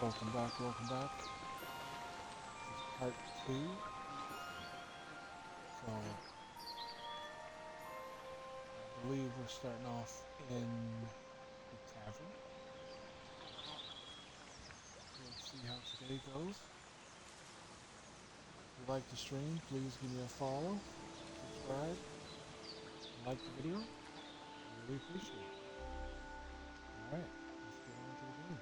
Welcome back, welcome back. This is part 2. So, I believe we're starting off in the tavern. Let's see how today goes. If you like the stream, please give me a follow, subscribe, and like the video. I really appreciate it. Alright, let's get on to the game.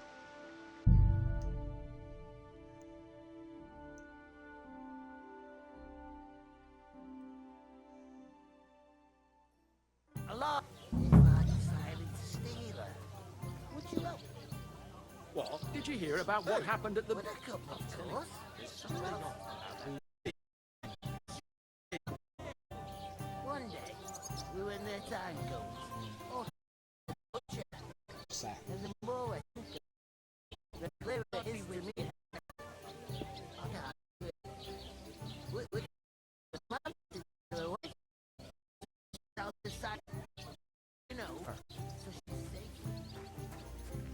Hello? I decided to steal her. Would you help? What? Did you hear about what happened at the... With a cup, of course. One day, we were in the tangles. Oh, butcher. And the more I think of it, the clearer it is to me. I can't do it. We the plan to go away. Out the side, you know, so she's safe.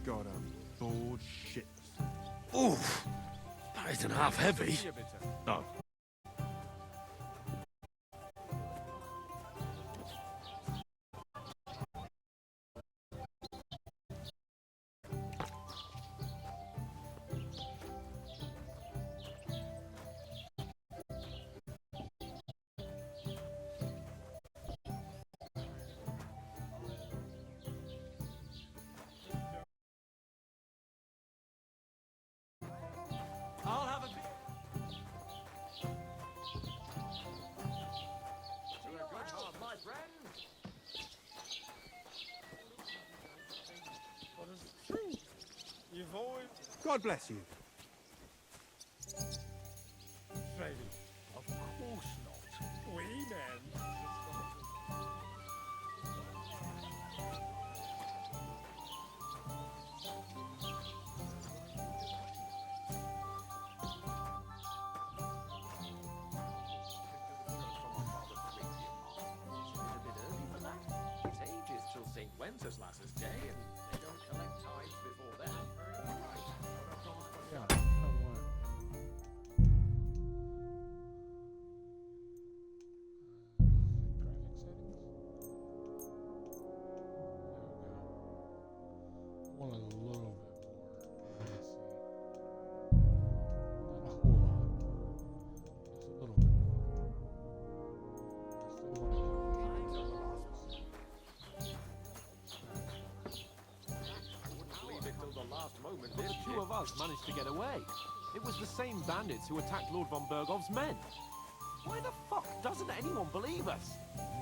God, I'm bored shit. Oof! That isn't half heavy. No. I'll have a bit. To a good heart, my friend. What is it true? You've always... God bless you. Baby. Of course not. We men. St. Wenceslas's Day, and they don't collect tithes before then. Right. Yeah, I don't want graphic settings. There we go. I want a little bit more. Let's see. Not a whole lot. Just a little bit more. I still want to keep The last moment, But the two of us managed to get away. It was the same bandits who attacked Lord von Bergov's men. Why the fuck doesn't anyone believe us?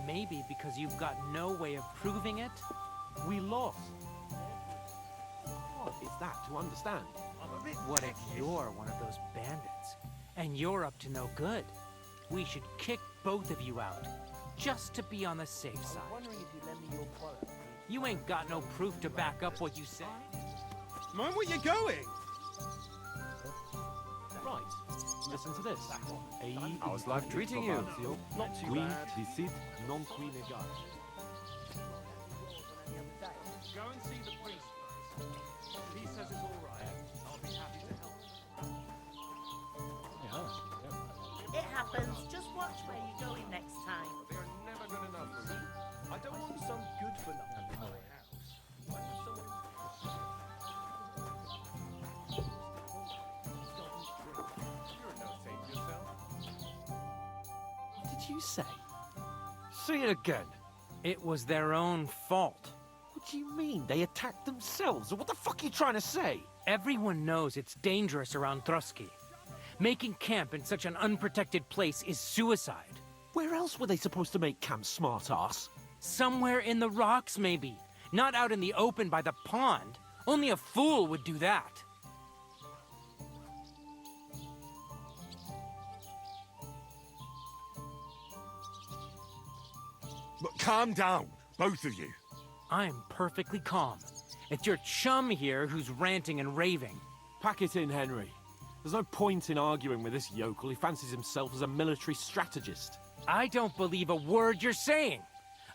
Maybe because you've got no way of proving it? We lost. What is that to understand? I'm a bit What if you're one of those bandits, and you're up to no good? We should kick both of you out, just to be on the safe I'm side. wondering if you lend me your wallet. You ain't got no proof to back up what you say. Mind where you're going? Right. Listen to this. How's life treating you? Not too Qui bad. dicit non qui negat. Go and see the priest first. If he says it's all right, I'll be happy to help. yeah. It happens. Just watch where you're going next time. They're never good enough for me. I don't want some good for nothing in my house. I want someone... You're no saint yourself. What did you say? Say it again. It was their own fault. What do you mean? They attacked themselves? Or what the fuck are you trying to say? Everyone knows it's dangerous around Trotsky. Making camp in such an unprotected place is suicide. Where else were they supposed to make camp, smart-ass? Somewhere in the rocks, maybe. Not out in the open by the pond. Only a fool would do that. But calm down, both of you. I'm perfectly calm. It's your chum here who's ranting and raving. Pack it in, Henry. There's no point in arguing with this yokel. He fancies himself as a military strategist. I don't believe a word you're saying.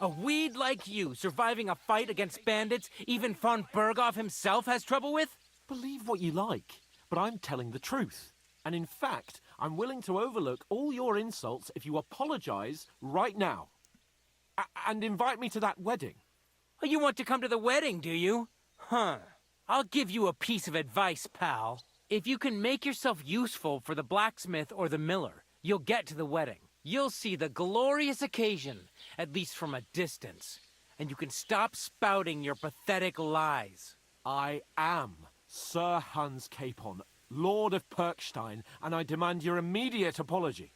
A weed like you surviving a fight against bandits even von Berghoff himself has trouble with? Believe what you like, but I'm telling the truth. And in fact, I'm willing to overlook all your insults if you apologize right now. And invite me to that wedding. Oh, you want to come to the wedding, do you? Huh. I'll give you a piece of advice, pal. If you can make yourself useful for the blacksmith or the miller, you'll get to the wedding. You'll see the glorious occasion, at least from a distance. And you can stop spouting your pathetic lies. I am Sir Hans Capon, Lord of Perkstein, and I demand your immediate apology.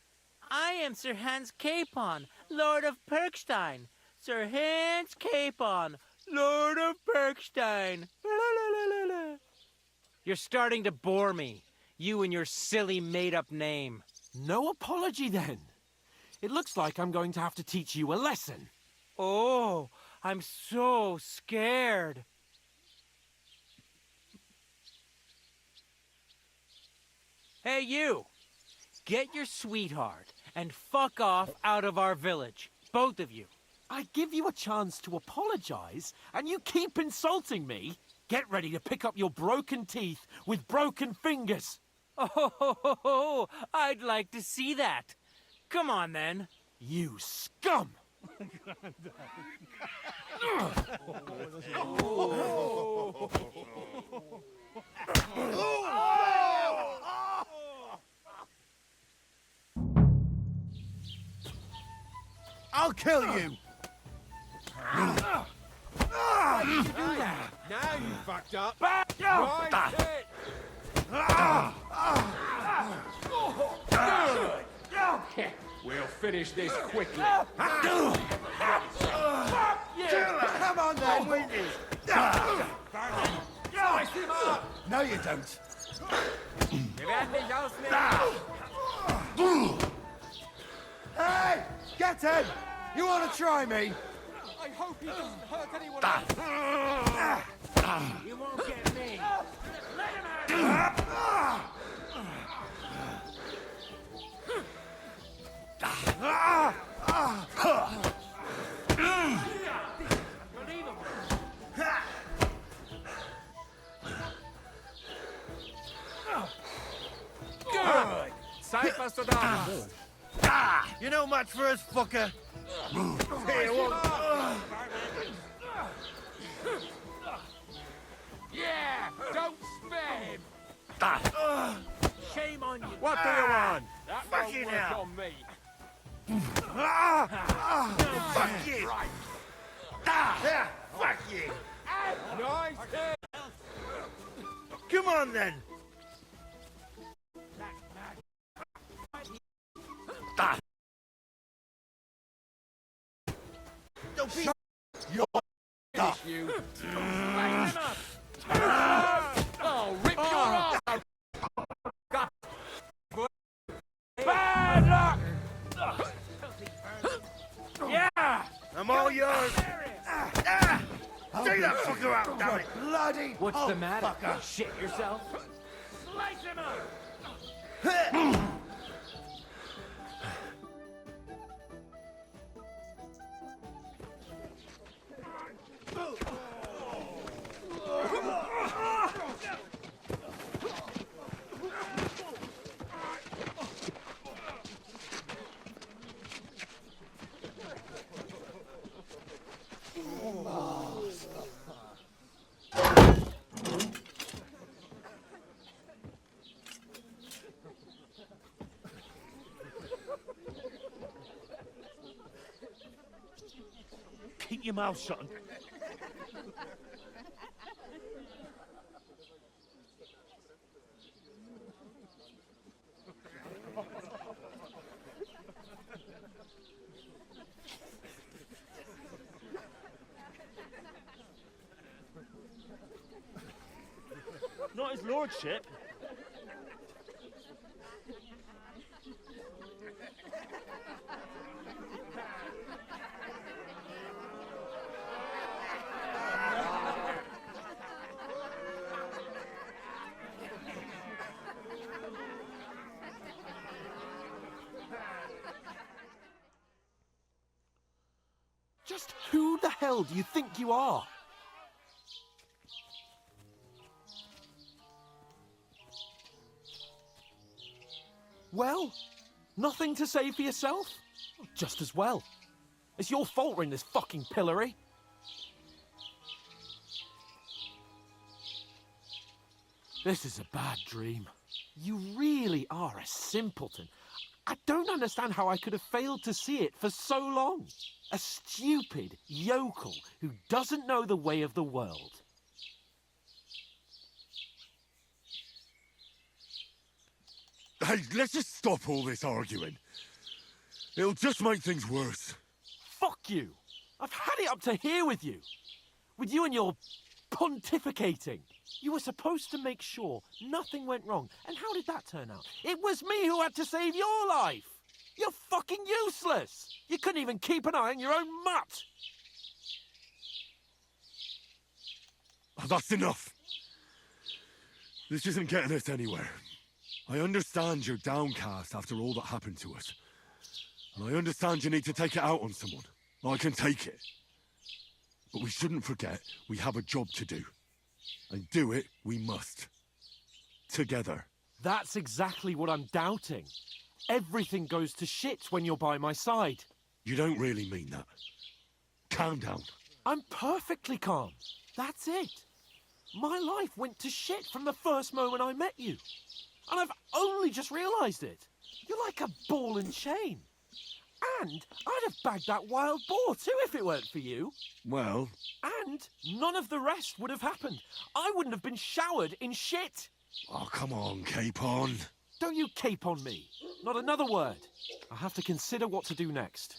I am Sir Hans Capon, Lord of Perkstein. Sir Hans Capon, Lord of Perkstein. You're starting to bore me. You and your silly made-up name. No apology, then. It looks like I'm going to have to teach you a lesson. Oh, I'm so scared. Hey, you! Get your sweetheart and fuck off out of our village. Both of you. I give you a chance to apologize, and you keep insulting me? Get ready to pick up your broken teeth with broken fingers. Oh, I'd like to see that. Come on, then. You scum! I'll kill you! Why did you do that? Now you fucked up! Back up! Right hit. We'll finish this quickly. Come on then, Windy! Slice him up! No, you don't. Hey! Get him! You want to try me? I hope he doesn't hurt anyone else. You won't get me. Good! Safe us to dance. You're no match for us, fucker. Here, Yeah! Don't spare him! Shame on you. what do you want? That Fuck won't you work now. on me. Fuck you! Right. Yeah, fuck you! Nice hit! Come on then! Don't be Finish you. Light him up. Oh, rip your arm out. Bad luck! Yeah! I'm all yours! Take that fucker out, damn it! Bloody What's the matter? fucker. Shit yourself? Slice him up. Keep your mouth shut. Not his lordship. Just who the hell do you think you are? Well, nothing to say for yourself? Just as well. It's your fault we're in this fucking pillory. This is a bad dream. You really are a simpleton. I don't understand how I could have failed to see it for so long. A stupid yokel who doesn't know the way of the world. Hey, let's just stop all this arguing. It'll just make things worse. Fuck you! I've had it up to here with you. With you and your pontificating. You were supposed to make sure nothing went wrong. And how did that turn out? It was me who had to save your life. You're fucking useless. You couldn't even keep an eye on your own mutt. Oh, that's enough. This isn't getting us anywhere. I understand you're downcast after all that happened to us. And I understand you need to take it out on someone. I can take it. But we shouldn't forget we have a job to do. And do it we must. Together. That's exactly what I'm doubting. Everything goes to shit when you're by my side. You don't really mean that. Calm down. I'm perfectly calm. That's it. My life went to shit from the first moment I met you. And I've only just realised it. You're like a ball and chain. And I'd have bagged that wild boar too if it weren't for you. Well... And none of the rest would have happened. I wouldn't have been showered in shit. Oh, come on, Capon. Don't you cape on me. Not another word. I'll have to consider what to do next.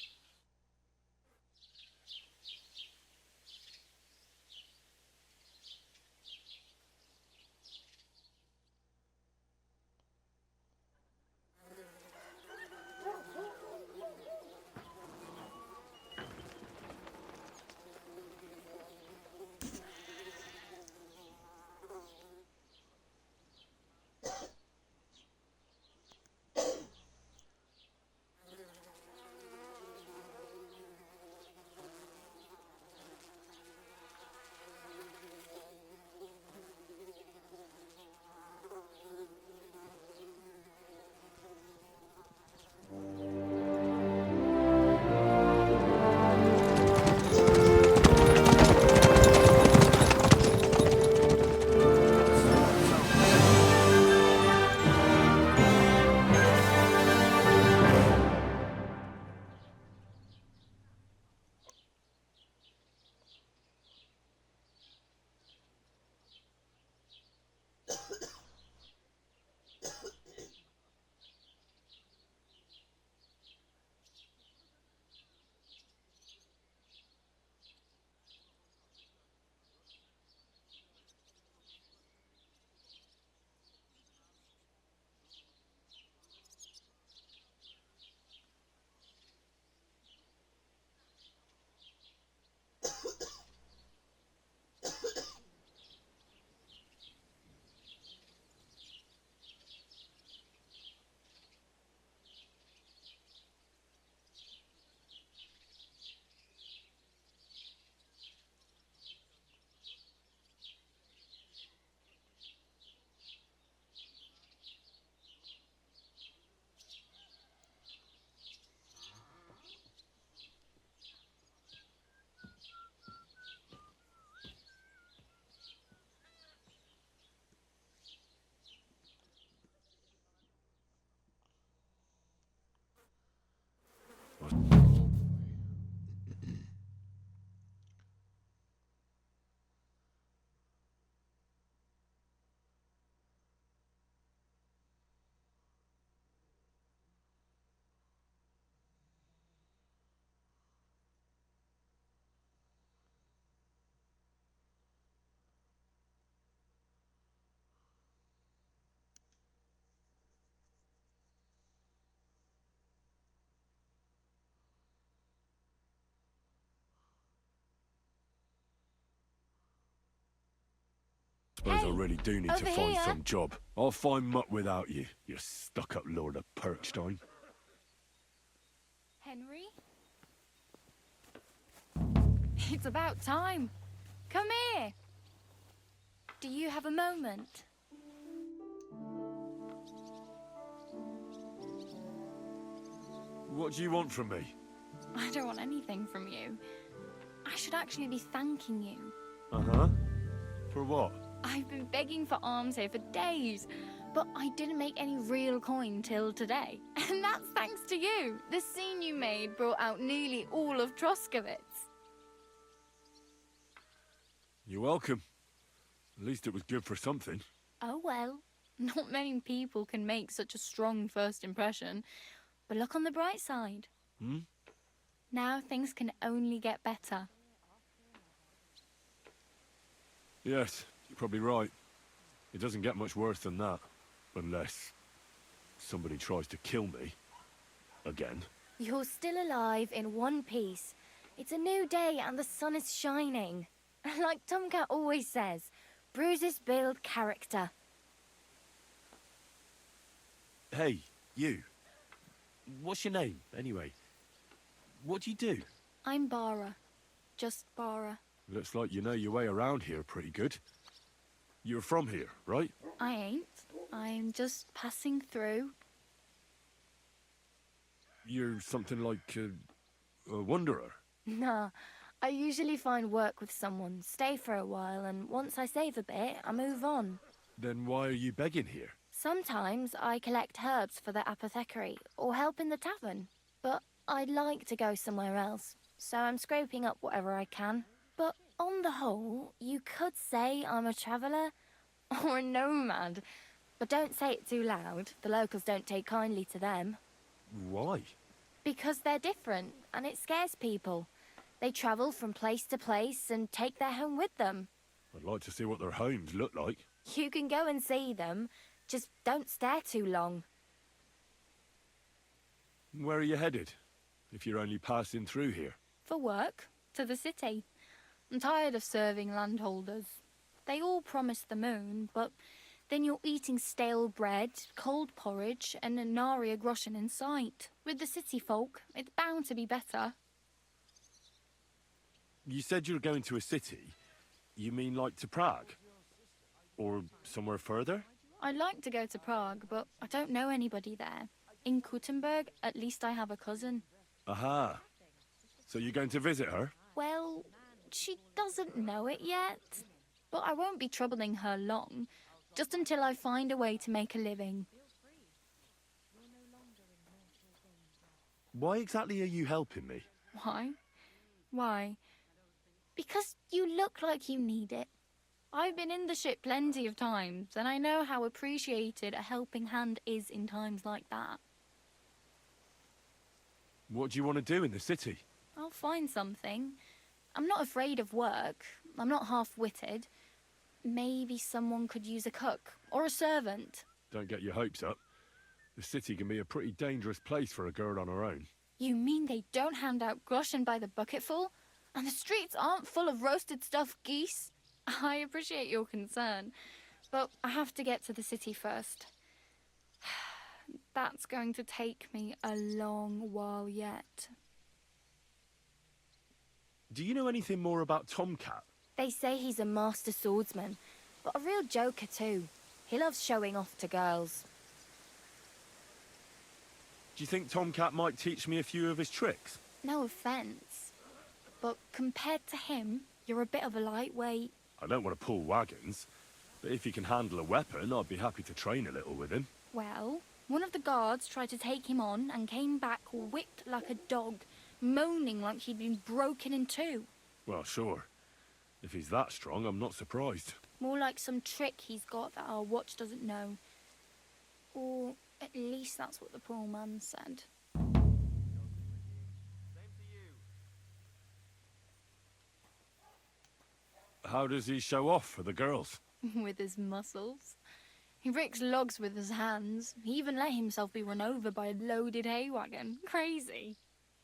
Suppose I really do need to over find here. some job. I'll find mutt without you, you stuck-up Lord of Perkstein. Henry? It's about time. Come here. Do you have a moment? What do you want from me? I don't want anything from you. I should actually be thanking you. Uh-huh. For what? I've been begging for alms here for days, but I didn't make any real coin till today. And that's thanks to you. The scene you made brought out nearly all of Troskowitz. You're welcome. At least it was good for something. Oh well, not many people can make such a strong first impression. But look on the bright side. Hmm? Now things can only get better. Yes, you're probably right. It doesn't get much worse than that. Unless somebody tries to kill me. Again. You're still alive in one piece. It's a new day and the sun is shining. Like Tomcat always says, bruises build character. Hey, you. What's your name, anyway? What do you do? I'm Bara. Just Bara. Looks like you know your way around here pretty good. You're from here, right? I ain't. I'm just passing through. You're something like a wanderer. Nah, I usually find work with someone, stay for a while, and once I save a bit, I move on. Then why are you begging here? Sometimes I collect herbs for the apothecary, or help in the tavern. But I'd like to go somewhere else, so I'm scraping up whatever I can. But on the whole, you could say I'm a traveller, or a nomad. But don't say it too loud, the locals don't take kindly to them. Why? Because they're different, and it scares people. They travel from place to place and take their home with them. I'd like to see what their homes look like. You can go and see them, just don't stare too long. Where are you headed? If you're only passing through here. For work, to the city. I'm tired of serving landholders. They all promise the moon, but then you're eating stale bread, cold porridge, and a nary a groschen in sight. With the city folk, it's bound to be better. You said you're going to a city. You mean like to Prague? Or somewhere further? I'd like to go to Prague, but I don't know anybody there. In Kuttenberg, at least I have a cousin. Aha. So you're going to visit her? Well, she doesn't know it yet. But I won't be troubling her long, just until I find a way to make a living. Why exactly are you helping me? Why? Why? Because you look like you need it. I've been in the ship plenty of times, and I know how appreciated a helping hand is in times like that. What do you want to do in the city? I'll find something. I'm not afraid of work. I'm not half-witted. Maybe someone could use a cook, or a servant. Don't get your hopes up. The city can be a pretty dangerous place for a girl on her own. You mean they don't hand out groschen by the bucketful? And the streets aren't full of roasted stuffed geese? I appreciate your concern, but I have to get to the city first. That's going to take me a long while yet. Do you know anything more about Tomcat? They say he's a master swordsman, but a real joker too. He loves showing off to girls. Do you think Tomcat might teach me a few of his tricks? No offence, but compared to him, you're a bit of a lightweight. I don't want to pull wagons, but if he can handle a weapon, I'd be happy to train a little with him. Well, one of the guards tried to take him on and came back whipped like a dog, moaning like he'd been broken in two. Well, sure. If he's that strong, I'm not surprised. More like some trick he's got that our watch doesn't know. Or at least that's what the poor man said. How does he show off for the girls? With his muscles. He ricks logs with his hands. He even let himself be run over by a loaded hay wagon. Crazy.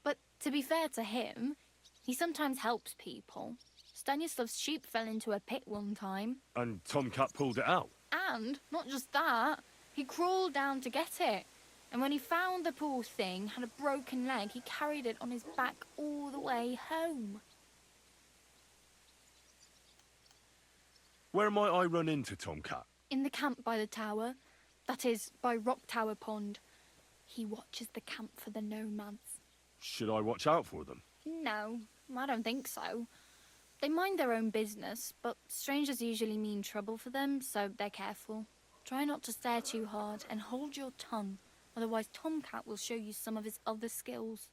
But to be fair to him, he sometimes helps people. Stanislav's sheep fell into a pit one time. And Tomcat pulled it out? And, not just that, he crawled down to get it. And when he found the poor thing had a broken leg, he carried it on his back all the way home. Where might I run into Tomcat? In the camp by the tower. That is, by Rock Tower Pond. He watches the camp for the nomads. Should I watch out for them? No, I don't think so. They mind their own business, but strangers usually mean trouble for them, so they're careful. Try not to stare too hard and hold your tongue, otherwise Tomcat will show you some of his other skills.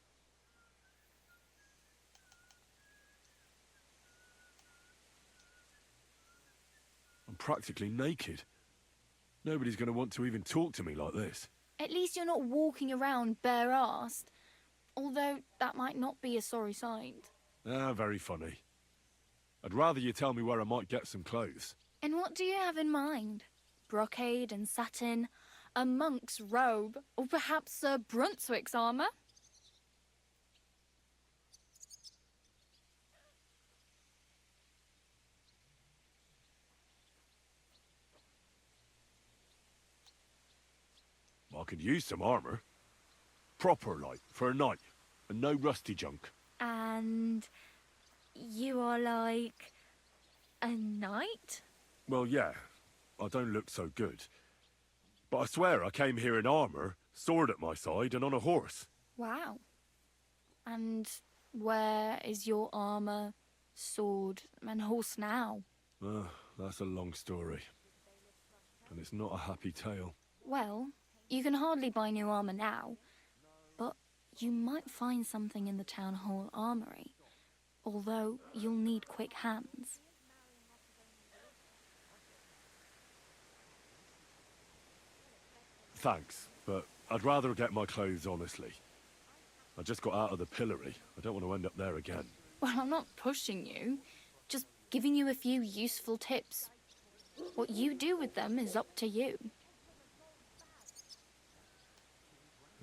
I'm practically naked. Nobody's going to want to even talk to me like this. At least you're not walking around bare-arsed, although that might not be a sorry sight. Ah, very funny. I'd rather you tell me where I might get some clothes. And what do you have in mind? Brocade and satin, a monk's robe, or perhaps Sir Brunswick's armour? I could use some armour. Proper, like, for a night. And no rusty junk. And you are like a knight? Well, yeah. I don't look so good. But I swear I came here in armour, sword at my side, and on a horse. Wow. And where is your armour, sword, and horse now? That's a long story. And it's not a happy tale. Well, you can hardly buy new armour now, but you might find something in the town hall armoury, although you'll need quick hands. Thanks, but I'd rather get my clothes honestly. I just got out of the pillory. I don't want to end up there again. Well, I'm not pushing you, just giving you a few useful tips. What you do with them is up to you.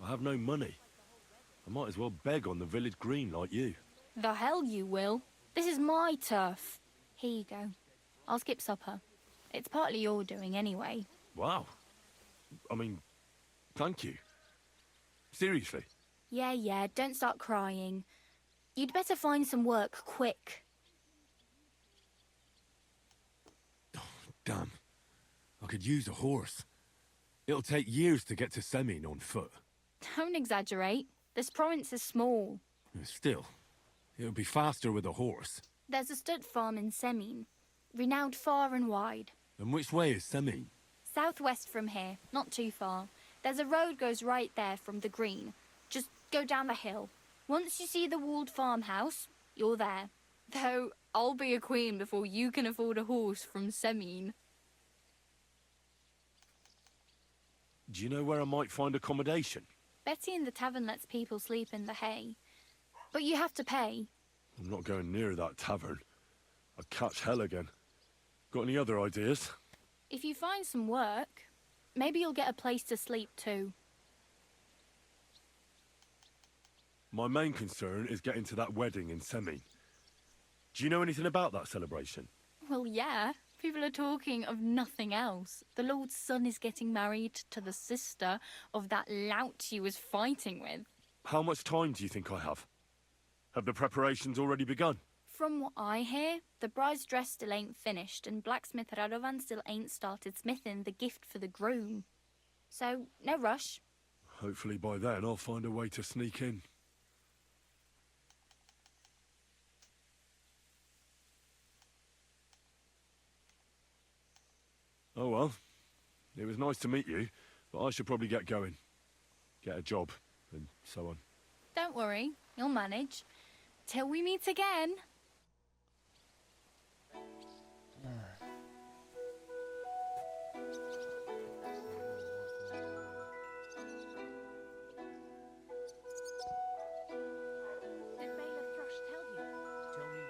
I have no money. I might as well beg on the village green like you. The hell you will. This is my turf. Here you go. I'll skip supper. It's partly your doing anyway. Wow. I mean, thank you. Seriously. Yeah, don't start crying. You'd better find some work quick. Damn. I could use a horse. It'll take years to get to Semin on foot. Don't exaggerate. This province is small. Still, it'll be faster with a horse. There's a stud farm in Semin, renowned far and wide. And which way is Semin? Southwest from here, not too far. There's a road goes right there from the green. Just go down the hill. Once you see the walled farmhouse, you're there. Though I'll be a queen before you can afford a horse from Semin. Do you know where I might find accommodation? Betty in the tavern lets people sleep in the hay. But you have to pay. I'm not going near that tavern. I'd catch hell again. Got any other ideas? If you find some work, maybe you'll get a place to sleep too. My main concern is getting to that wedding in Semin. Do you know anything about that celebration? Well, yeah. People are talking of nothing else. The Lord's son is getting married to the sister of that lout he was fighting with. How much time do you think I have? Have the preparations already begun? From what I hear, the bride's dress still ain't finished, and blacksmith Radovan still ain't started smithing the gift for the groom. So, no rush. Hopefully by then I'll find a way to sneak in. Oh well, it was nice to meet you, but I should probably get going. Get a job, and so on. Don't worry, you'll manage. Till we meet again. Did Bailiff Thrush tell you? Tell me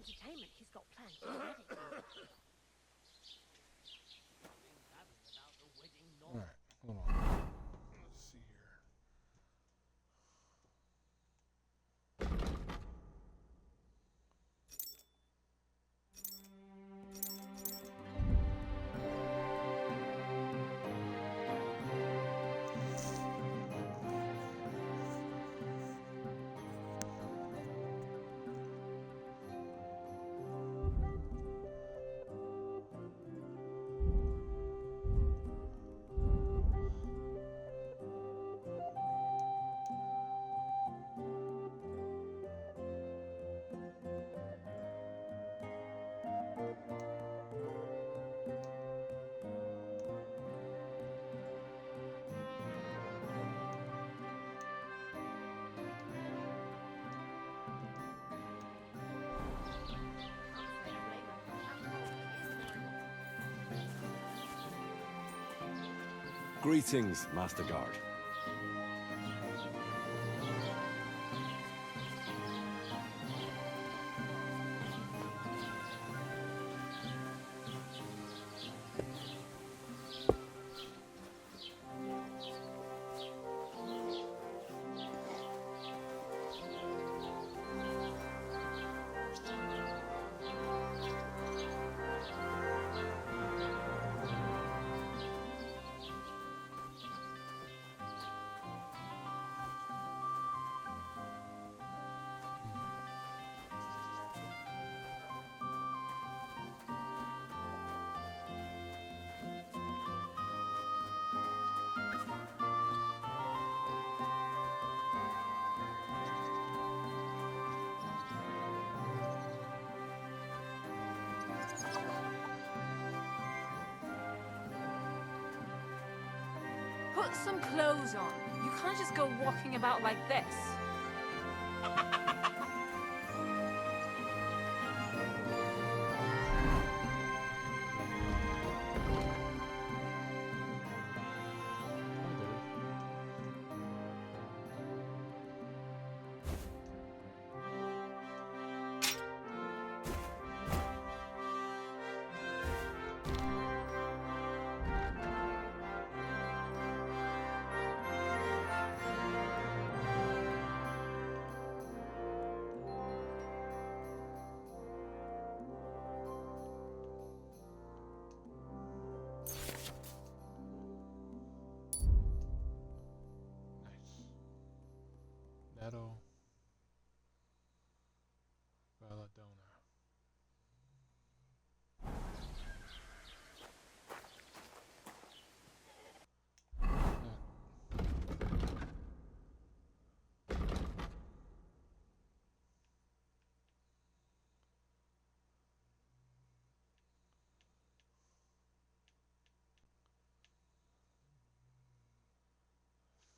entertainment he's got planned for the wedding. Alright, hold on. Let's see here. Greetings, Master Guard. Put some clothes on. You can't just go walking about like this. Netto. Belladonna.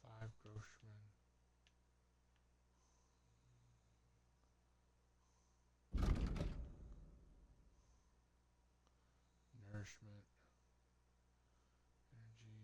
Five grocerymen. Nourishment. Energy.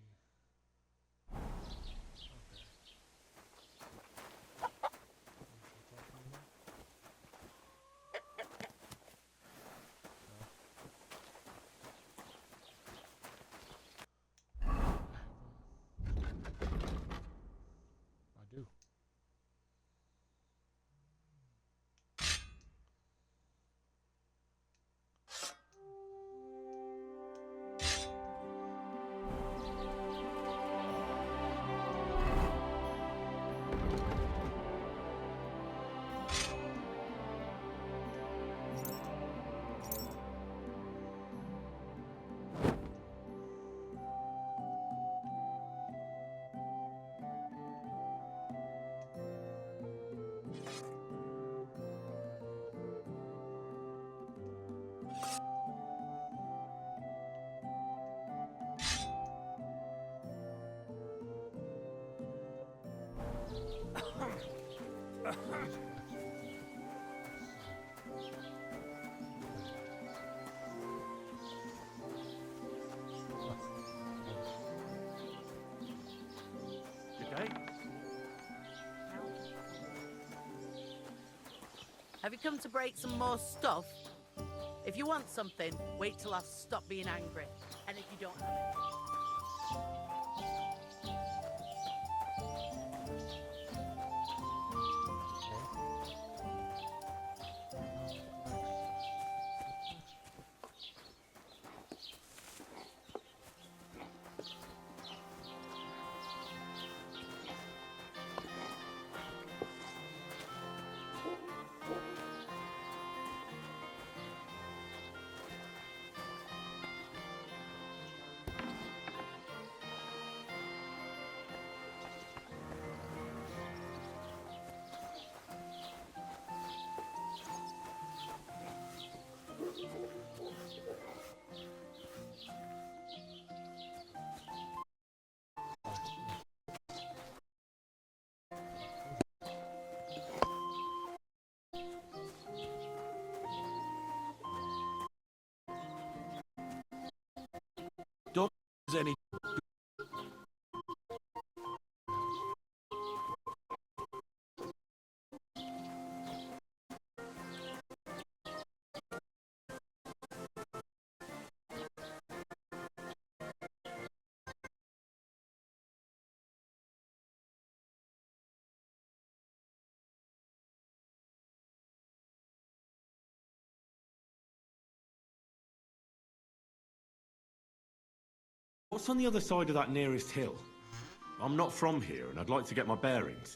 Okay. I do. Have you come to break some more stuff? If you want something, wait till I stop being angry. And if you don't have it... Don't use any. What's on the other side of that nearest hill? I'm not from here, and I'd like to get my bearings.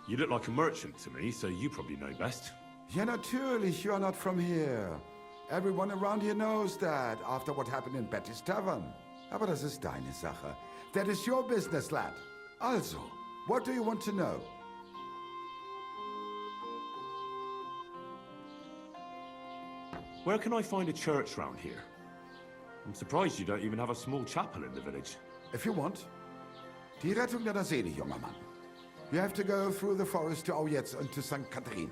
You look like a merchant to me, so you probably know best. Ja, natürlich, you're not from here. Everyone around here knows that, after what happened in Betty's Tavern. Aber das ist deine Sache. That is your business, lad. Also, what do you want to know? Where can I find a church round here? I'm surprised you don't even have a small chapel in the village. If you want. Die Rettung deiner Seele, junger Mann. You have to go through the forest to Aujetz and to St. Catherine.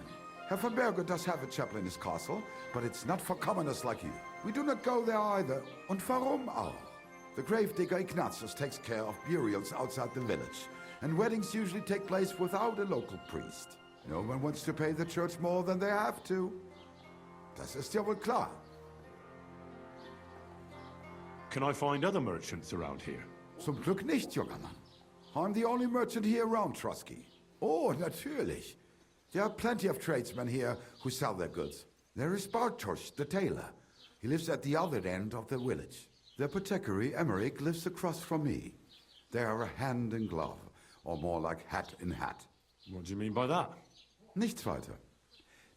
Herr von Berge does have a chapel in his castle, but it's not for commoners like you. We do not go there either. Und warum auch? The gravedigger Ignatius takes care of burials outside the village, and weddings usually take place without a local priest. No one wants to pay the church more than they have to. Das ist ja wohl klar. Can I find other merchants around here? Zum Glück nicht, junger Mann. I'm the only merchant here around, Trusky. Oh, natürlich. There are plenty of tradesmen here who sell their goods. There is Bartosz, the tailor. He lives at the other end of the village. The apothecary, Emmerich, lives across from me. They are a hand in glove, or more like hat in hat. What do you mean by that? Nichts weiter.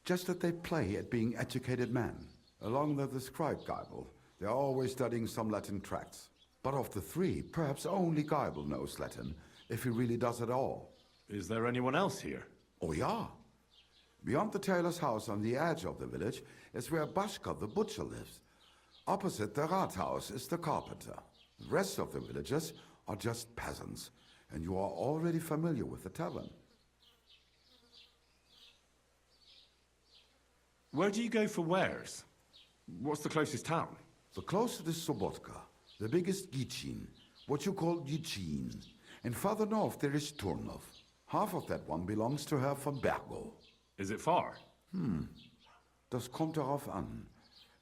Just that they play at being educated men. Along with the scribe Geibel, they are always studying some Latin tracts. But of the three, perhaps only Geibel knows Latin, if he really does at all. Is there anyone else here? Oh, ja. Beyond the tailor's house on the edge of the village is where Bashka the butcher lives. Opposite the Rathaus is the carpenter. The rest of the villagers are just peasants, and you are already familiar with the tavern. Where do you go for wares? What's the closest town? The closest is Sobotka, the biggest Gichin, what you call Gichin. And farther north there is Turnov. Half of that one belongs to Herr von Bergo. Is it far? Das kommt darauf an.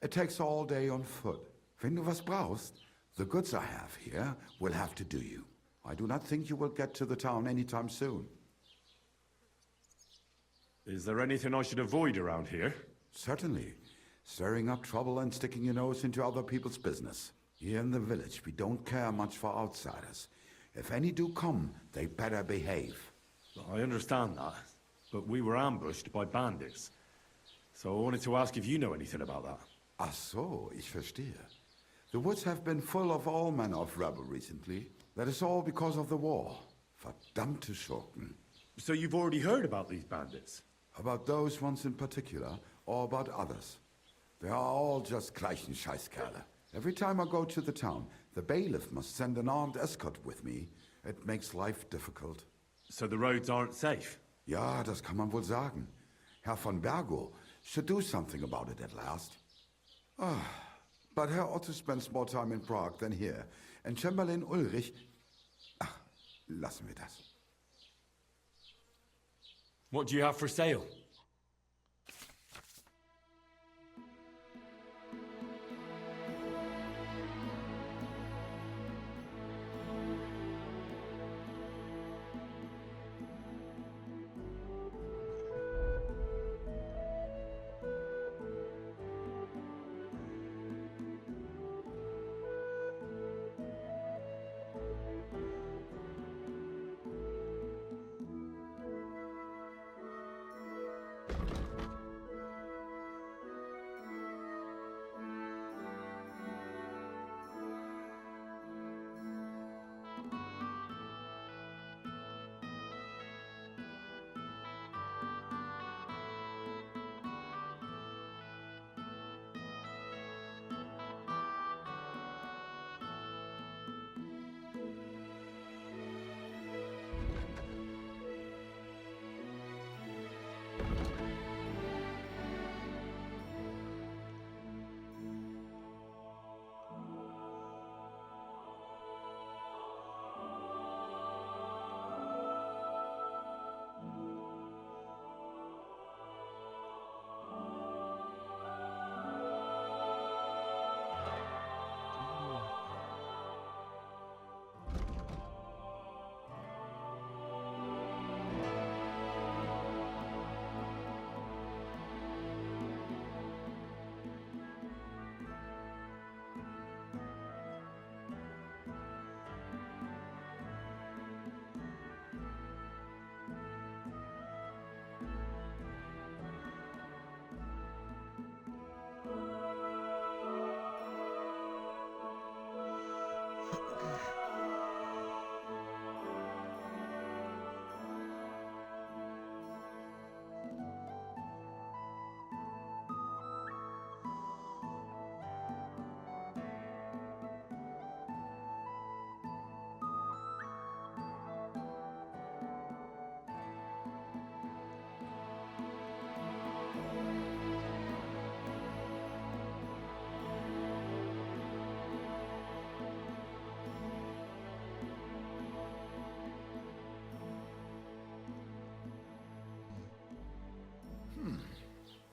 It takes all day on foot. Wenn du was brauchst, the goods I have here will have to do you. I do not think you will get to the town anytime soon. Is there anything I should avoid around here? Certainly. Stirring up trouble and sticking your nose into other people's business. Here in the village, we don't care much for outsiders. If any do come, they better behave. I understand that, but we were ambushed by bandits. So I wanted to ask if you know anything about that. Ach so, ich verstehe. The woods have been full of all manner of rebel recently. That is all because of the war. Verdammte Schurken. So you've already heard about these bandits? About those ones in particular, or about others. They are all just gleichen Scheißkerle. Every time I go to the town, the bailiff must send an armed escort with me. It makes life difficult. So the roads aren't safe? Ja, das kann man wohl sagen. Herr von Bergo should do something about it at last. But Herr Otto spends more time in Prague than here, and Chamberlain Ulrich... Ach, lassen wir das. What do you have for sale?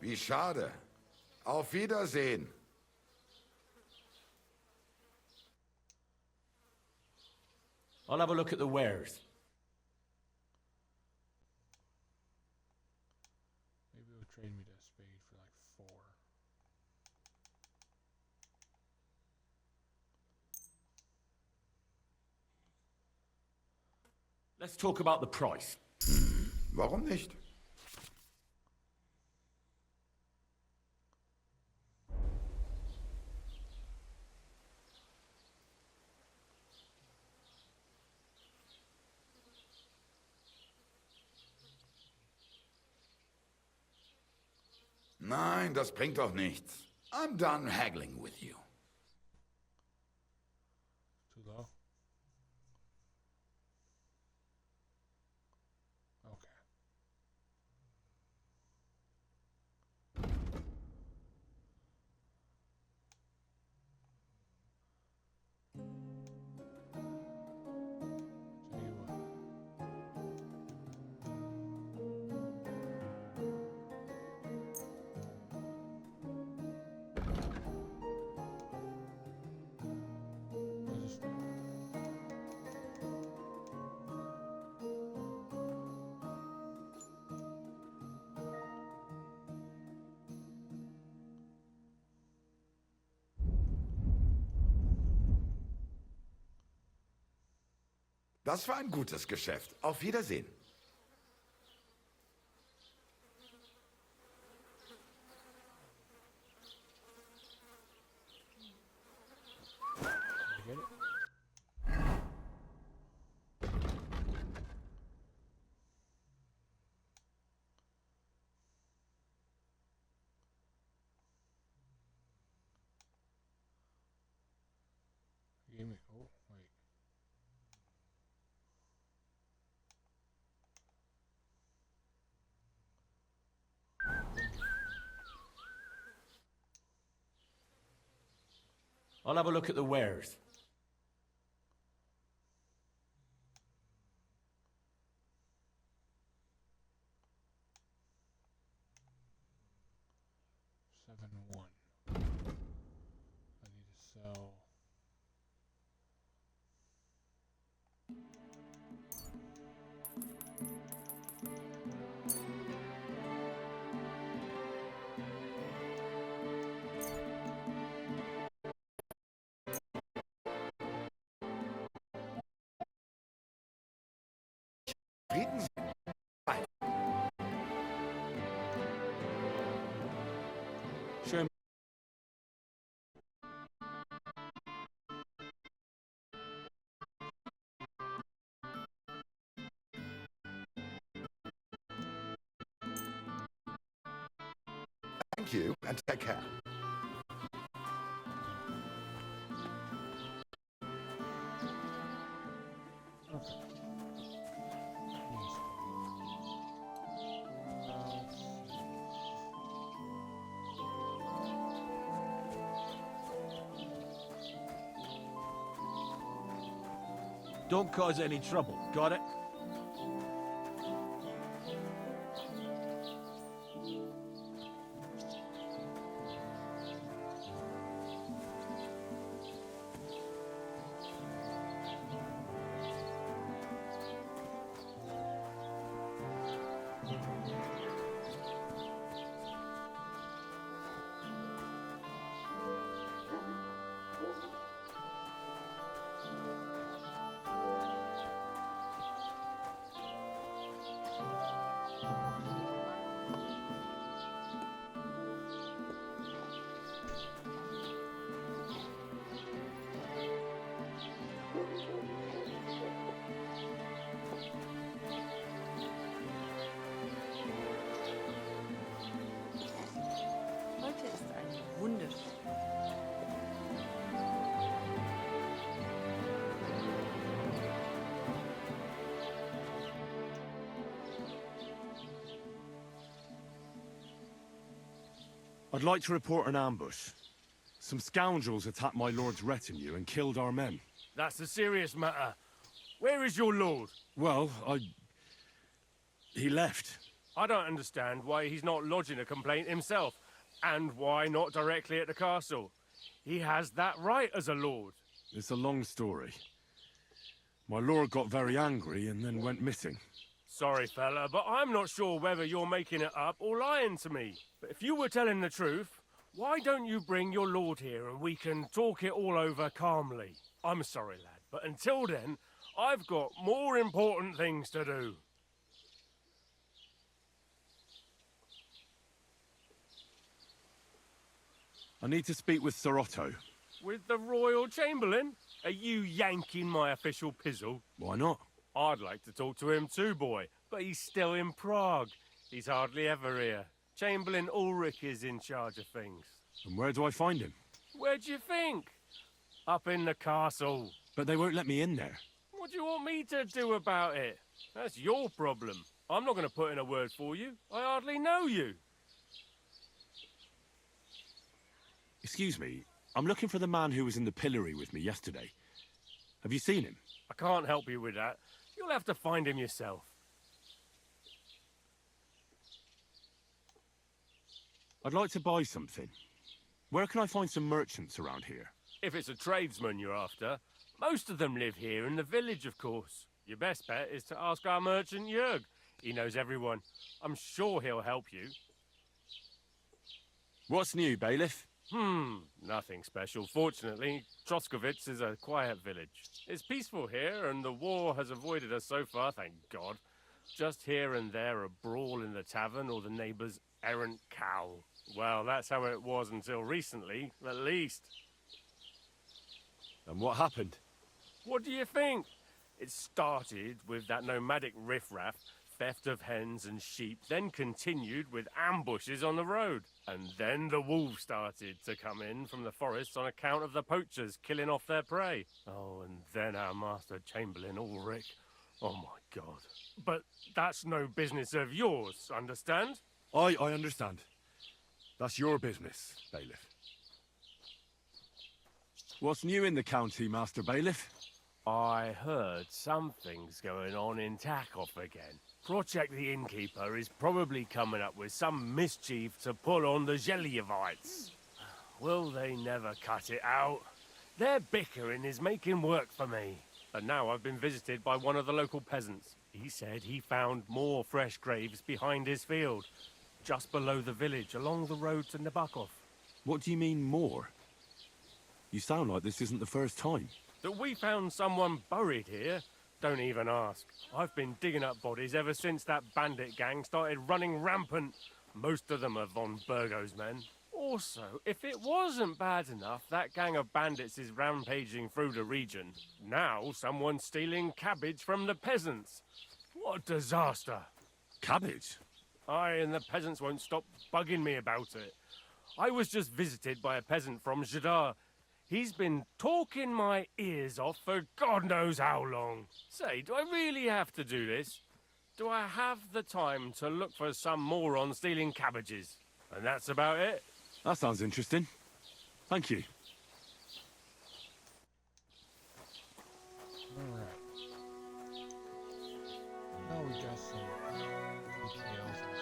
Wie schade. Auf Wiedersehen. I'll have a look at the wares. Maybe it'll trade me that spade for like 4. Let's talk about the price. Warum nicht? Nein, das bringt doch nichts. I'm done haggling with you. Too low. Okay. Tell you what. I'll just Das war ein gutes Geschäft. Auf Wiedersehen. get it. Give me. Oh, wait. I'll have a look at the wares. Seven one. I need to sell. Frieden sein. Schön. Thank you and take care. Okay. Don't cause any trouble. Got it? Heute ist ein wunderschön. I'd like to report an ambush. Some scoundrels attacked my lord's retinue and killed our men. That's a serious matter. Where is your lord? Well, he left. I don't understand why he's not lodging a complaint himself, and why not directly at the castle. He has that right as a lord. It's a long story. My lord got very angry and then went missing. Sorry, fella, but I'm not sure whether you're making it up or lying to me. But if you were telling the truth, why don't you bring your lord here and we can talk it all over calmly? I'm sorry, lad, but until then, I've got more important things to do. I need to speak with Sir Otto. With the Royal Chamberlain? Are you yanking my official pizzle? Why not? I'd like to talk to him too, boy, but he's still in Prague. He's hardly ever here. Chamberlain Ulrich is in charge of things. And where do I find him? Where do you think? Up in the castle. But they won't let me in there. What do you want me to do about it? That's your problem. I'm not going to put in a word for you. I hardly know you. Excuse me, I'm looking for the man who was in the pillory with me yesterday. Have you seen him? I can't help you with that. You'll have to find him yourself. I'd like to buy something. Where can I find some merchants around here? If it's a tradesman you're after, most of them live here in the village, of course. Your best bet is to ask our merchant Jörg. He knows everyone. I'm sure he'll help you. What's new, bailiff? Nothing special. Fortunately, Troskowitz is a quiet village. It's peaceful here, and the war has avoided us so far, thank God. Just here and there a brawl in the tavern or the neighbour's errant cow. Well, that's how it was until recently, at least. And what happened? What do you think? It started with that nomadic riffraff, theft of hens and sheep, then continued with ambushes on the road. And then the wolves started to come in from the forests on account of the poachers killing off their prey. Oh, and then our master Chamberlain Ulrich. Oh my God. But that's no business of yours, understand? I understand. That's your business, bailiff. What's new in the county, Master Bailiff? I heard something's going on in Takov again. Project the Innkeeper is probably coming up with some mischief to pull on the Zhelyevites. Will they never cut it out? Their bickering is making work for me. And now I've been visited by one of the local peasants. He said he found more fresh graves behind his field, just below the village, along the road to Nabokov. What do you mean, more? You sound like this isn't the first time. That we found someone buried here? Don't even ask. I've been digging up bodies ever since that bandit gang started running rampant. Most of them are von Burgo's men. Also, if it wasn't bad enough that gang of bandits is rampaging through the region, now someone's stealing cabbage from the peasants. What a disaster. Cabbage? Aye, and the peasants won't stop bugging me about it. I was just visited by a peasant from Jadar. He's been talking my ears off for God knows how long. Say, do I really have to do this? Do I have the time to look for some moron stealing cabbages? And that's about it. That sounds interesting. Thank you. Alright. Now we got some details and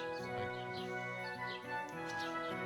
some side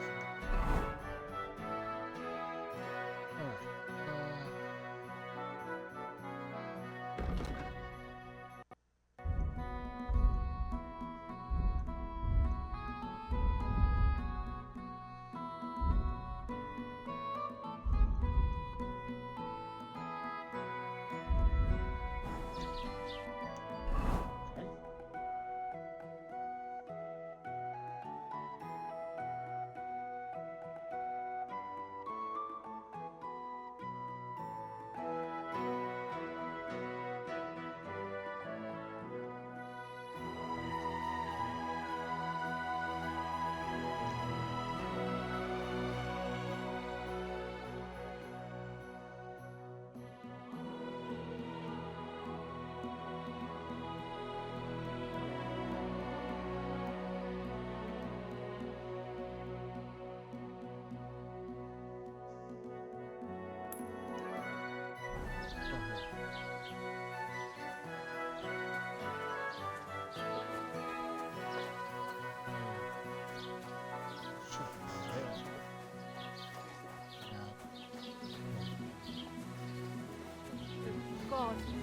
God.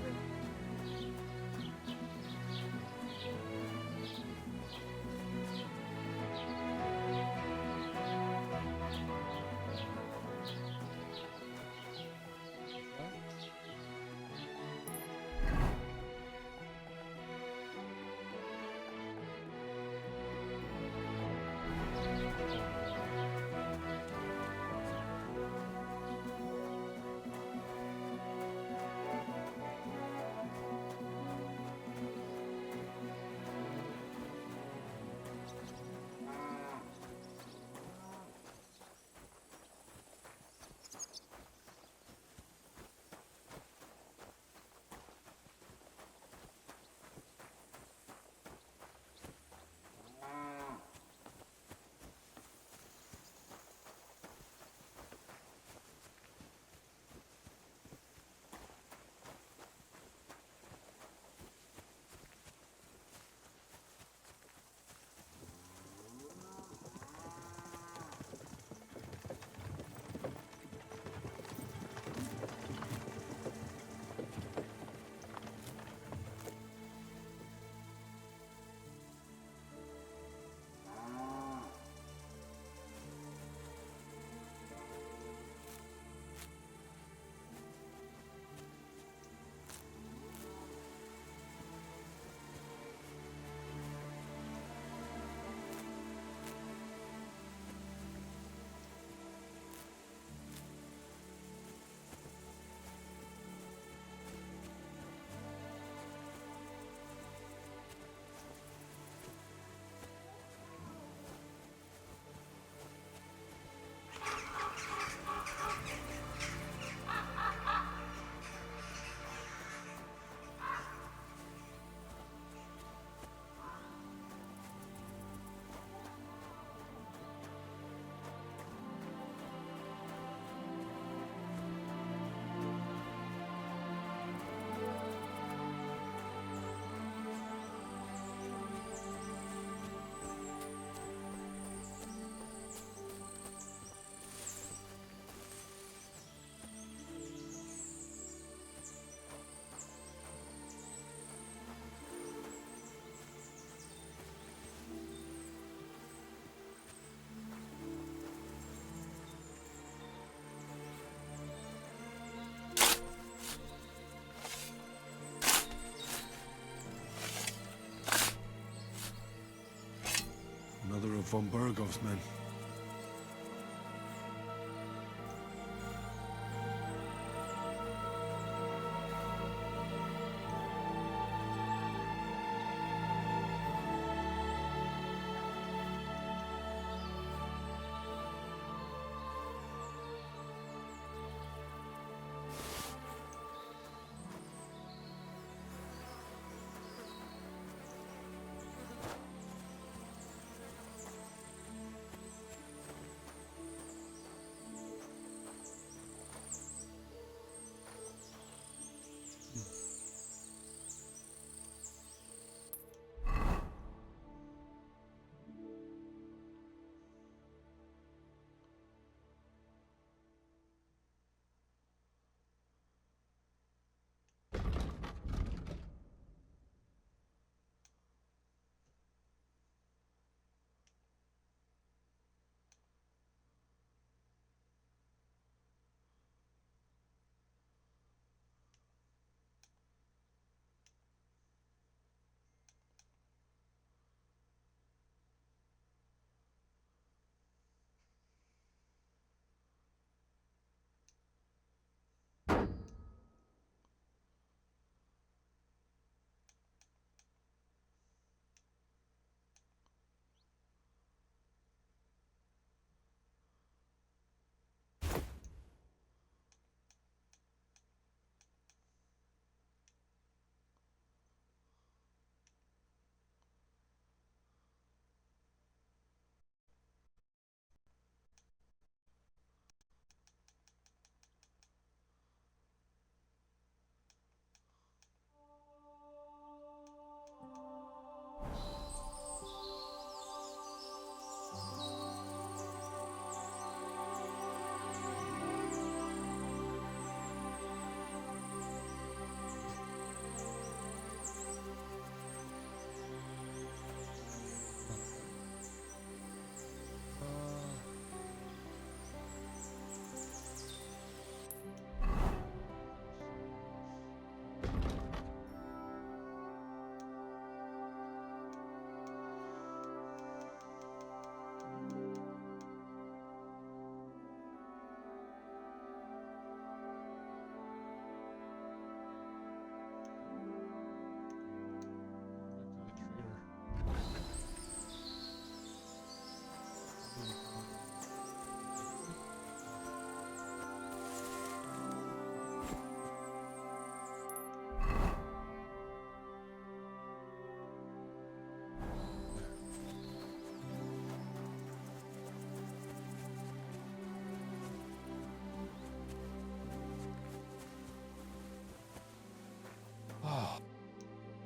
Another of von Burgov's men.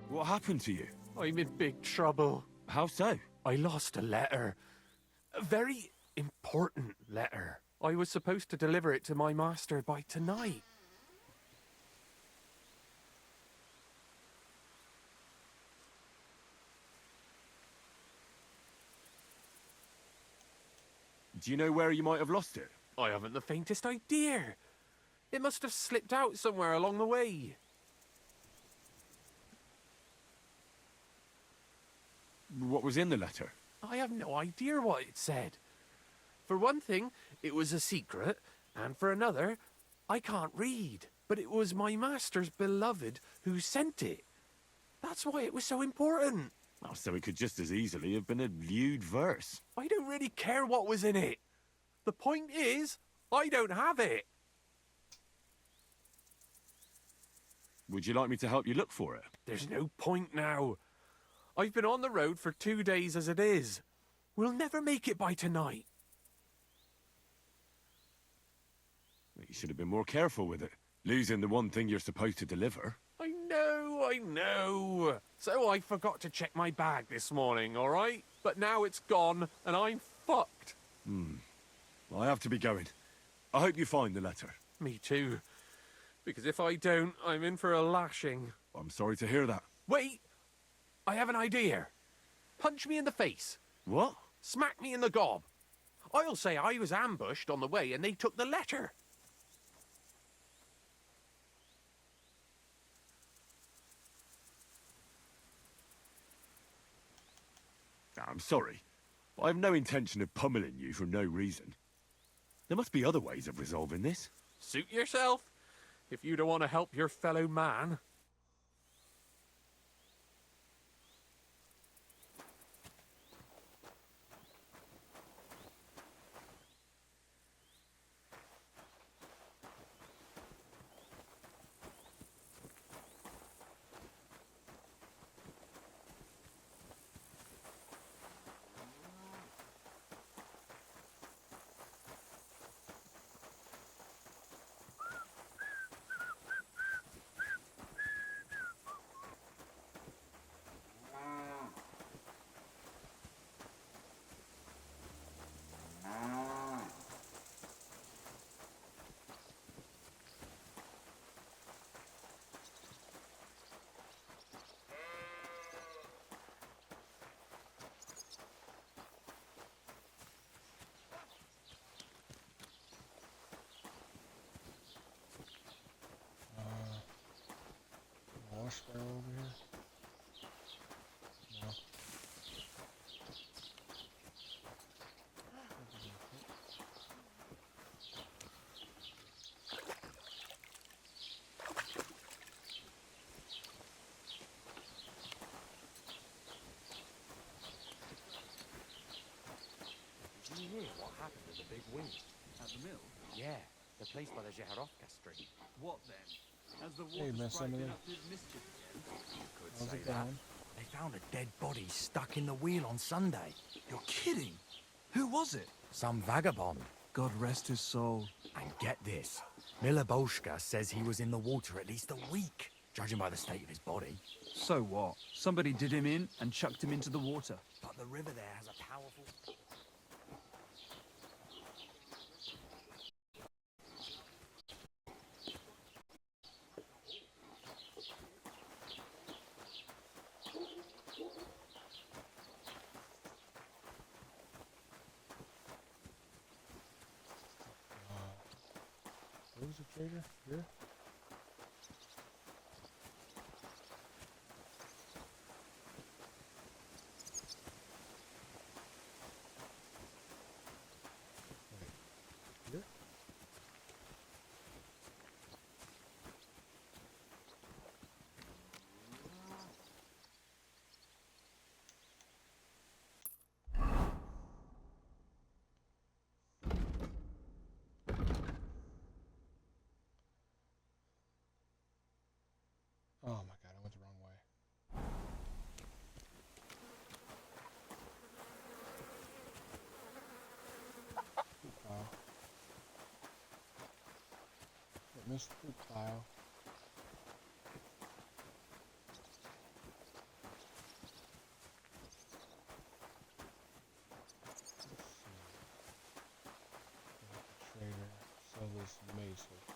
What happened to you? I'm in big trouble. How so? I lost a letter. A very important letter. I was supposed to deliver it to my master by tonight. Do you know where you might have lost it? I haven't the faintest idea. It must have slipped out somewhere along the way. What was in the letter? I have no idea what it said. For one thing, it was a secret, and for another, I can't read. But it was my master's beloved who sent it. That's why it was so important. Oh, so it could just as easily have been a lewd verse. I don't really care what was in it. The point is, I don't have it. Would you like me to help you look for it? There's no point now. I've been on the road for 2 days as it is. We'll never make it by tonight. You should have been more careful with it. Losing the one thing you're supposed to deliver. I know. So I forgot to check my bag this morning, all right? But now it's gone, and I'm fucked. I have to be going. I hope you find the letter. Me too. Because if I don't, I'm in for a lashing. I'm sorry to hear that. Wait! I have an idea. Punch me in the face. What? Smack me in the gob. I'll say I was ambushed on the way and they took the letter. I'm sorry, but I have no intention of pummeling you for no reason. There must be other ways of resolving this. Suit yourself, if you don't want to help your fellow man. Wash barrel over here? No. Did you hear what happened to the big wing? At the mill? Yeah, the place by the Zeharovka street. What then? Has the Hey, water Miss sprite been Emily. up to mischief again? How's it going? They found a dead body stuck in the wheel on Sunday. You're kidding! Who was it? Some vagabond. God rest his soul. And get this, Miloboshka says he was in the water at least a week, judging by the state of his body. So what? Somebody did him in and chucked him into the water. But the river there has a powerful... Where's the trader? Here? Wait. Here? Oh my god, I went the wrong way. Poop pile. I missed the poop pile. this mace, hopefully.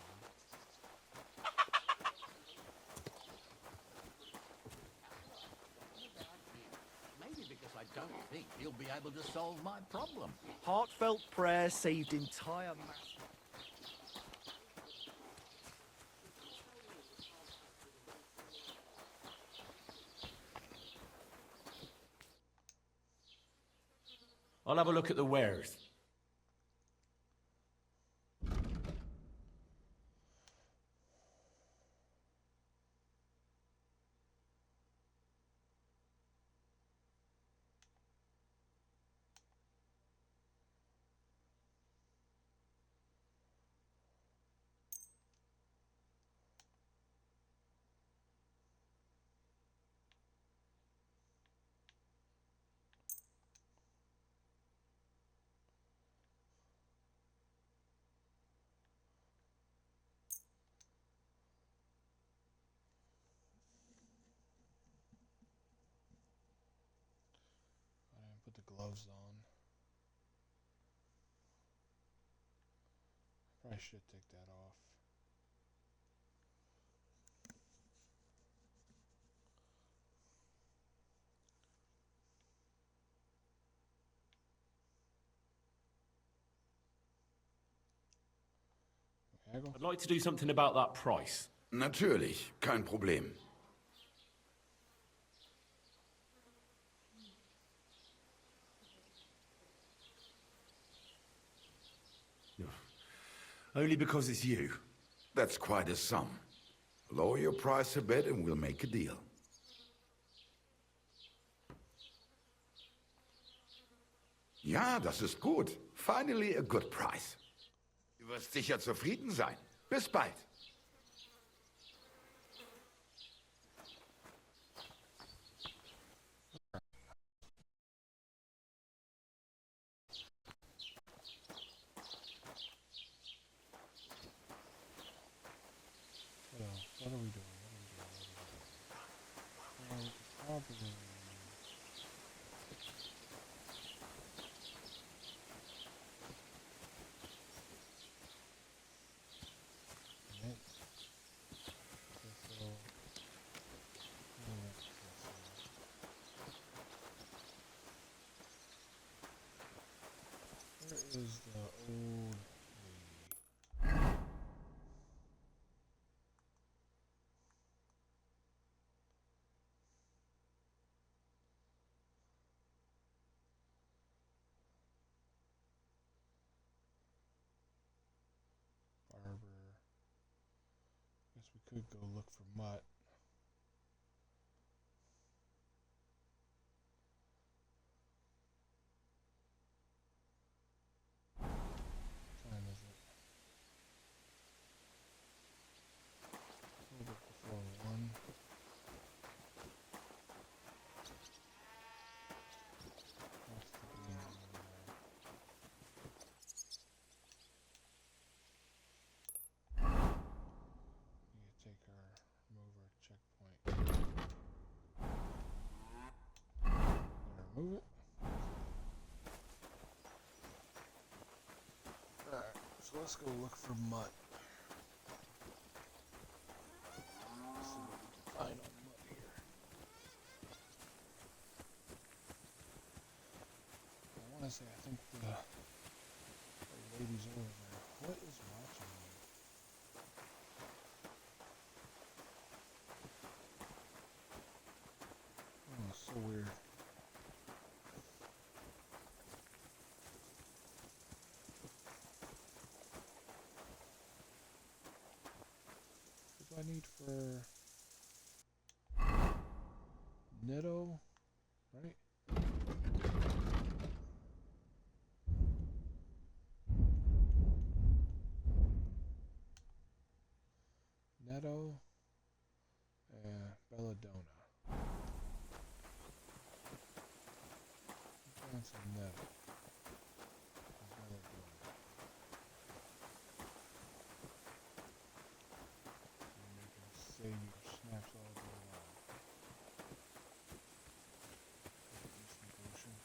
Maybe because I don't think he'll be able to solve my problem. Heartfelt prayer saved entire mass. I'll have a look at the wares. I didn't put the gloves on. Probably should take that off. I'd like to do something about that price. Natürlich, kein Problem. Only because it's you. That's quite a sum. Lower your price a bit and we'll make a deal. Ja, das ist gut. Finally a good price. Du wirst sicher zufrieden sein. Bis bald. What are we doing? Probably... Where is the old lady? Barber. Guess we could go look for Mutt. What time is it? A little bit before 1. That's the green one there. Need to take our remove our checkpoint. There, remove it. Alright, so let's go look for Mutt. Let's see what we can find on Mutt here. I want to say, I think the lady's over there. What is watching me? Oh, it's so weird. What do I need for Netto? Right? Netto and Belladonna. And some Netto. And Belladonna. And you can save your snaps all day long. Instant potion.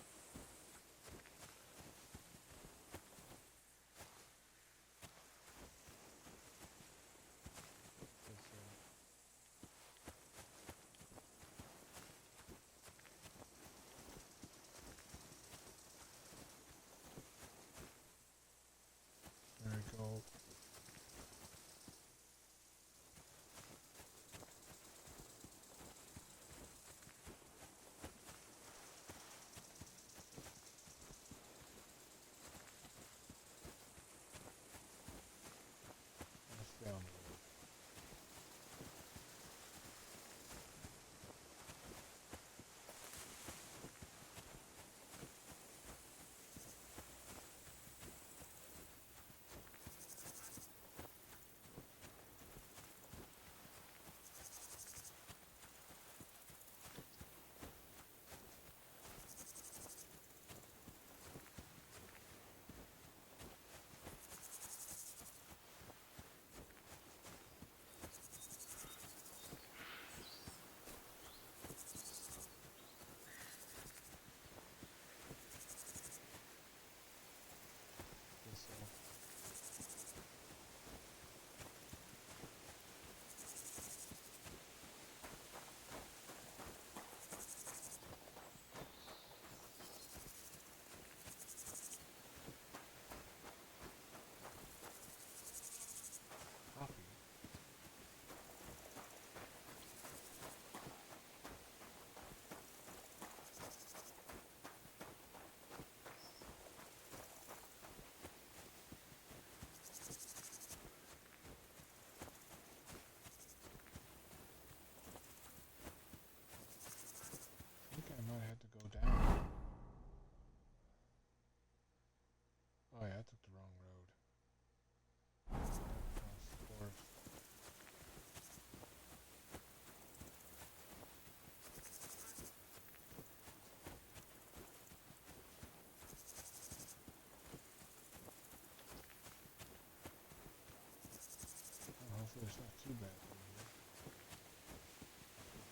too bad through here.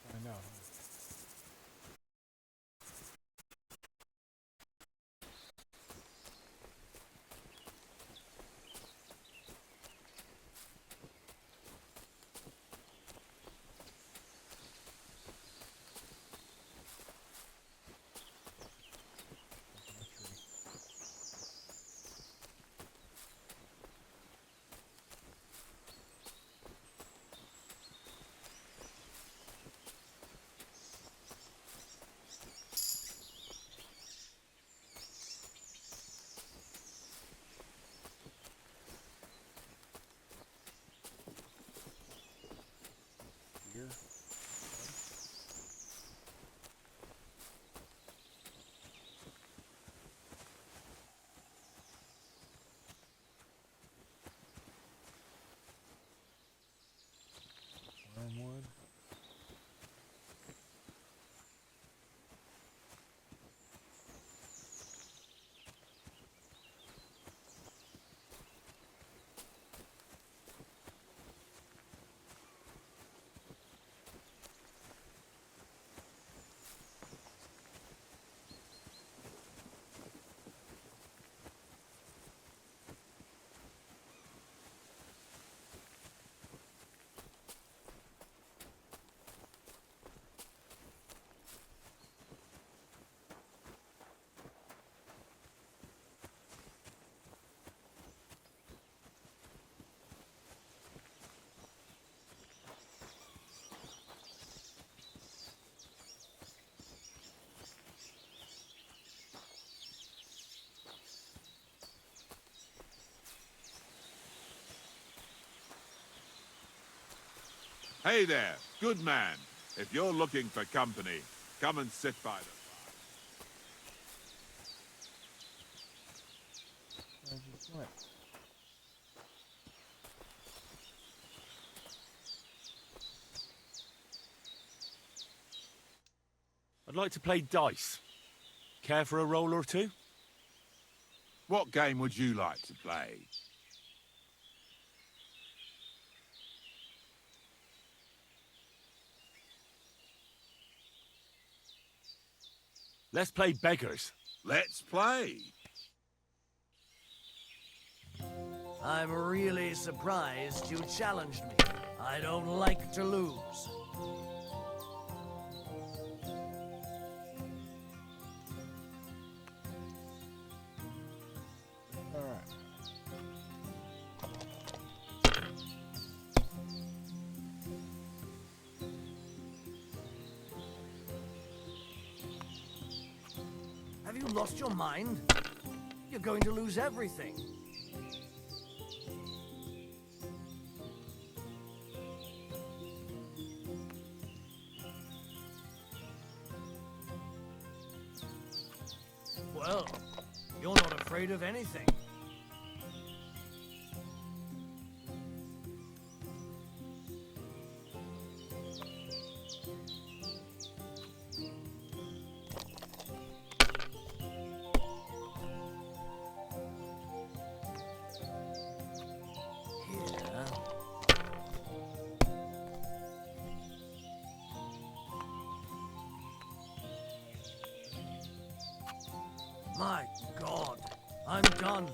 We'll find out, huh? Here. Wormwood. Hey there, good man. If you're looking for company, come and sit by the fire. I just went. I'd like to play dice. Care for a roll or two? What game would you like to play? Let's play beggars. Let's play. I'm really surprised you challenged me. I don't like to lose. Alright. Have you lost your mind? You're going to lose everything. Well, you're not afraid of anything. My God, I'm done.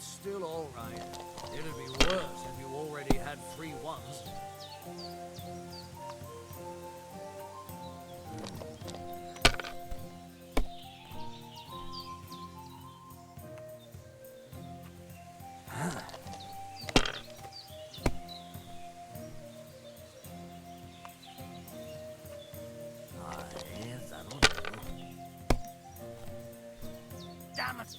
That's still all right. It'd be worse if you already had 3 ones. Damn it!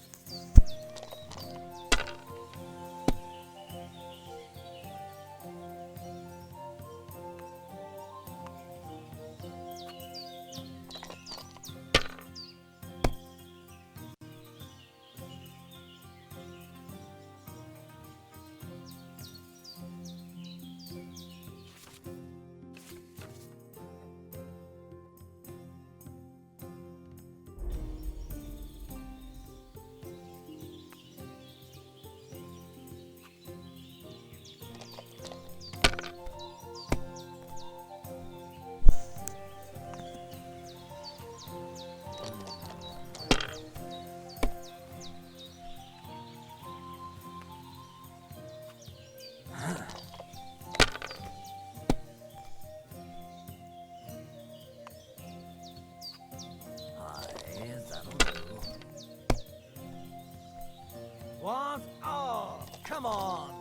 What? Oh, come on!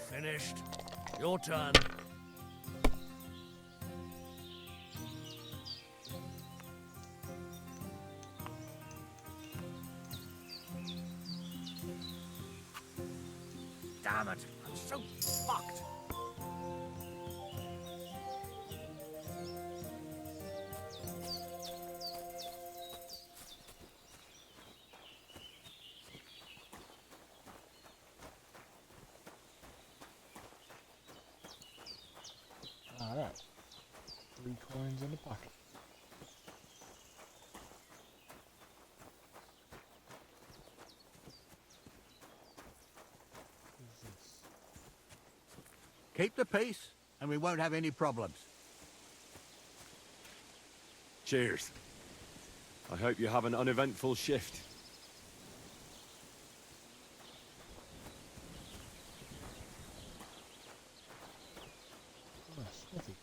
Finished. Your turn. Damn it! I'm so fucked. Alright. 3 coins in the pocket. What is this? Keep the peace, and we won't have any problems. Cheers. I hope you have an uneventful shift. Oh, smithy.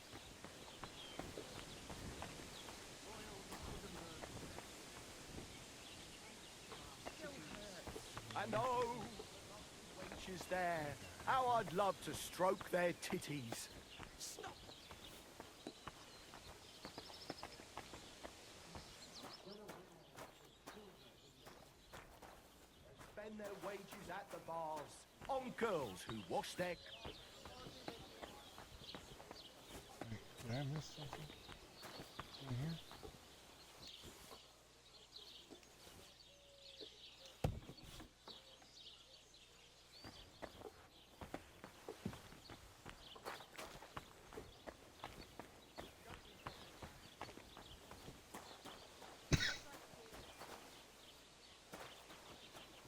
And oh, wenches there, how I'd love to stroke their titties. Stop. Spend their wages at the bars on girls who wash their... Did I miss something? In here?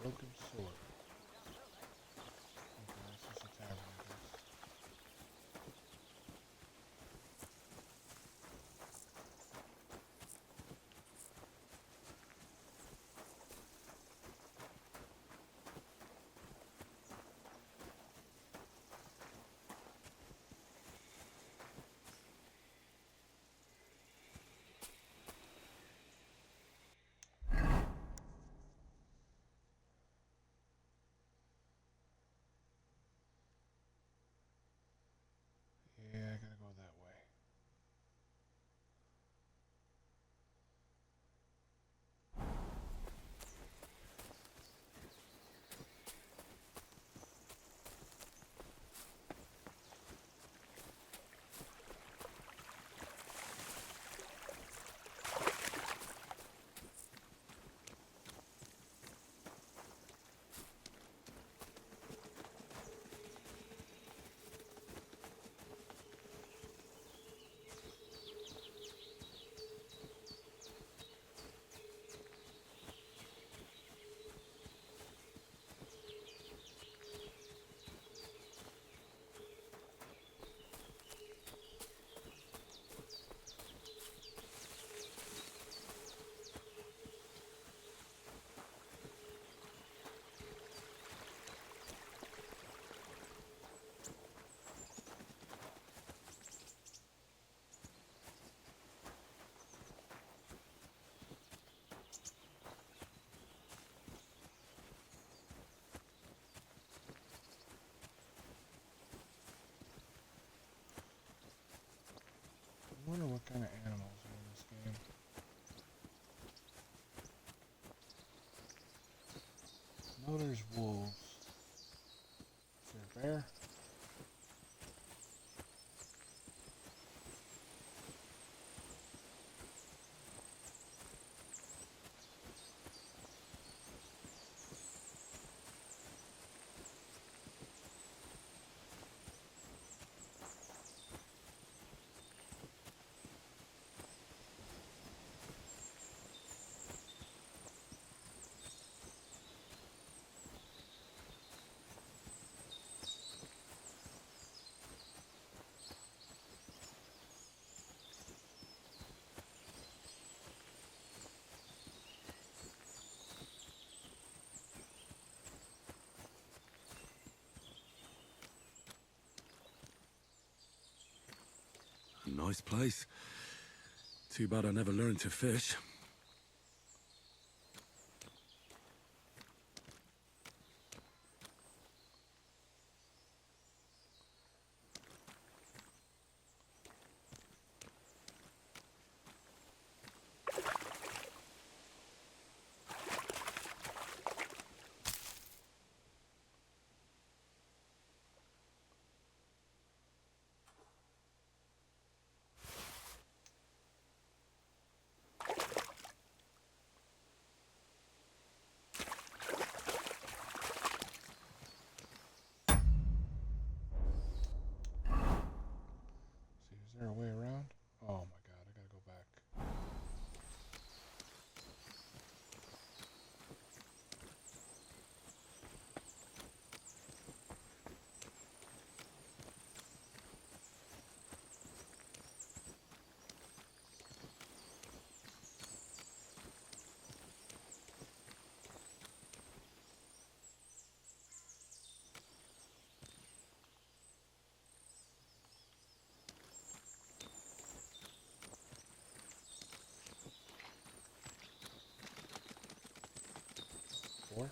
Broken sword. Okay, this is a tavern, I guess. wonder what kind of animals are in this game. No, there's wolves. Is there a bear? A nice place. Too bad I never learned to fish. Is there a way around? Oh my god, I gotta go back. Four?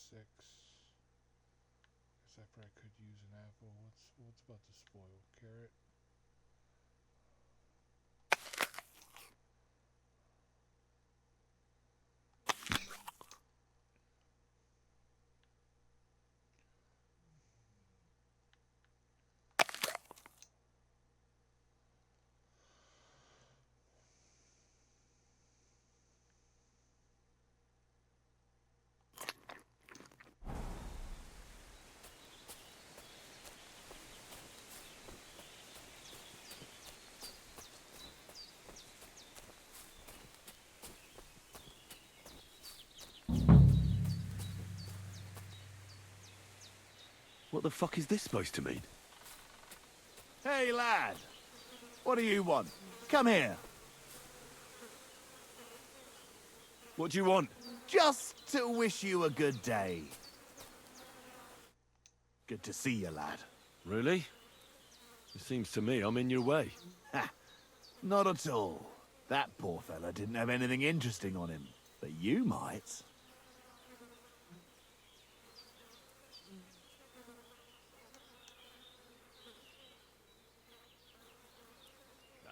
Six. Guess I probably could use an apple. What's about to spoil? Carrot. What the fuck is this supposed to mean? Hey, lad. What do you want? Come here. What do you want? Just to wish you a good day. Good to see you, lad. Really? It seems to me I'm in your way. Ha! Not at all. That poor fella didn't have anything interesting on him. But you might.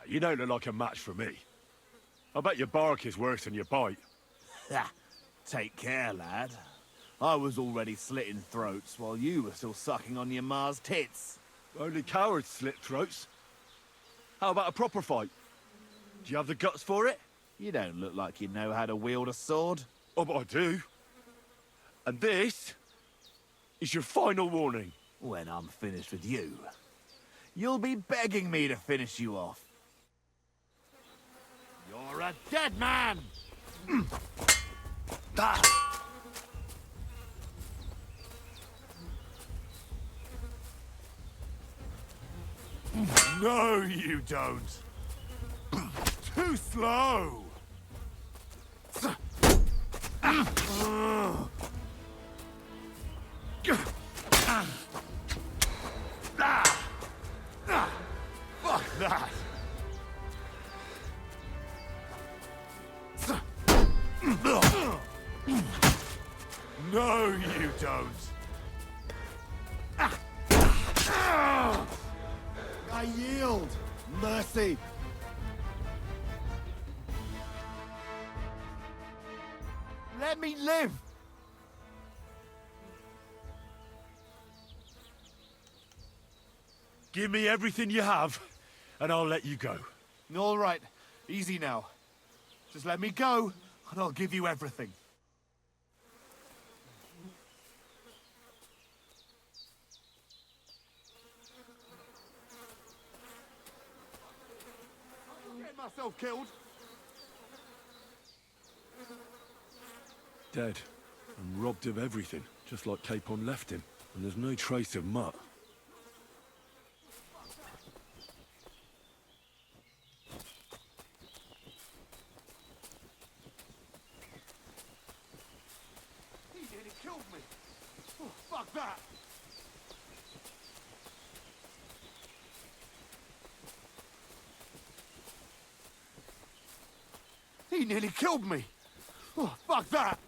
You don't look like a match for me. I bet your bark is worse than your bite. Ha! Take care, lad. I was already slitting throats while you were still sucking on your ma's tits. Only cowards slit throats. How about a proper fight? Do you have the guts for it? You don't look like you know how to wield a sword. Oh, but I do. And this is your final warning. When I'm finished with you, you'll be begging me to finish you off. You're a dead man! No, you don't. Too slow. Fuck that. No, you don't. I yield. Mercy. Let me live. Give me everything you have, and I'll let you go. All right. Easy now. Just let me go, and I'll give you everything. I'm getting myself killed. Dead, and robbed of everything, just like Capon left him. And there's no trace of Mutt. He nearly killed me. Oh, fuck that. He nearly killed me. Oh, fuck that.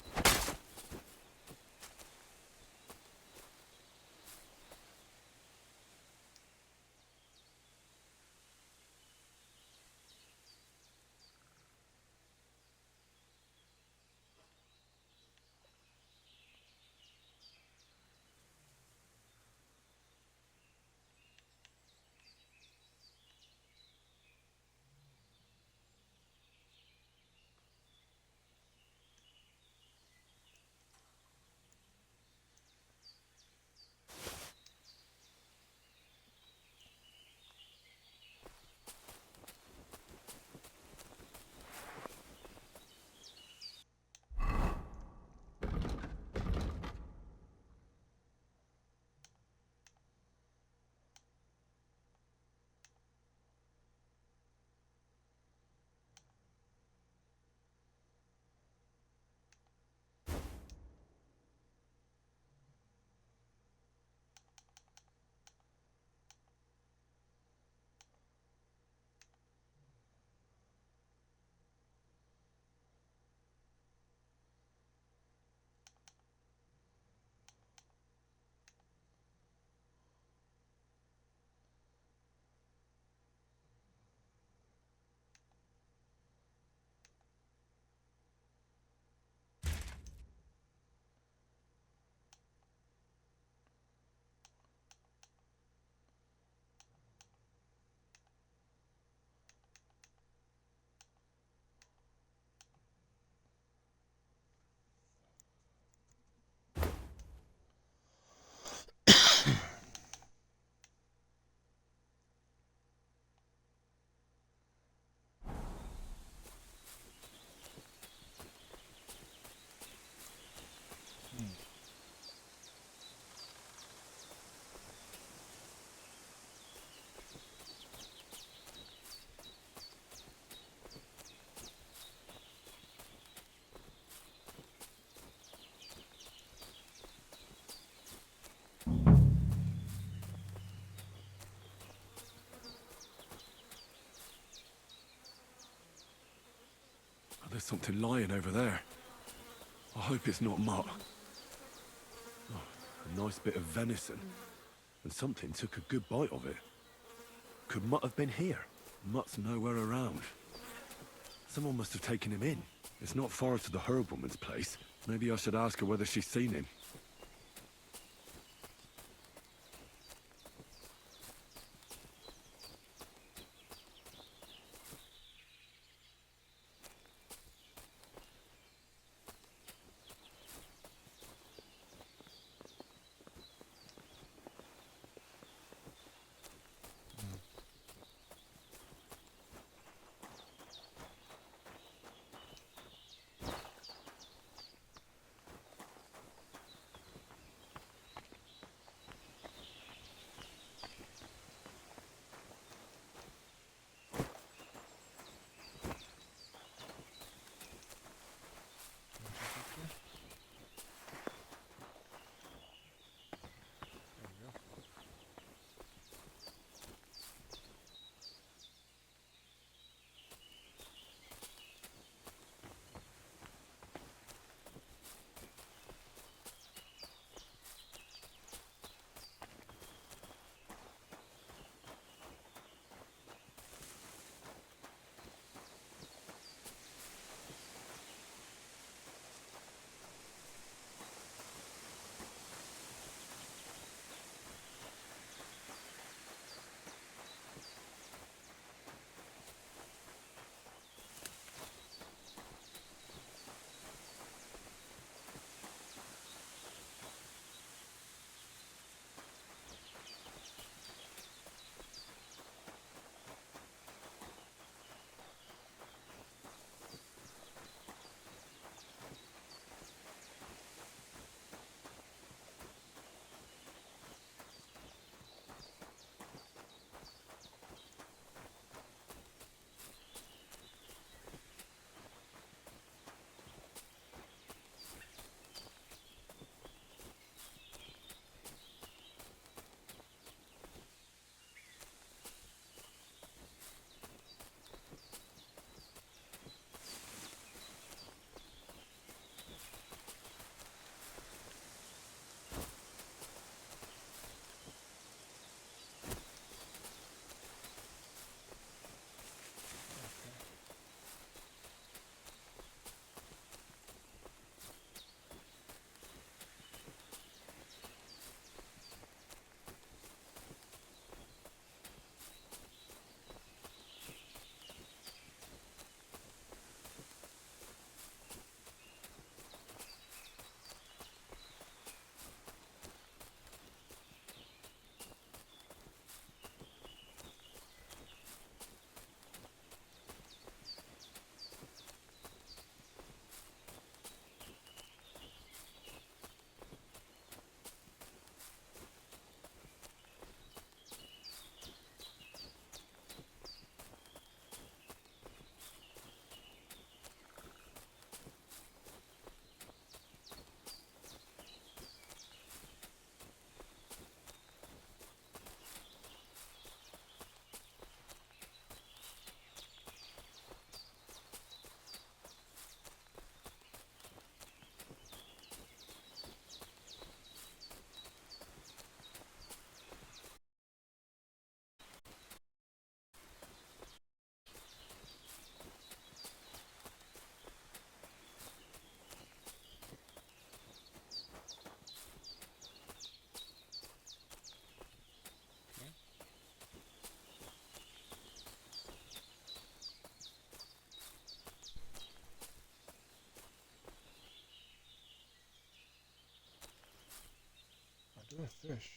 There's something lying over there. I hope it's not Mutt. Oh, a nice bit of venison. And something took a good bite of it. Could Mutt have been here? Mutt's nowhere around. Someone must have taken him in. It's not far to the herb woman's place. Maybe I should ask her whether she's seen him. I do a fish.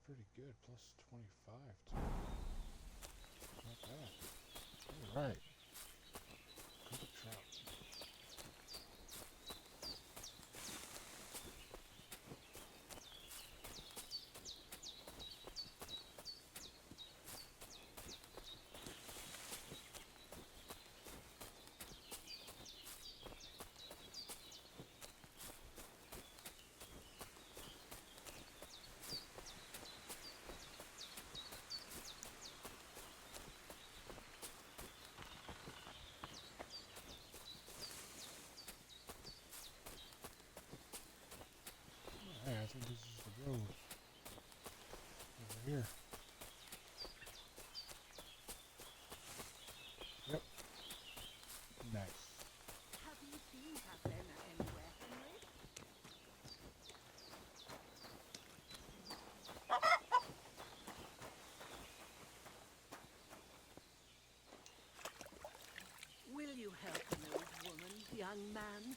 pretty good. Plus 25 too. Not bad. Alright. Good trout. Hey, I think this is the road. Over here. Yep. Nice. Have you seen Pavlena anywhere, Henry? Will you help an old woman, young man?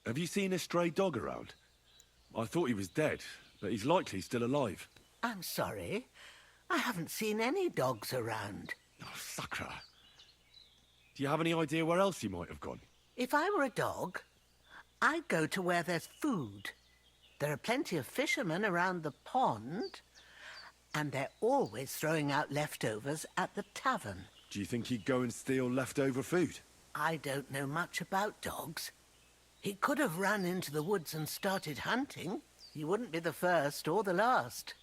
Have you seen a stray dog around? I thought he was dead, but he's likely still alive. I'm sorry. I haven't seen any dogs around. Oh, Sakra. Do you have any idea where else he might have gone? If I were a dog, I'd go to where there's food. There are plenty of fishermen around the pond, and they're always throwing out leftovers at the tavern. Do you think he'd go and steal leftover food? I don't know much about dogs. He could have run into the woods and started hunting. He wouldn't be the first or the last.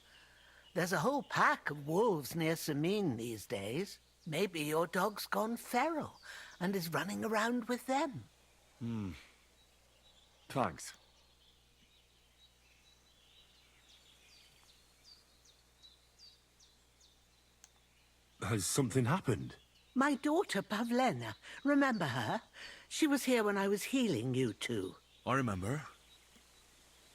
There's a whole pack of wolves near Samin these days. Maybe your dog's gone feral and is running around with them. Thanks. Has something happened? My daughter, Pavlena. Remember her? She was here when I was healing you two. I remember.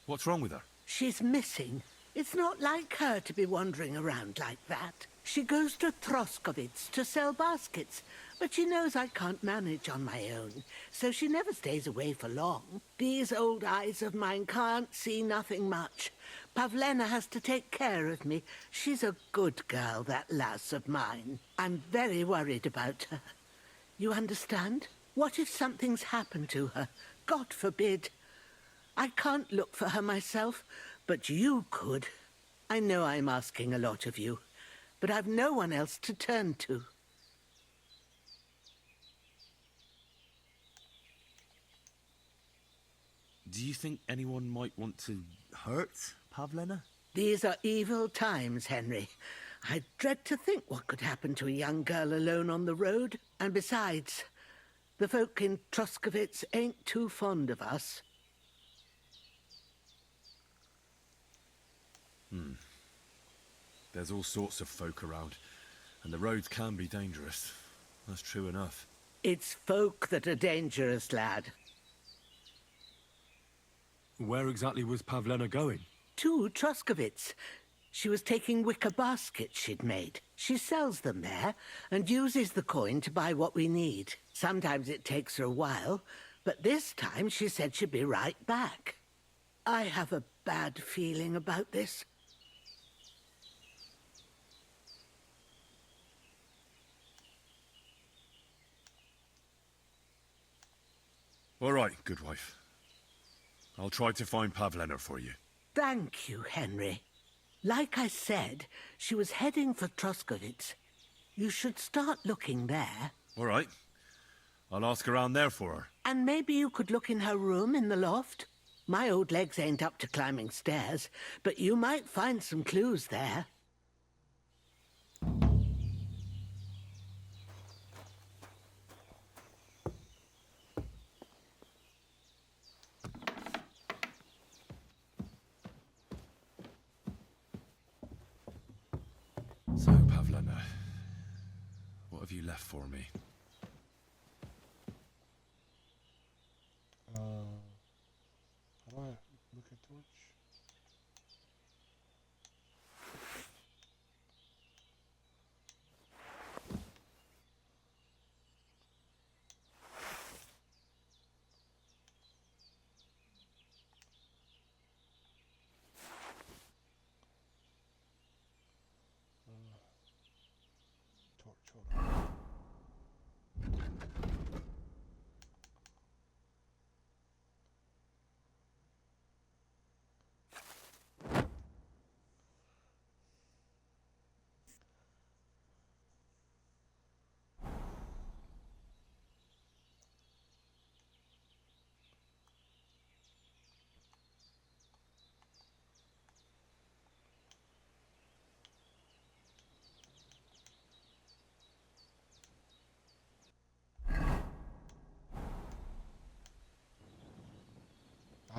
What's wrong with her? She's missing. It's not like her to be wandering around like that. She goes to Troskovitz to sell baskets, but she knows I can't manage on my own, so she never stays away for long. These old eyes of mine can't see nothing much. Pavlena has to take care of me. She's a good girl, that lass of mine. I'm very worried about her. You understand? What if something's happened to her? God forbid. I can't look for her myself, but you could. I know I'm asking a lot of you, but I've no one else to turn to. Do you think anyone might want to hurt Pavlena? These are evil times, Henry. I dread to think what could happen to a young girl alone on the road. And besides, the folk in Troskovitz ain't too fond of us. There's all sorts of folk around, and the roads can be dangerous. That's true enough. It's folk that are dangerous, lad. Where exactly was Pavlena going? To Troskovitz. She was taking wicker baskets she'd made. She sells them there and uses the coin to buy what we need. Sometimes it takes her a while, but this time she said she'd be right back. I have a bad feeling about this. All right, good wife. I'll try to find Pavlena for you. Thank you, Henry. Like I said, she was heading for Troskovitz. You should start looking there. All right. I'll ask around there for her. And maybe you could look in her room in the loft. My old legs ain't up to climbing stairs, but you might find some clues there. So, Pavlena, what have you left for me? How do I look at torch?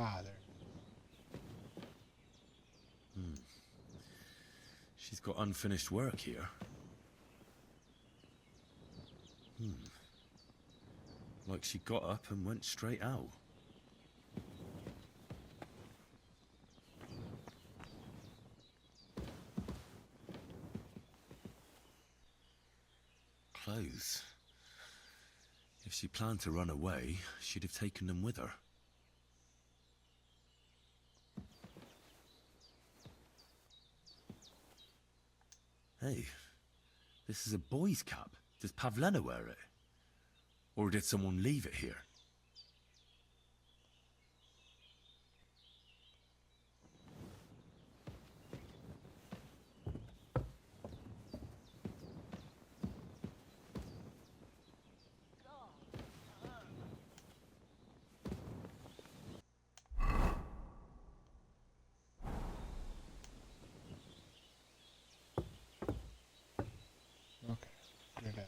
Ah, there. She's got unfinished work here. Like she got up and went straight out. Clothes. If she planned to run away, she'd have taken them with her. Hey, this is a boy's cap. Does Pavlena wear it? Or did someone leave it here? Okay, figure that out.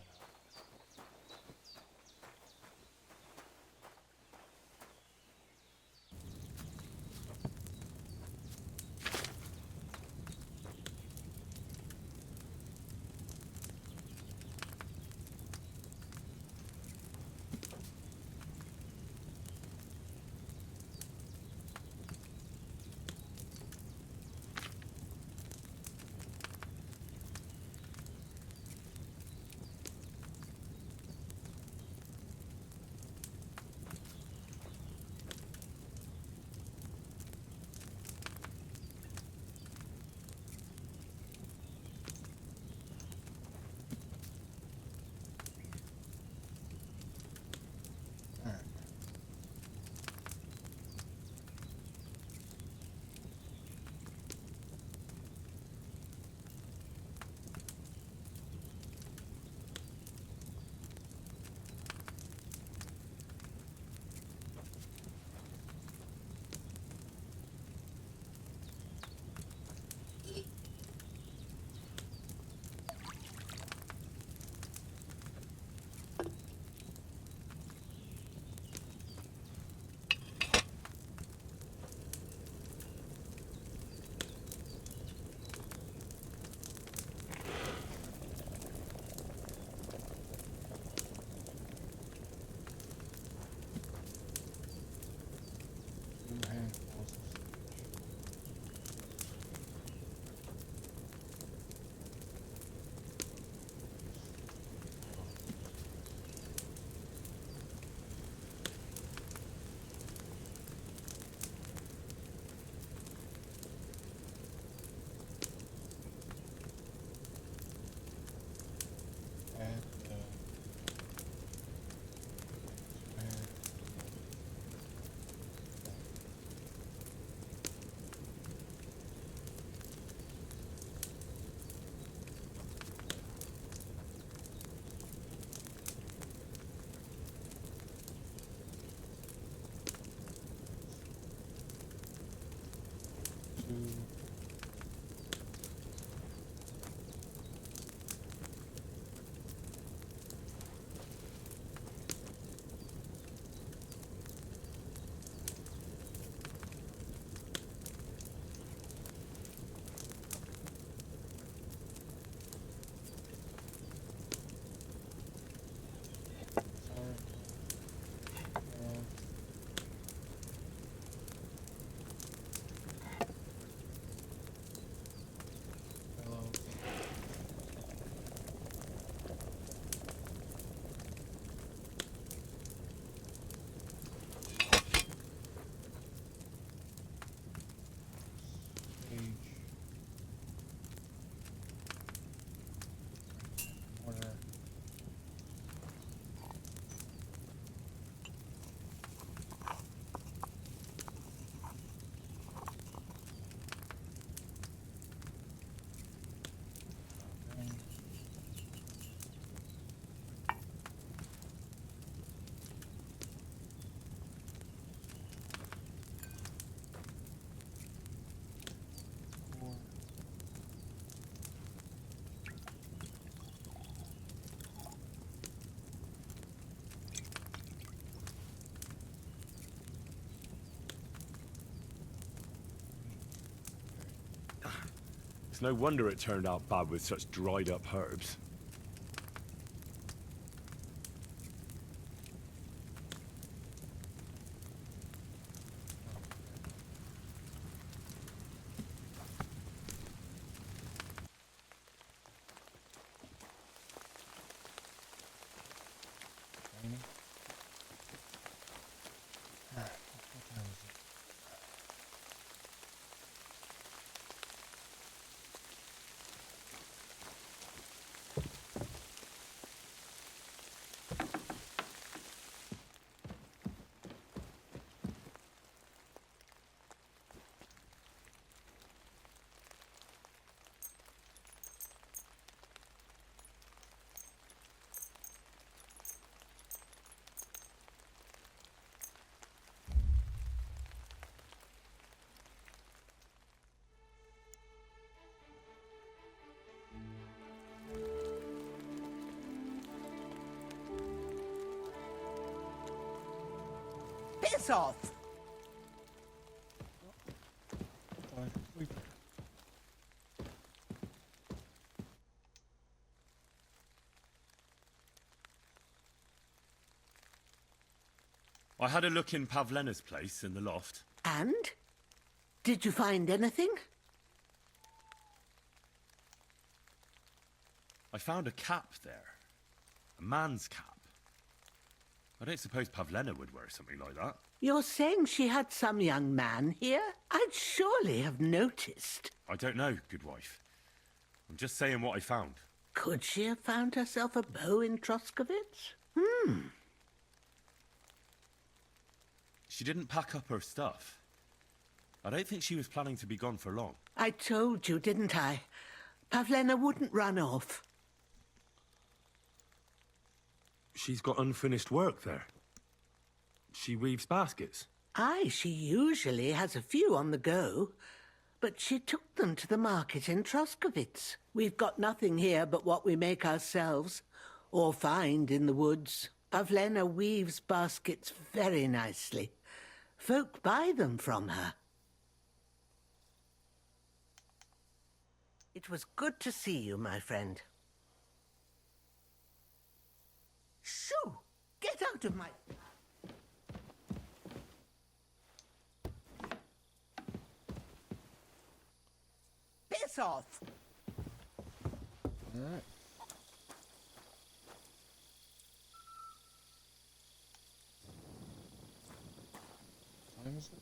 It's no wonder it turned out bad with such dried up herbs. Raining. What time is it? Piss off! I had a look in Pavlena's place in the loft. And? Did you find anything? I found a cap there. A man's cap. I don't suppose Pavlena would wear something like that. You're saying she had some young man here? I'd surely have noticed. I don't know, good wife. I'm just saying what I found. Could she have found herself a beau in Troskovitz? She didn't pack up her stuff. I don't think she was planning to be gone for long. I told you, didn't I? Pavlena wouldn't run off. She's got unfinished work there. She weaves baskets. Aye, she usually has a few on the go. But she took them to the market in Troskovitz. We've got nothing here but what we make ourselves, or find in the woods. Pavlena weaves baskets very nicely. Folk buy them from her. It was good to see you, my friend. Shoo! Get out of my... Piss off! All right. What time is it?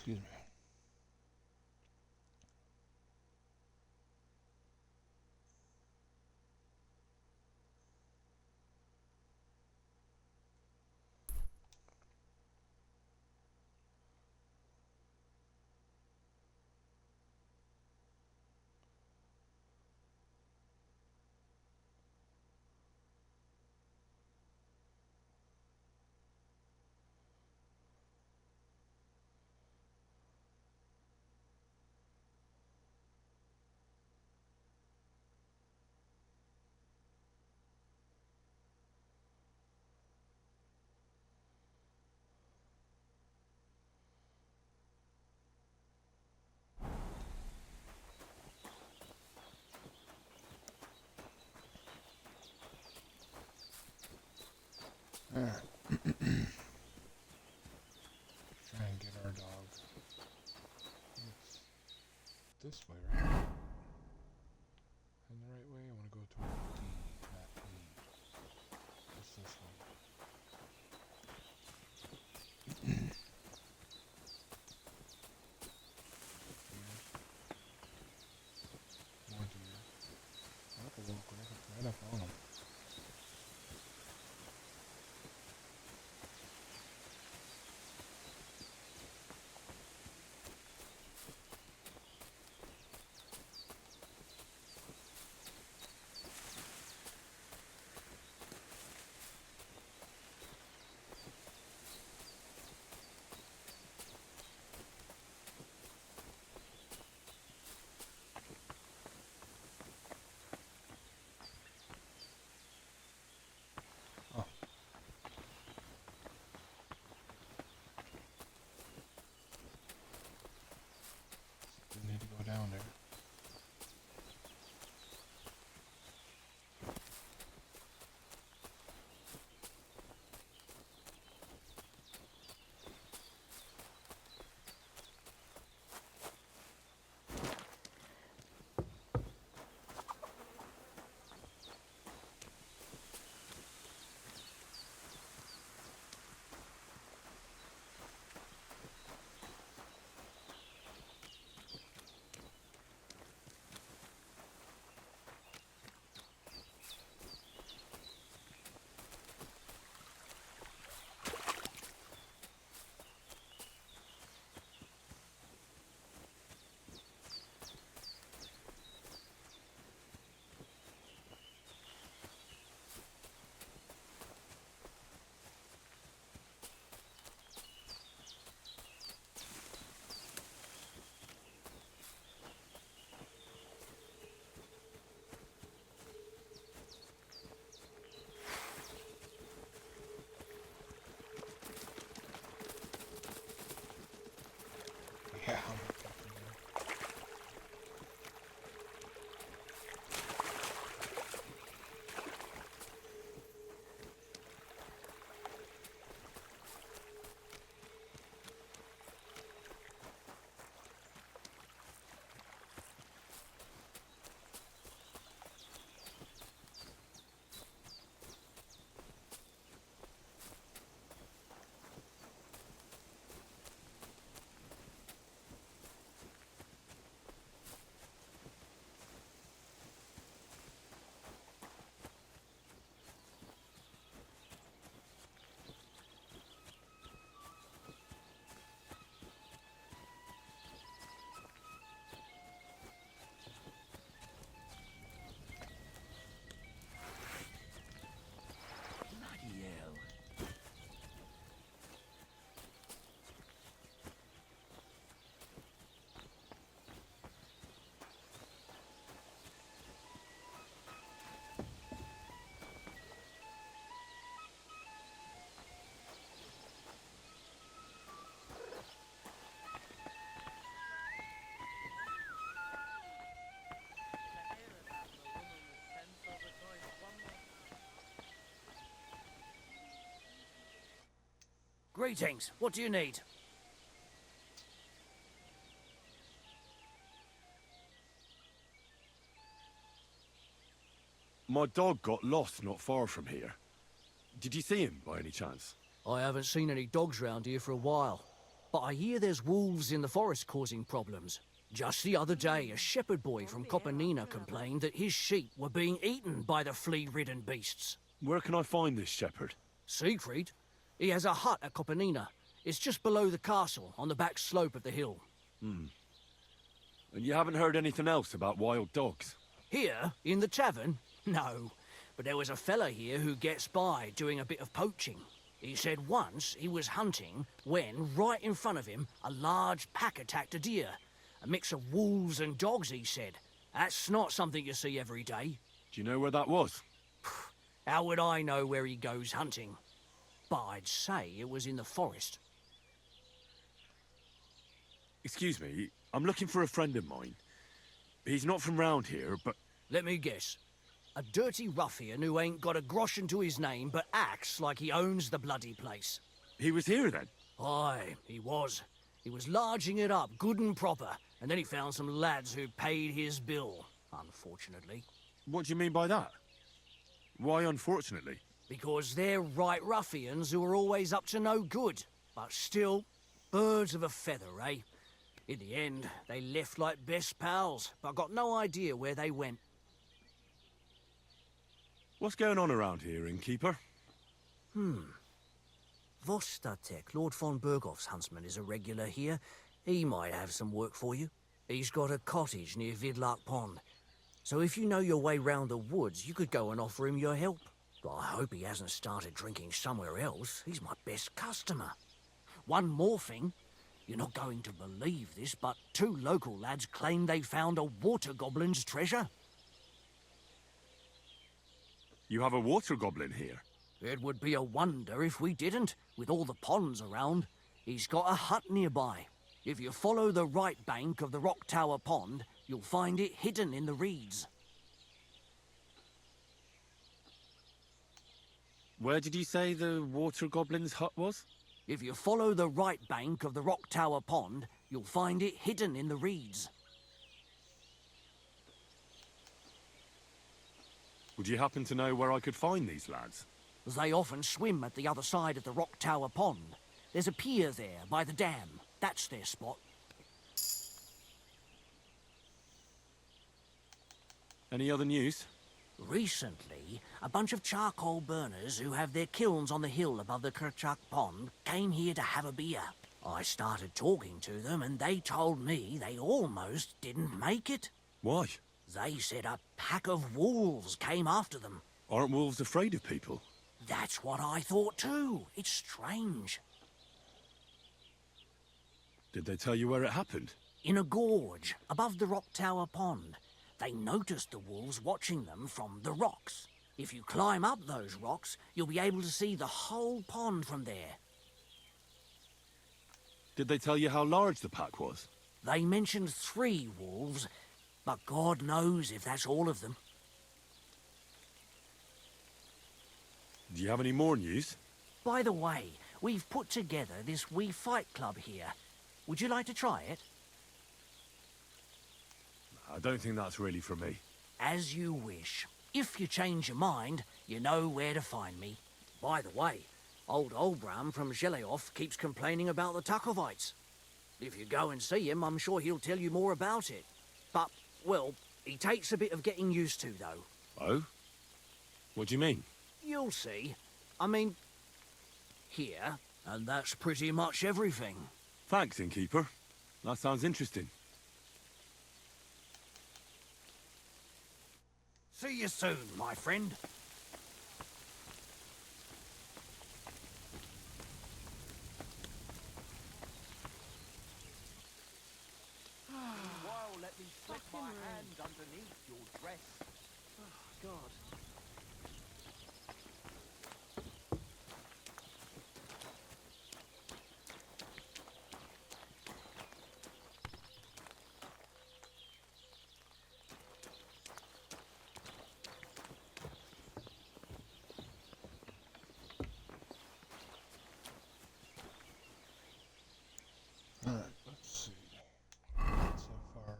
Excuse me. Alright. Try and get our dog. It's this way, right? In the right way? I want to go to D, not E. It's this way. More deer. I can walk right up on them. Didn't need to go down there. Yeah, I'm fucking there. Bloody hell. Greetings. What do you need? My dog got lost not far from here. Did you see him by any chance? I haven't seen any dogs round here for a while. But I hear there's wolves in the forest causing problems. Just the other day, a shepherd boy from Copenina complained that his sheep were being eaten by the flea-ridden beasts. Where can I find this shepherd? Siegfried? He has a hut at Copenina. It's just below the castle, on the back slope of the hill. And you haven't heard anything else about wild dogs? Here, in the tavern? No. But there was a fella here who gets by doing a bit of poaching. He said once he was hunting when, right in front of him, a large pack attacked a deer. A mix of wolves and dogs, he said. That's not something you see every day. Do you know where that was? How would I know where he goes hunting? But I'd say it was in the forest. Excuse me, I'm looking for a friend of mine. He's not from round here, but... Let me guess. A dirty ruffian who ain't got a grosh into his name but acts like he owns the bloody place. He was here then? Aye, he was. He was larging it up, good and proper, and then he found some lads who paid his bill, unfortunately. What do you mean by that? Why unfortunately? Because they're right ruffians who are always up to no good. But still, birds of a feather, eh? In the end, they left like best pals, but got no idea where they went. What's going on around here, innkeeper? Vostatek, Lord von Berghoff's huntsman, is a regular here. He might have some work for you. He's got a cottage near Vidlark Pond. So if you know your way round the woods, you could go and offer him your help. But I hope he hasn't started drinking somewhere else. He's my best customer. One more thing. You're not going to believe this, but 2 local lads claim they found a water goblin's treasure. You have a water goblin here? It would be a wonder if we didn't, with all the ponds around. He's got a hut nearby. If you follow the right bank of the Rock Tower Pond, you'll find it hidden in the reeds. Where did you say the water goblin's hut was? If you follow the right bank of the Rock Tower Pond, you'll find it hidden in the reeds. Would you happen to know where I could find these lads? They often swim at the other side of the Rock Tower Pond. There's a pier there by the dam. That's their spot. Any other news? Recently, a bunch of charcoal burners who have their kilns on the hill above the Kerchak Pond came here to have a beer. I started talking to them and they told me they almost didn't make it. Why? They said a pack of wolves came after them. Aren't wolves afraid of people? That's what I thought too. It's strange. Did they tell you where it happened? In a gorge, above the Rock Tower Pond. They noticed the wolves watching them from the rocks. If you climb up those rocks, you'll be able to see the whole pond from there. Did they tell you how large the pack was? They mentioned 3 wolves, but God knows if that's all of them. Do you have any more news? By the way, we've put together this wee fight club here. Would you like to try it? I don't think that's really for me. As you wish. If you change your mind, you know where to find me. By the way, old Olbram from Zheleov keeps complaining about the Takovites. If you go and see him, I'm sure he'll tell you more about it. But, well, he takes a bit of getting used to, though. Oh? What do you mean? You'll see. I mean, here, and that's pretty much everything. Thanks, innkeeper. That sounds interesting. See you soon, my friend. Meanwhile, let me slip my hand underneath your dress. Oh, God. Alright, let's see. So far.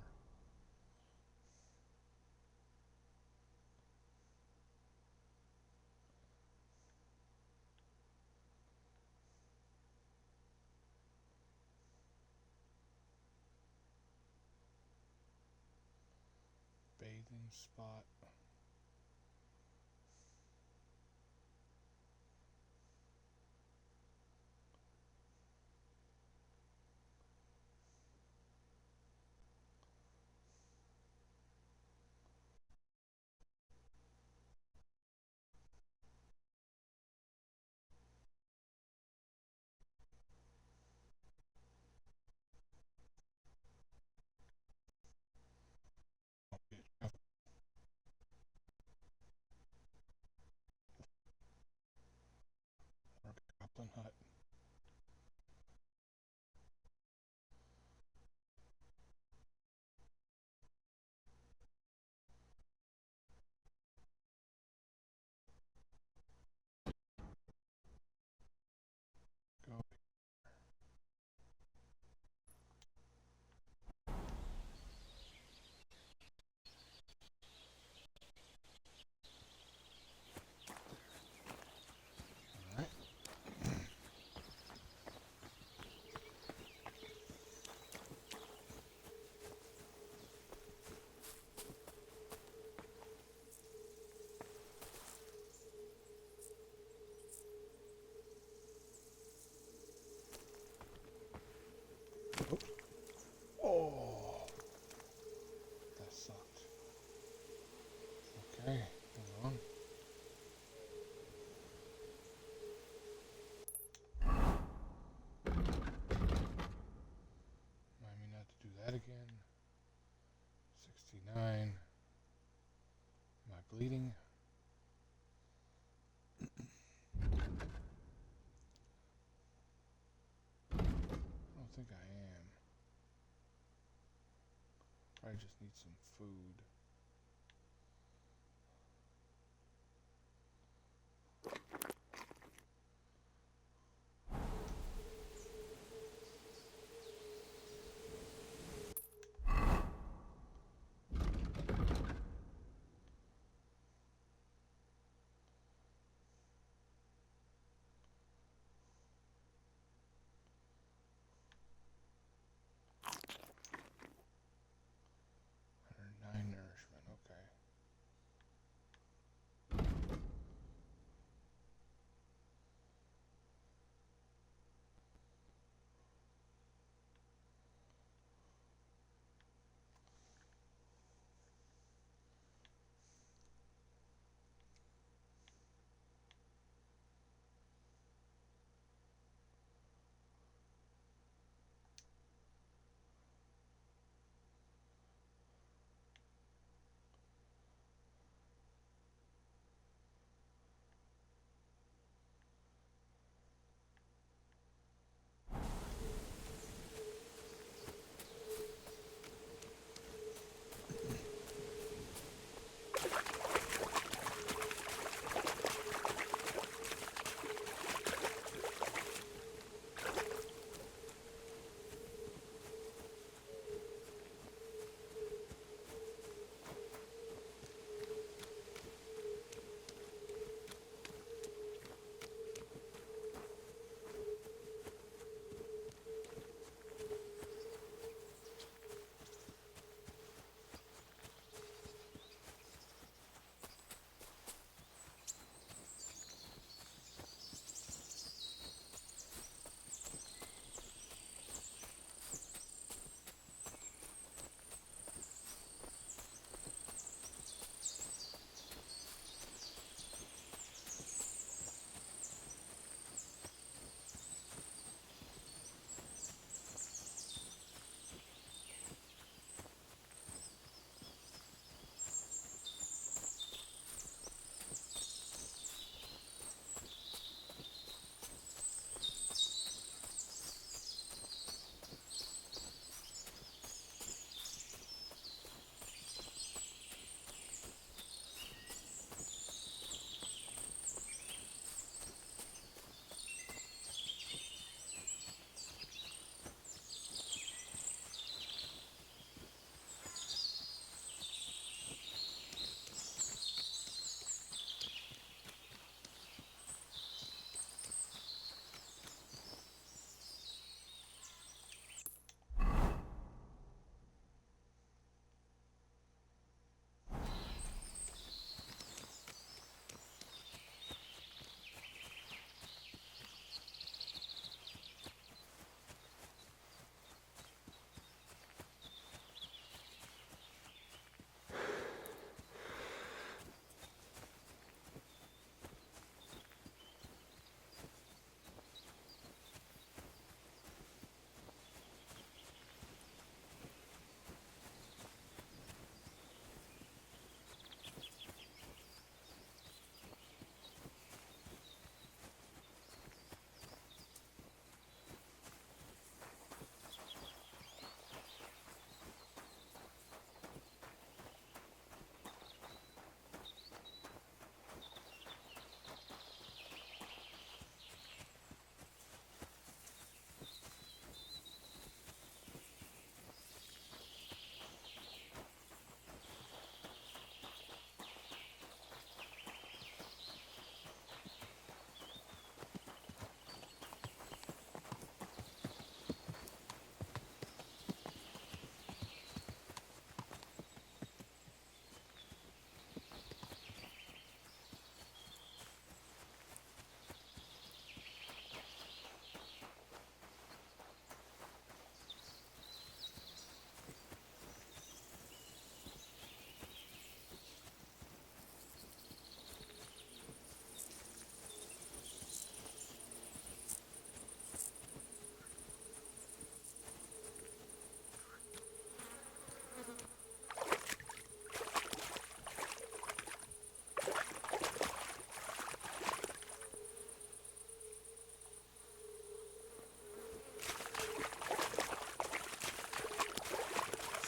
Same spot. Goblin hut. Go. Alright. Oh, that sucked. Okay, hold on. Remind me not to do that again. 69. Am I bleeding? I don't think I am. Probably just need some food. Nine nurse.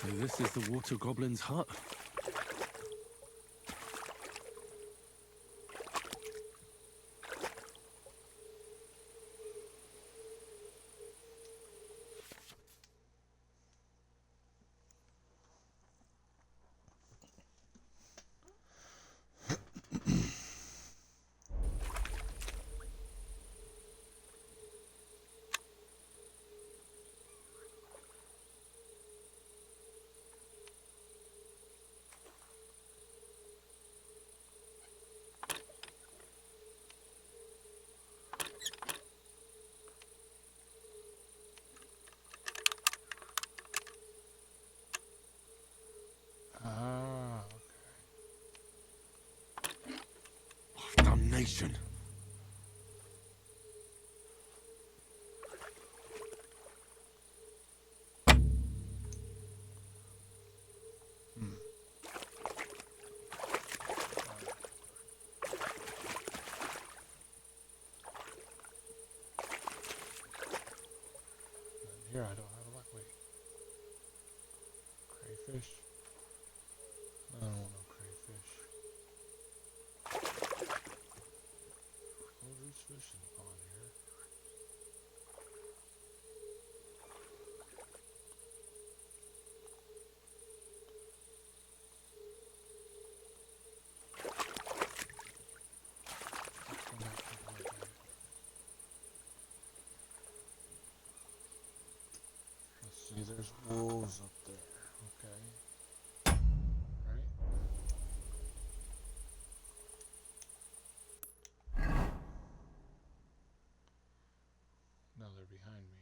So this is the water goblin's hut. Ah, Damnation. here I don't have a luck. Wait. Crayfish? I don't want no crayfish. Oh, there's fish in the pond here. Come back, take a look at it. Let's see, there's wolves up there. Okay. Right? No, they're behind me.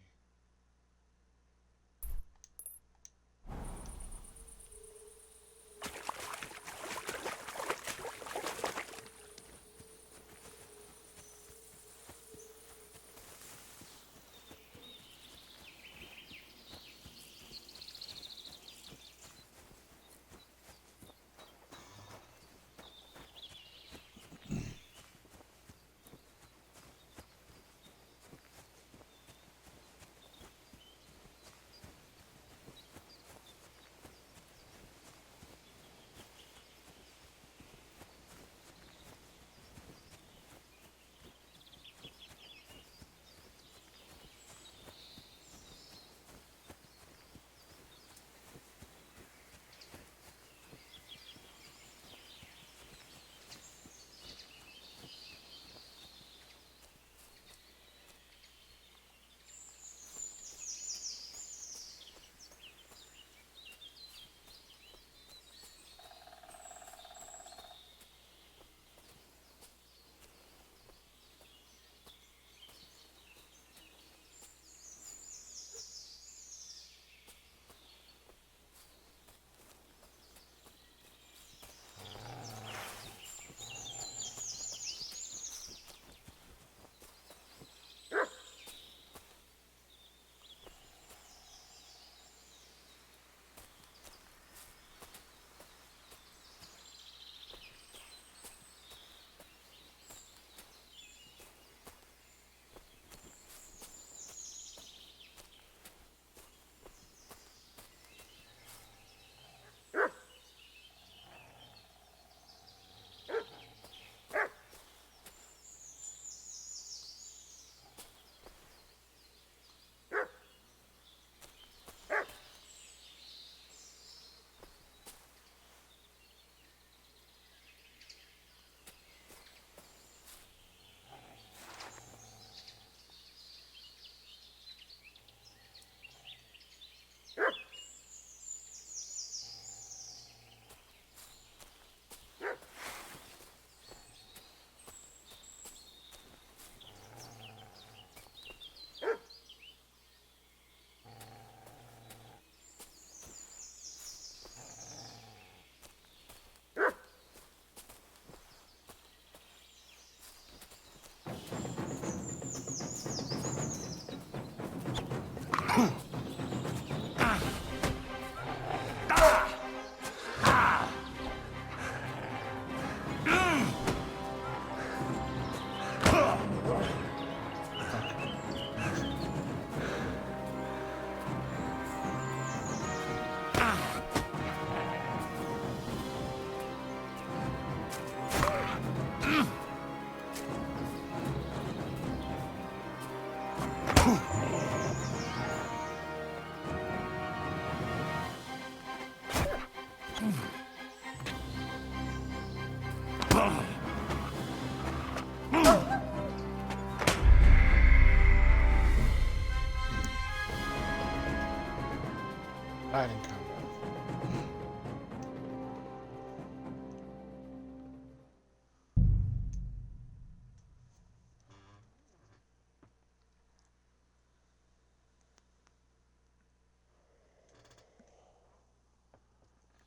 Died in combat.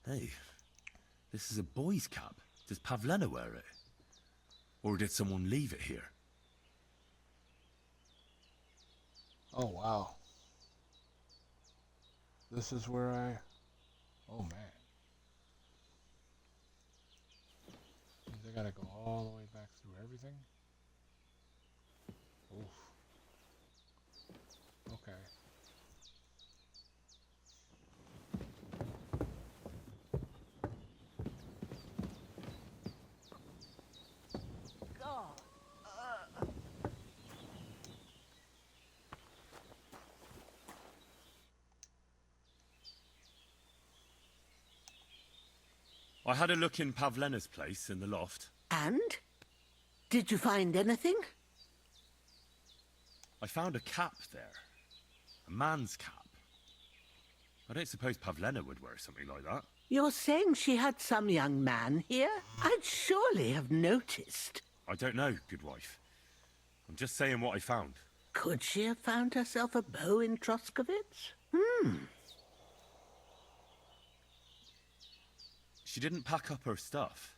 Hey, this is a boy's cap. Does Pavlena wear it? Or did someone leave it here? Oh, wow. This is where I... Oh, man. Means I gotta go all the way back through everything? Oof. Okay. I had a look in Pavlena's place in the loft. And? Did you find anything? I found a cap there. A man's cap. I don't suppose Pavlena would wear something like that. You're saying she had some young man here? I'd surely have noticed. I don't know, good wife. I'm just saying what I found. Could she have found herself a beau in Troskovitz? She didn't pack up her stuff.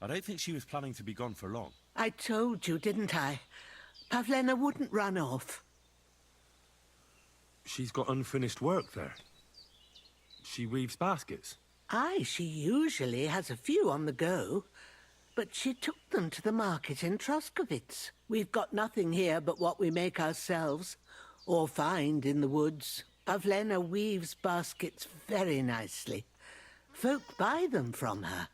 I don't think she was planning to be gone for long. I told you, didn't I? Pavlena wouldn't run off. She's got unfinished work there. She weaves baskets. Aye, she usually has a few on the go. But she took them to the market in Troskovitz. We've got nothing here but what we make ourselves, or find in the woods. Pavlena weaves baskets very nicely. Folk buy them from her.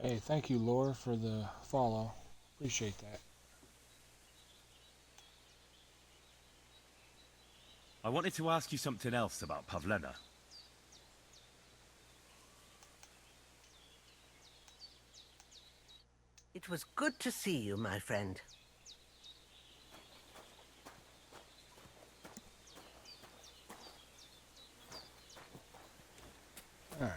Hey, thank you, Laura, for the follow. Appreciate that. I wanted to ask you something else about Pavlena. It was good to see you, my friend. All right.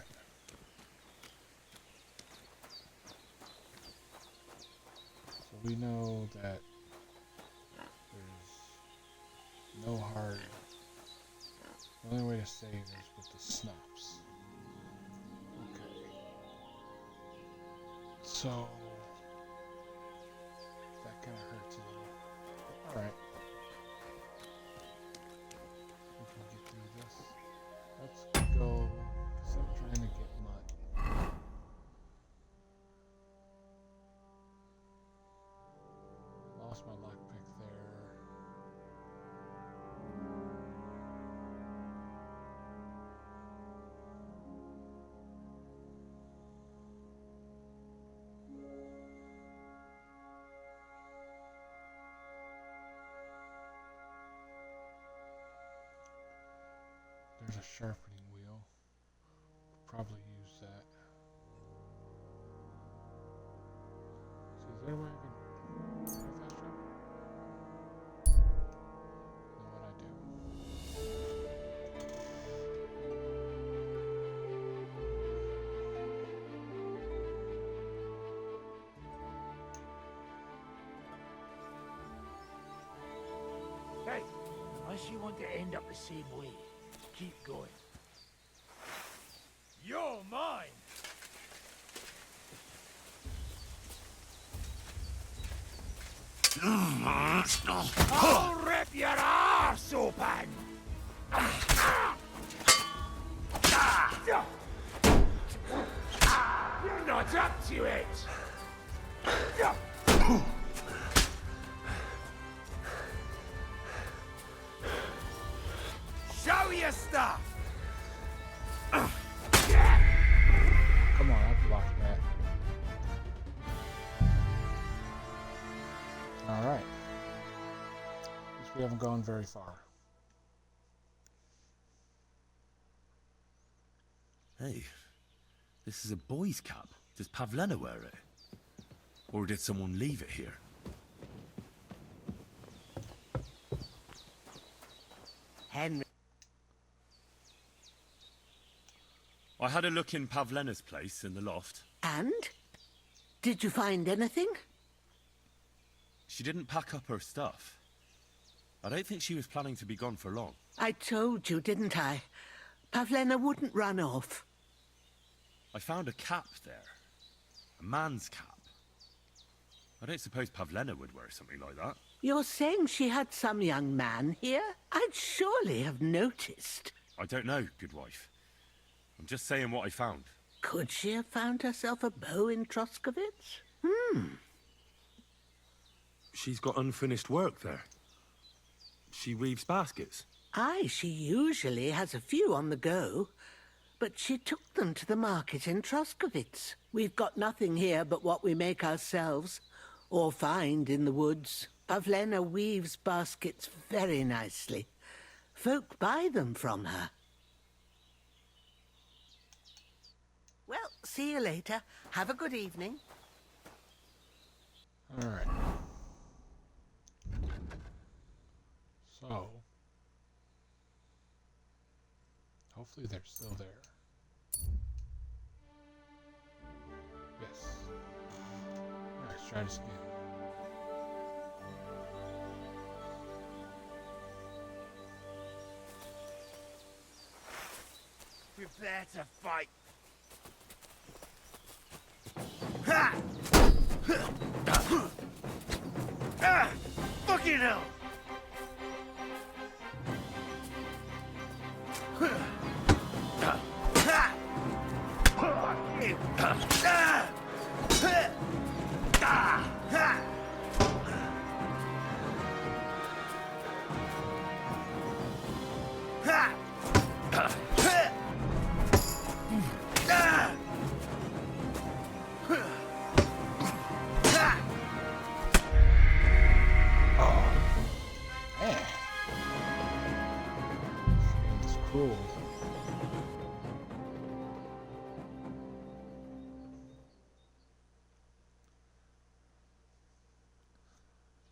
So we know that there's no hard... The only way to save is with the snaps. Okay. So... That kind of hurts a little. Alright. We can get through this. Let's go... Instead of trying to get mud. Lost my lockpick there. There's a sharpening wheel. Probably use that. See, is there a way I can fast travel? Know what I do. Hey, unless you want to end up the same way, keep going. You're mine! I'll rip your arse open! You're not up to it! Show your stuff! Come on, I blocked that. Alright. We haven't gone very far. Hey, this is a boy's cap. Does Pavlena wear it? Or did someone leave it here? Henry. I had a look in Pavlena's place in the loft. And? Did you find anything? She didn't pack up her stuff. I don't think she was planning to be gone for long. I told you, didn't I? Pavlena wouldn't run off. I found a cap there. A man's cap. I don't suppose Pavlena would wear something like that. You're saying she had some young man here? I'd surely have noticed. I don't know, good wife. I'm just saying what I found. Could she have found herself a beau in Troskovitz? She's got unfinished work there. She weaves baskets. Aye, she usually has a few on the go. But she took them to the market in Troskovitz. We've got nothing here but what we make ourselves, or find in the woods. Pavlena weaves baskets very nicely. Folk buy them from her. Well, see you later. Have a good evening. All right. So, hopefully they're still there. Yes. All right, let's try this again. Prepare to fight. Ha! Ah! Fucking hell! It's cool.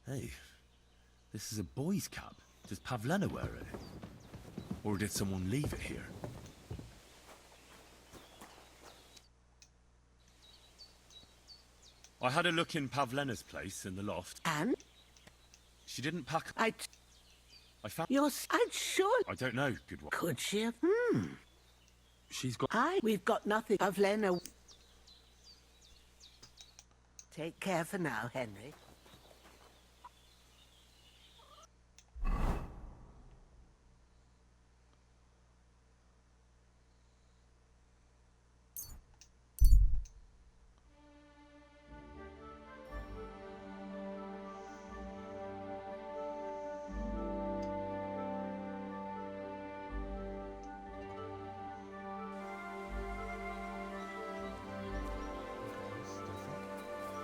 Hey, this is a boy's cap. Does Pavlena wear it? Or did someone leave it here? I had a look in Pavlena's place in the loft. And? She didn't pack... I found... I'd sure... I don't know, good one. Could she have? She's got... We've got nothing. Pavlena... Take care for now, Henry.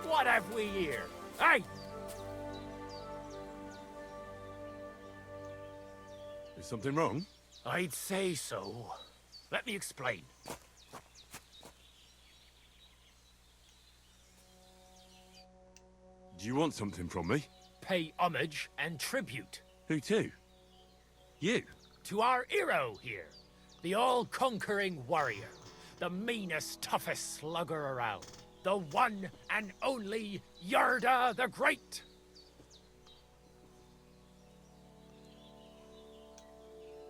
What have we here? Hey! Is something wrong? I'd say so. Let me explain. Do you want something from me? Pay homage and tribute. Who to? You? To our hero here. The all-conquering warrior. The meanest, toughest slugger around. The one and only Yarda the Great.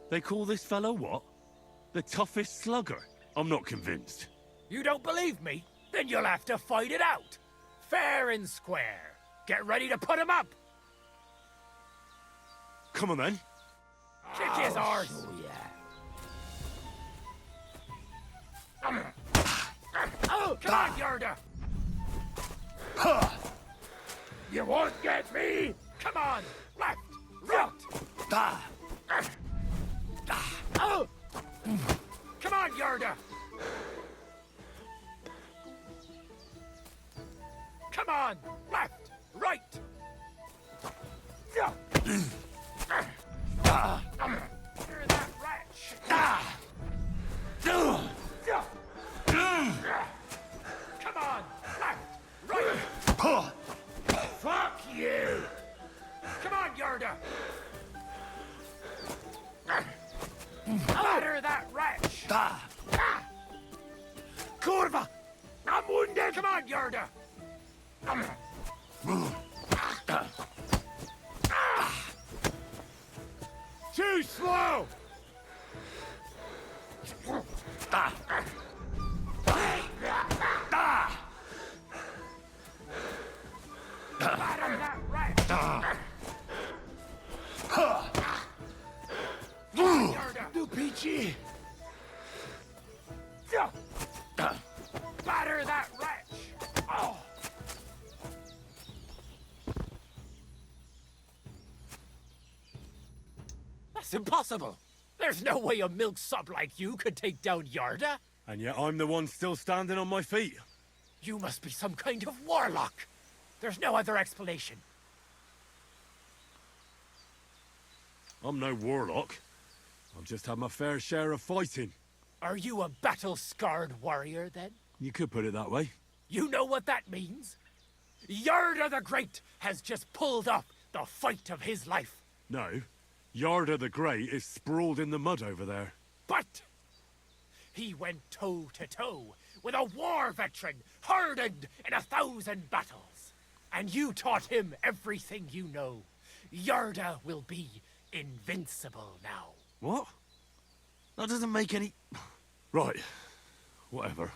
They call this fellow what? The toughest slugger? I'm not convinced. You don't believe me? Then you'll have to fight it out. Fair and square. Get ready to put him up. Come on then. Kick his arse. Oh, come on, Yarda! You won't get me! Come on! Left! Right! Oh! Come on, Yarda! Come on! Left! Right! Batter that wretch! Kurva! I'm wounded! Come on, Yerda! Too slow! Batter that wretch! Do peachy! Batter that wretch! Oh. That's impossible. There's no way a milksop like you could take down Yarda. And yet I'm the one still standing on my feet. You must be some kind of warlock. There's no other explanation. I'm no warlock. I've just had my fair share of fighting. Are you a battle-scarred warrior, then? You could put it that way. You know what that means? Yarda the Great has just pulled off the fight of his life. No. Yarda the Great is sprawled in the mud over there. But he went toe-to-toe with a war veteran hardened in 1,000 battles. And you taught him everything you know. Yarda will be invincible now. What? That doesn't make any... Right. Whatever.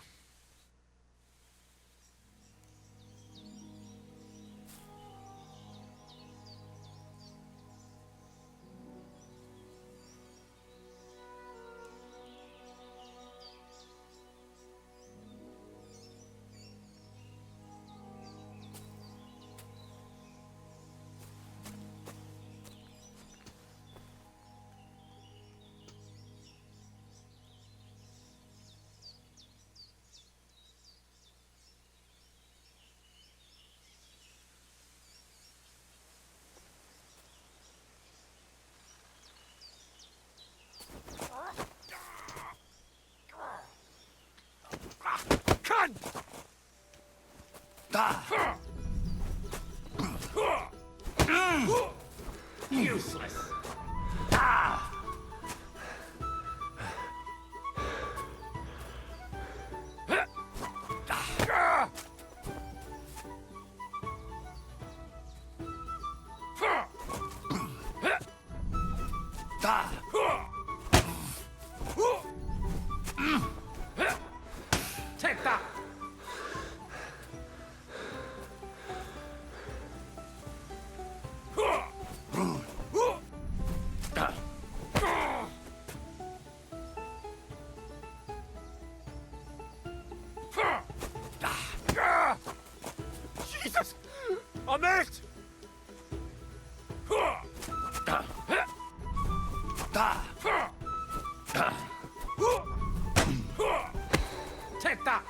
Useless. Take that. Jesus! I'm hurt! Take that!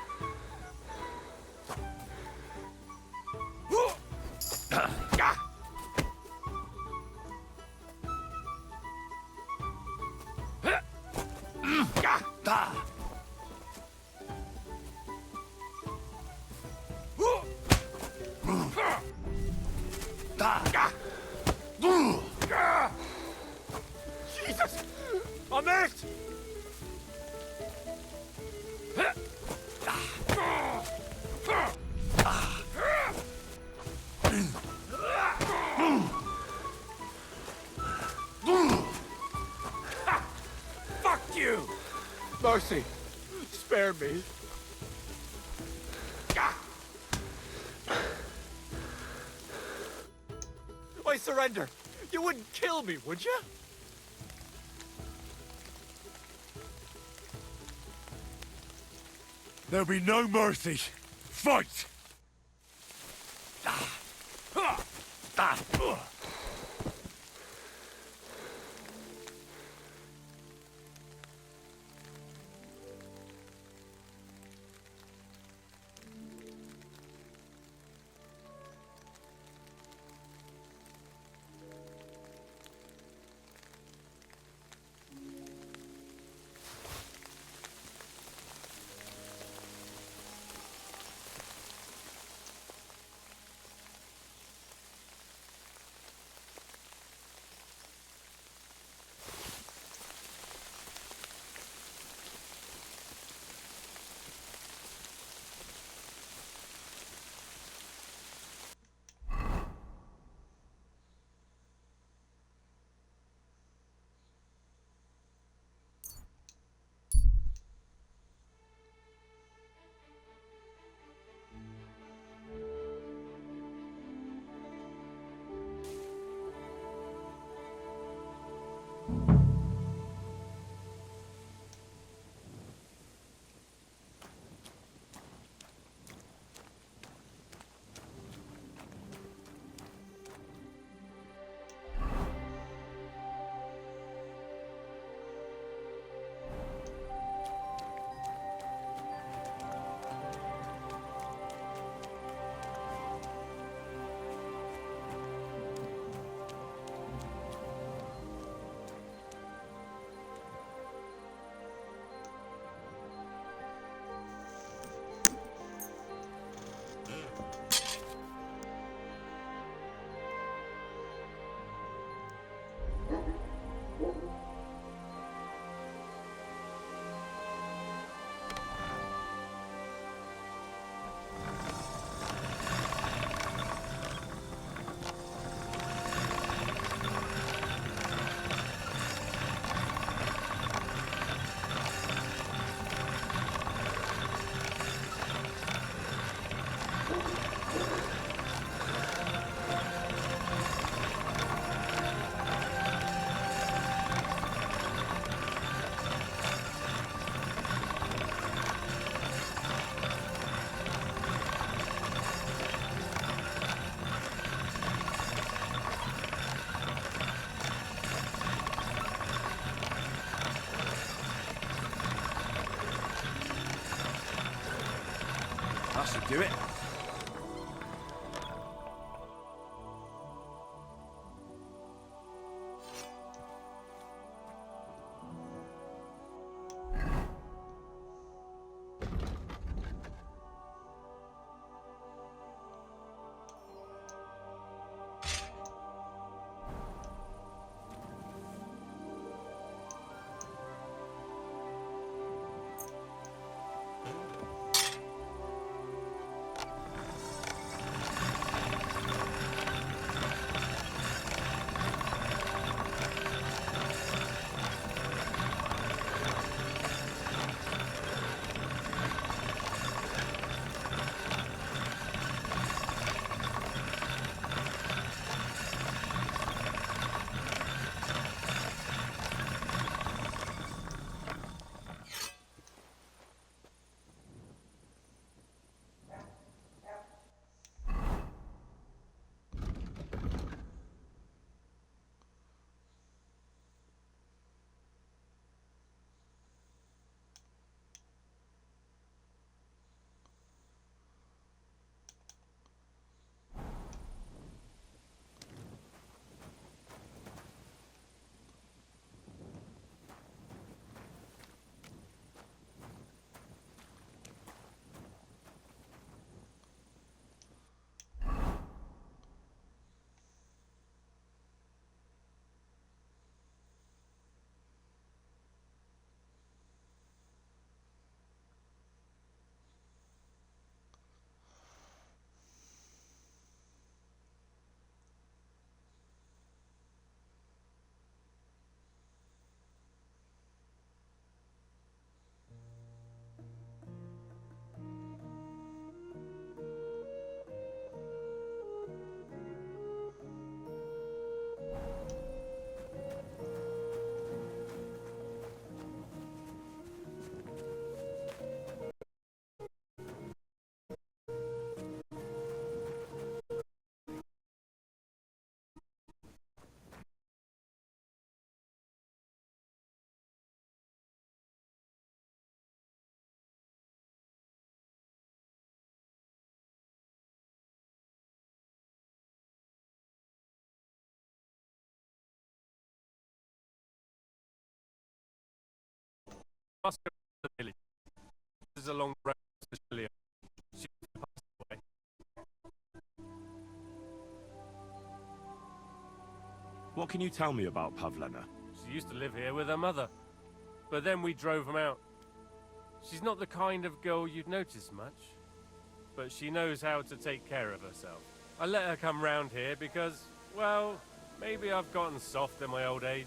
Jesus! I'm hurt! Fuck you! Mercy, spare me. I surrender. You wouldn't kill me, would you? There'll be no mercy. Fight! Do it. Must go to the village. This is a long road to Shelia. She passed away. What can you tell me about Pavlena? She used to live here with her mother, but then we drove them out. She's not the kind of girl you'd notice much, but she knows how to take care of herself. I let her come round here because, well, maybe I've gotten soft in my old age.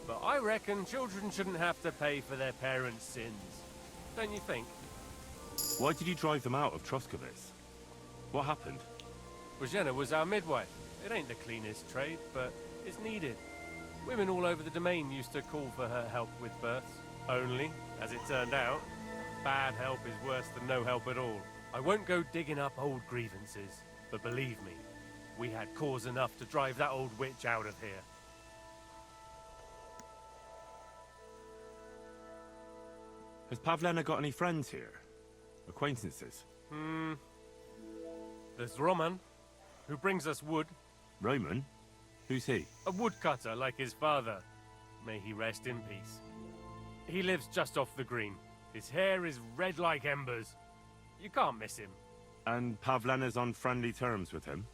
But I reckon children shouldn't have to pay for their parents' sins. Don't you think? Why did you drive them out of Troskovitz? What happened? Bozhena was our midwife. It ain't the cleanest trade, but it's needed. Women all over the domain used to call for her help with births. Only, as it turned out, bad help is worse than no help at all. I won't go digging up old grievances, but believe me, we had cause enough to drive that old witch out of here. Has Pavlena got any friends here? Acquaintances? There's Roman, who brings us wood. Roman? Who's he? A woodcutter like his father. May he rest in peace. He lives just off the green. His hair is red like embers. You can't miss him. And Pavlena's on friendly terms with him?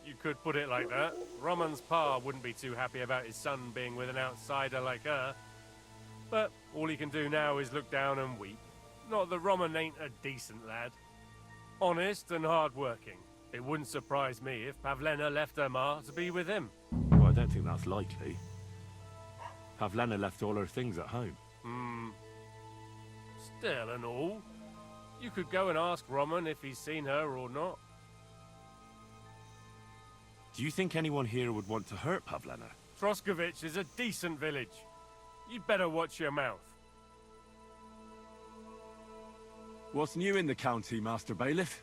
You could put it like that. Roman's pa wouldn't be too happy about his son being with an outsider like her. But all he can do now is look down and weep. Not that Roman ain't a decent lad. Honest and hard-working. It wouldn't surprise me if Pavlena left her ma to be with him. Well, I don't think that's likely. Pavlena left all her things at home. Still and all, you could go and ask Roman if he's seen her or not. Do you think anyone here would want to hurt Pavlena? Troskovitz is a decent village. You'd better watch your mouth. What's new in the county, Master Bailiff?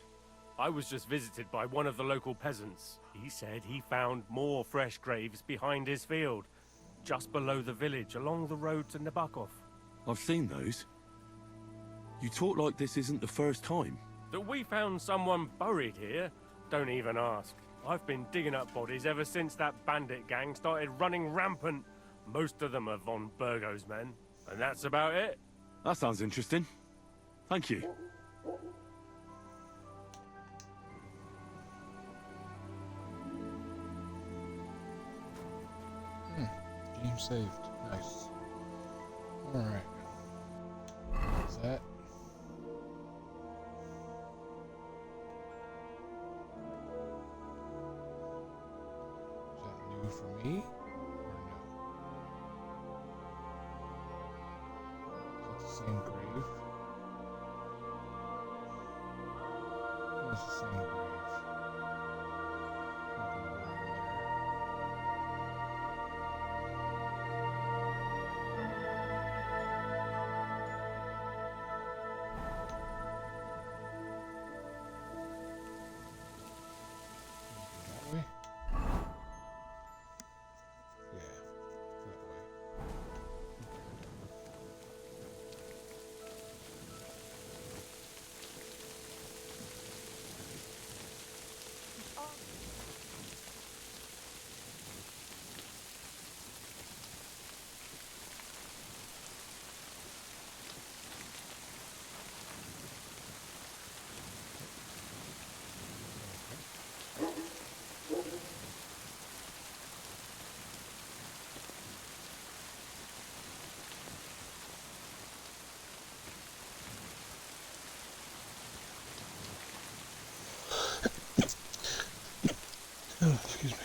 I was just visited by one of the local peasants. He said he found more fresh graves behind his field, just below the village, along the road to Nabokov. I've seen those. You talk like this isn't the first time. That we found someone buried here? Don't even ask. I've been digging up bodies ever since that bandit gang started running rampant. Most of them are von Burgo's men. And that's about it. That sounds interesting. Thank you. Game saved. Nice. Alright. Is that... new for me? Or no? Is that the same grave? It's the same grave. Nothing around there. That way? Yeah, that way. Oh, excuse me.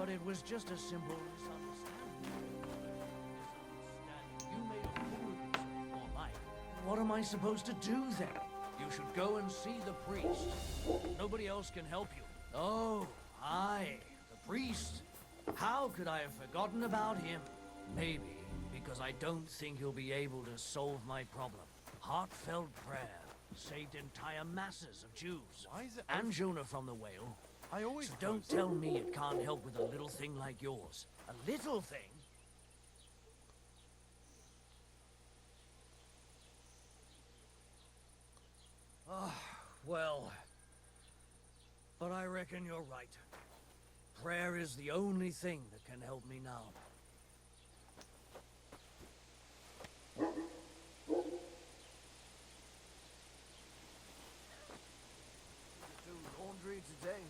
But it was just a simple misunderstanding. You made a fool of yourself, more like. What am I supposed to do then? You should go and see the priest. Nobody else can help you. Oh, aye, the priest. How could I have forgotten about him? Maybe because I don't think he'll be able to solve my problem. Heartfelt prayer saved entire masses of Jews. Why is it and Jonah from the whale. I always So don't tell me it can't help with a little thing like yours. A little thing? Ah, well. But I reckon you're right. Prayer is the only thing that can help me now. Do laundry today?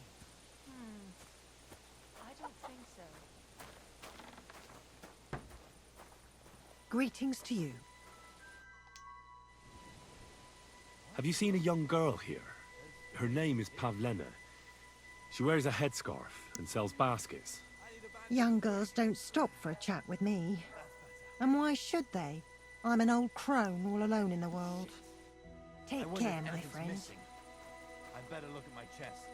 I don't think so. Greetings to you. Have you seen a young girl here? Her name is Pavlena. She wears a headscarf and sells baskets. Young girls don't stop for a chat with me. And why should they? I'm an old crone all alone in the world. Take care, my friend. I'd better look at my chests.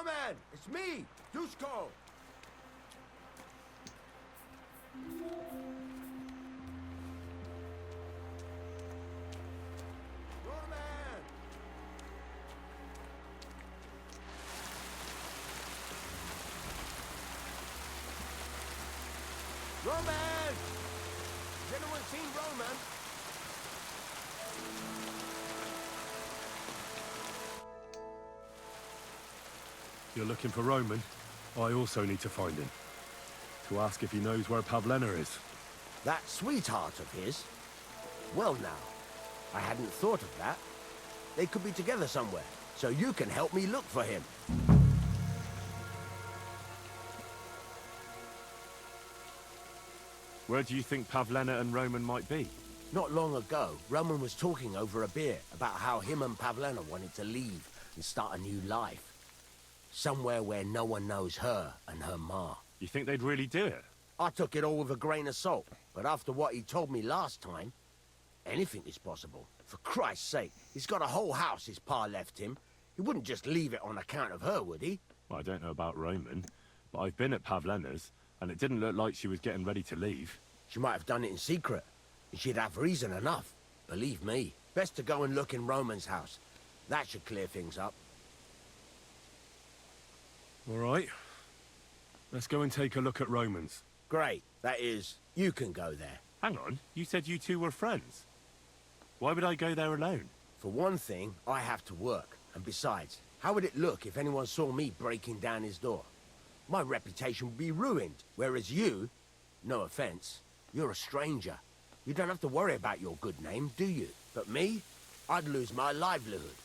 Roman! It's me, Dusko! Roman! Roman! Has anyone seen Roman? You're looking for Roman? I also need to find him. To ask if he knows where Pavlena is. That sweetheart of his? Well now, I hadn't thought of that. They could be together somewhere, so you can help me look for him. Where do you think Pavlena and Roman might be? Not long ago, Roman was talking over a beer about how him and Pavlena wanted to leave and start a new life. Somewhere where no one knows her and her ma. You think they'd really do it? I took it all with a grain of salt, but after what he told me last time, anything is possible. For Christ's sake, he's got a whole house his pa left him. He wouldn't just leave it on account of her, would he? Well, I don't know about Roman, but I've been at Pavlena's, and it didn't look like she was getting ready to leave. She might have done it in secret, and she'd have reason enough. Believe me. Best to go and look in Roman's house. That should clear things up. All right. Let's go and take a look at Roman's. Great. That is, you can go there. Hang on, you said you two were friends. Why would I go there alone? For one thing, I have to work. And besides, how would it look if anyone saw me breaking down his door? My reputation would be ruined, whereas you, no offense, you're a stranger. You don't have to worry about your good name, do you? But me, I'd lose my livelihood.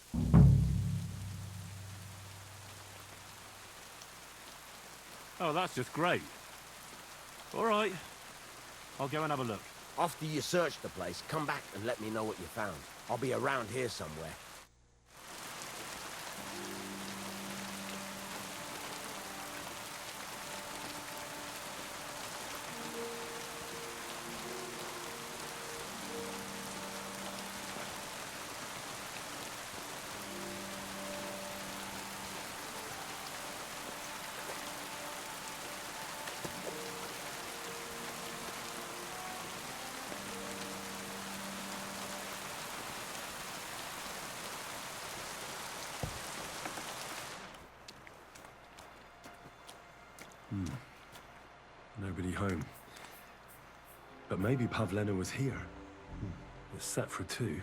Oh, that's just great. All right. I'll go and have a look. After you search the place, come back and let me know what you found. I'll be around here somewhere. Nobody home. But maybe Pavlena was here. It's set for 2.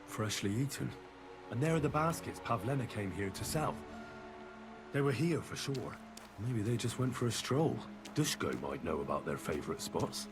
Freshly eaten. And there are the baskets Pavlena came here to sell. They were here for sure. Maybe they just went for a stroll. Dushko might know about their favorite spots.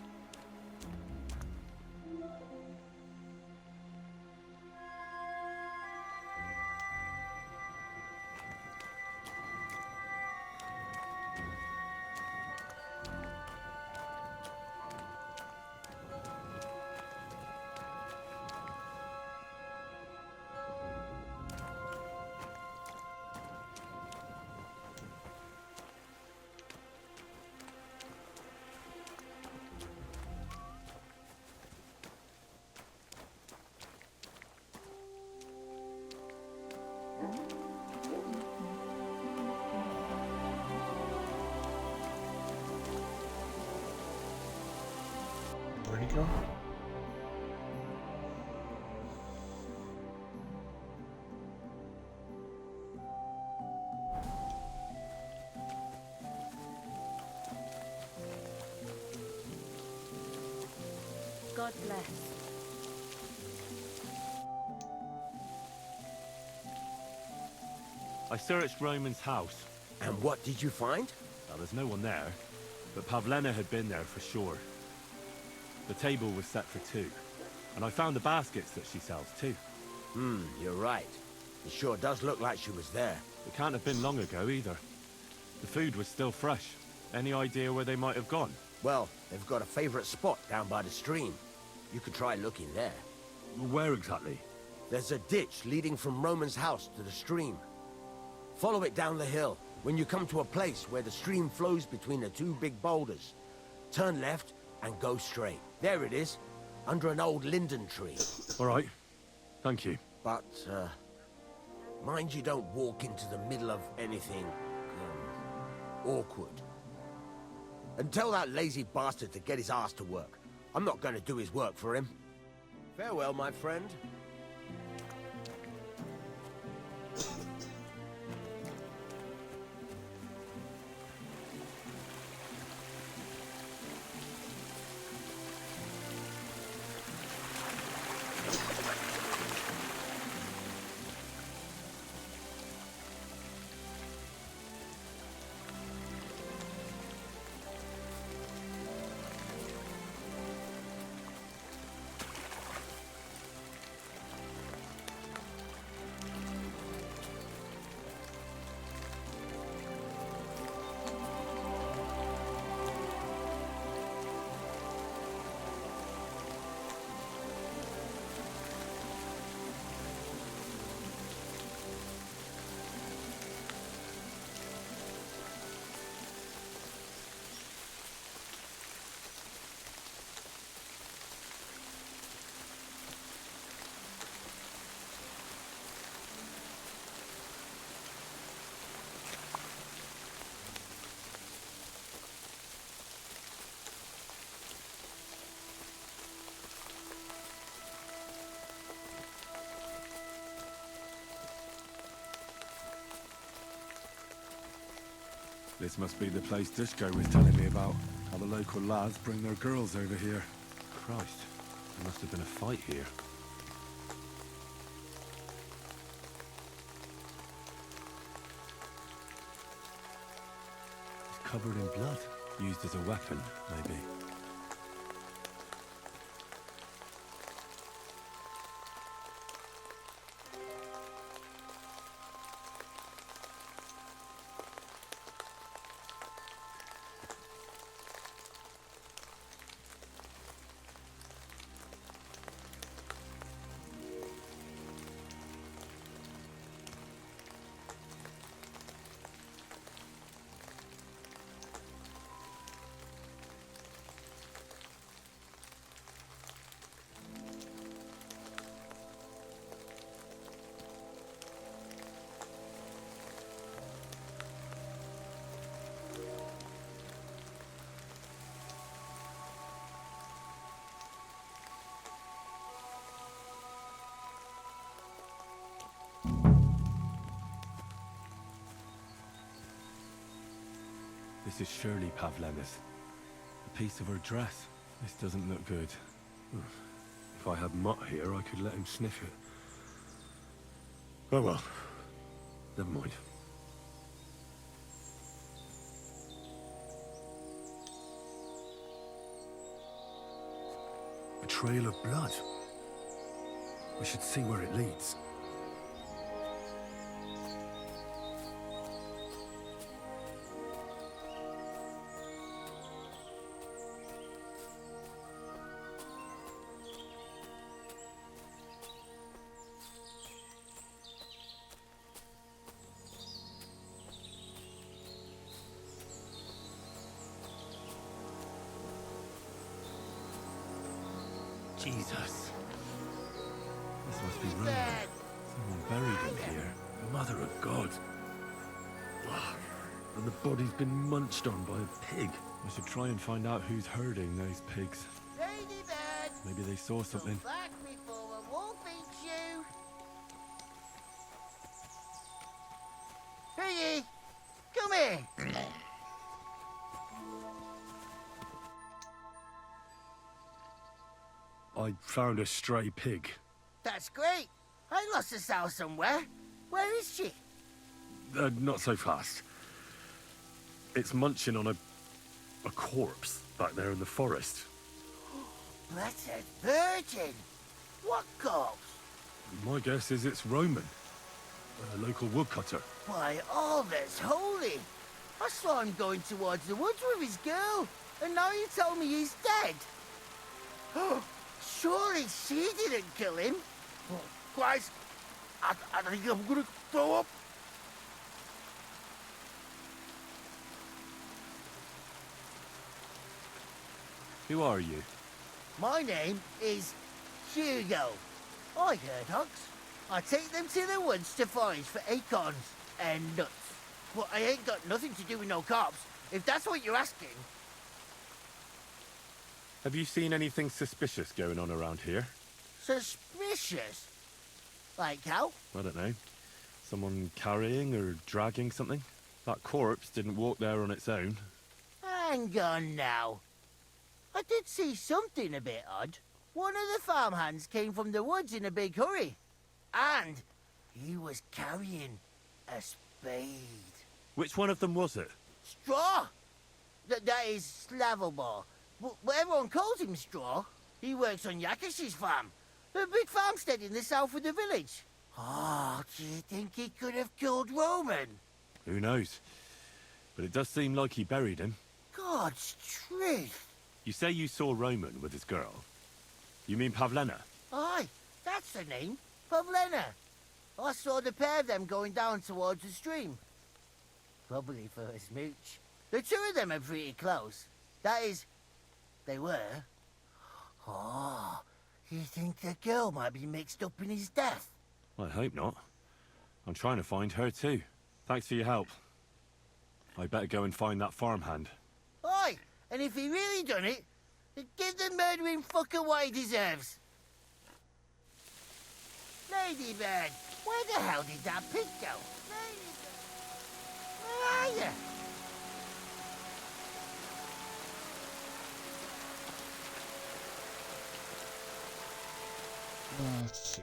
Where'd he go? God bless. I searched Roman's house. And what did you find? Well, there's no one there, but Pavlena had been there for sure. The table was set for 2, and I found the baskets that she sells too. You're right. It sure does look like she was there. It can't have been long ago either. The food was still fresh. Any idea where they might have gone? Well, they've got a favorite spot down by the stream. You could try looking there. Where exactly? There's a ditch leading from Roman's house to the stream. Follow it down the hill. When you come to a place where the stream flows between the 2 big boulders, turn left and go straight. There it is, under an old linden tree. All right. Thank you. But, Mind you don't walk into the middle of anything, awkward. And tell that lazy bastard to get his ass to work. I'm not going to do his work for him. Farewell, my friend. This must be the place Dushko was telling me about. How the local lads bring their girls over here. Christ, there must have been a fight here. It's covered in blood. Used as a weapon, maybe. This is surely Pavlena's. A piece of her dress. This doesn't look good. If I had Mutt here, I could let him sniff it. Oh well. Never mind. A trail of blood. We should see where it leads. Jesus. This must be Roman. Someone buried him here. Mother of God. And the body's been munched on by a pig. I should try and find out who's herding those pigs. Maybe they saw something. Back before a wolf eats you. Piggy, come here. I found a stray pig. That's great. I lost a sow somewhere. Where is she? Not so fast. It's munching on a corpse back there in the forest. Blessed Virgin! What corpse? My guess is it's Roman. A local woodcutter. By all that's holy! I saw him going towards the woods with his girl, and now you tell me he's dead. Surely she didn't kill him. Oh, Christ, I think I'm gonna throw up. Who are you? My name is Hugo. I heard Hugs. I take them to the woods to forage for acorns and nuts. But I ain't got nothing to do with no cops, if that's what you're asking. Have you seen anything suspicious going on around here? Suspicious? Like how? I don't know. Someone carrying or dragging something? That corpse didn't walk there on its own. Hang on now. I did see something a bit odd. One of the farmhands came from the woods in a big hurry. And he was carrying a spade. Which one of them was it? Straw! That is Slavobor. But everyone calls him Straw. He works on Yakish's farm. A big farmstead in the south of the village. Oh, do you think he could have killed Roman? Who knows? But it does seem like he buried him. God's truth. You say you saw Roman with his girl. You mean Pavlena? Aye, that's the name. Pavlena. I saw the pair of them going down towards the stream. Probably for a smooch. The two of them are pretty close. That is, they were. Oh, you think the girl might be mixed up in his death? I hope not. I'm trying to find her too. Thanks for your help. I better go and find that farmhand. Aye, and if he really done it, then give the murdering fucker what he deserves. Ladybird, where the hell did that pig go? Ladybird, where are you? Let's see.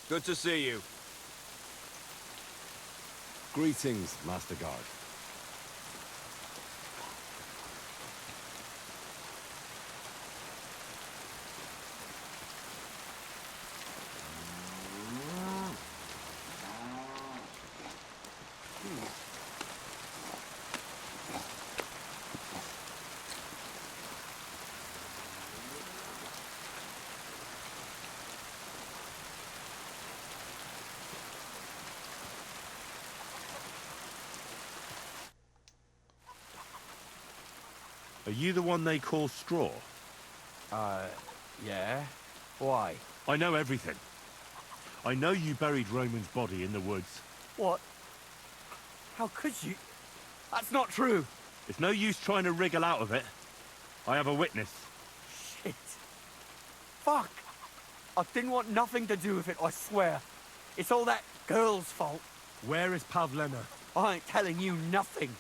Good to see you. Greetings, Master Guard. Are you the one they call Straw? Yeah? Why? I know everything. I know you buried Roman's body in the woods. What? How could you? That's not true. It's no use trying to wriggle out of it. I have a witness. Shit. Fuck. I didn't want nothing to do with it, I swear. It's all that girl's fault. Where is Pavlena? I ain't telling you nothing.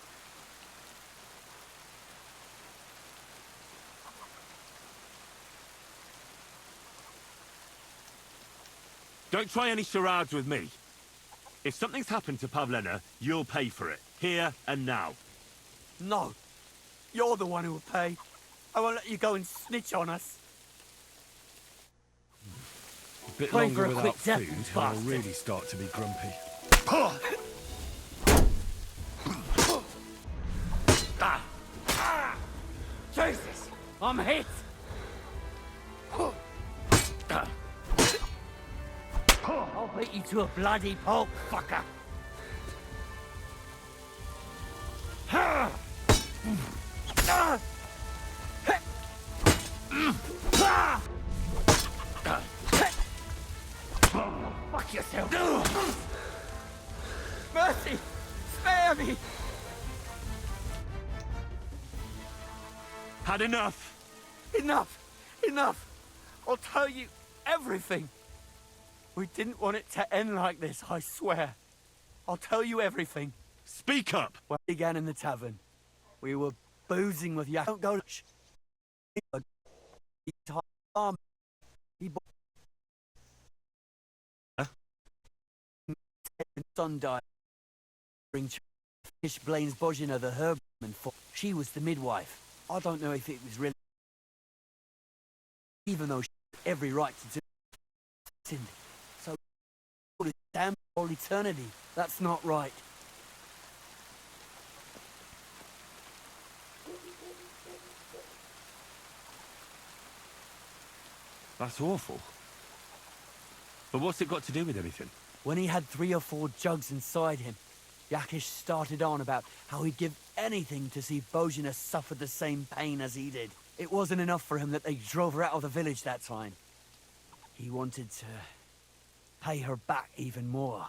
Don't try any charades with me. If something's happened to Pavlena, you'll pay for it. Here and now. No. You're the one who will pay. I won't let you go and snitch on us. A bit Pray longer for a without quick death, food, and bastard. I'll really start to be grumpy. Jesus! I'm hit! I'll beat you to a bloody pulp, fucker! Fuck yourself! Mercy! Spare me! Had enough? Enough! Enough! I'll tell you everything! We didn't want it to end like this, I swear. I'll tell you everything. Speak up! We began in the tavern. We were boozing with Yak. Don't go. He son died. Fish blames Bojina the herdsman for. She was the midwife. I don't know if it was really, even though she had every right to do it. So, damn all eternity. That's not right. That's awful. But what's it got to do with anything? When he had 3 or 4 jugs inside him, Yakish started on about how he'd give anything to see Bojina suffer the same pain as he did. It wasn't enough for him that they drove her out of the village that time. He wanted to pay her back even more.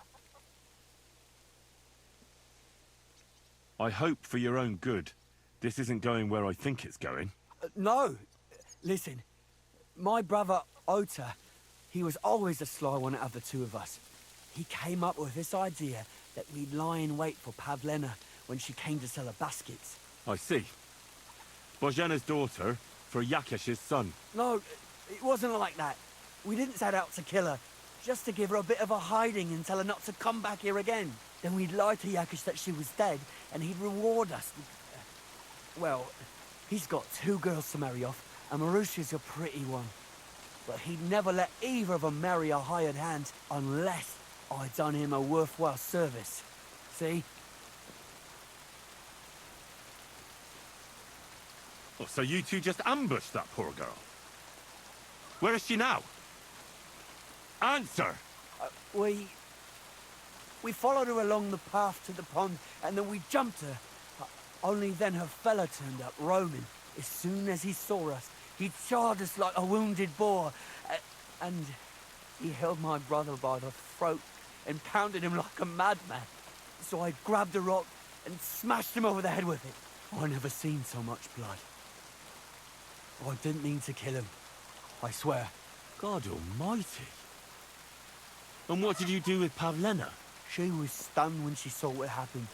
I hope for your own good, this isn't going where I think it's going. No! Listen, my brother Ota, he was always the sly one out of the two of us. He came up with this idea that we'd lie in wait for Pavlena when she came to sell her baskets. I see. Bojana's daughter for Yakish's son. No, it wasn't like that. We didn't set out to kill her, just to give her a bit of a hiding and tell her not to come back here again. Then we'd lie to Yakish that she was dead, and he'd reward us. Well, he's got 2 girls to marry off, and Marusha's a pretty one. But he'd never let either of them marry a hired hand unless I'd done him a worthwhile service. See? Oh, so you two just ambushed that poor girl? Where is she now? Answer! We followed her along the path to the pond, and then we jumped her. Only then her fella turned up, Roman. As soon as he saw us, he charged us like a wounded boar. And he held my brother by the throat and pounded him like a madman. So I grabbed a rock and smashed him over the head with it. I never seen so much blood. I didn't mean to kill him. I swear. God almighty. And what did you do with Pavlena? She was stunned when she saw what happened.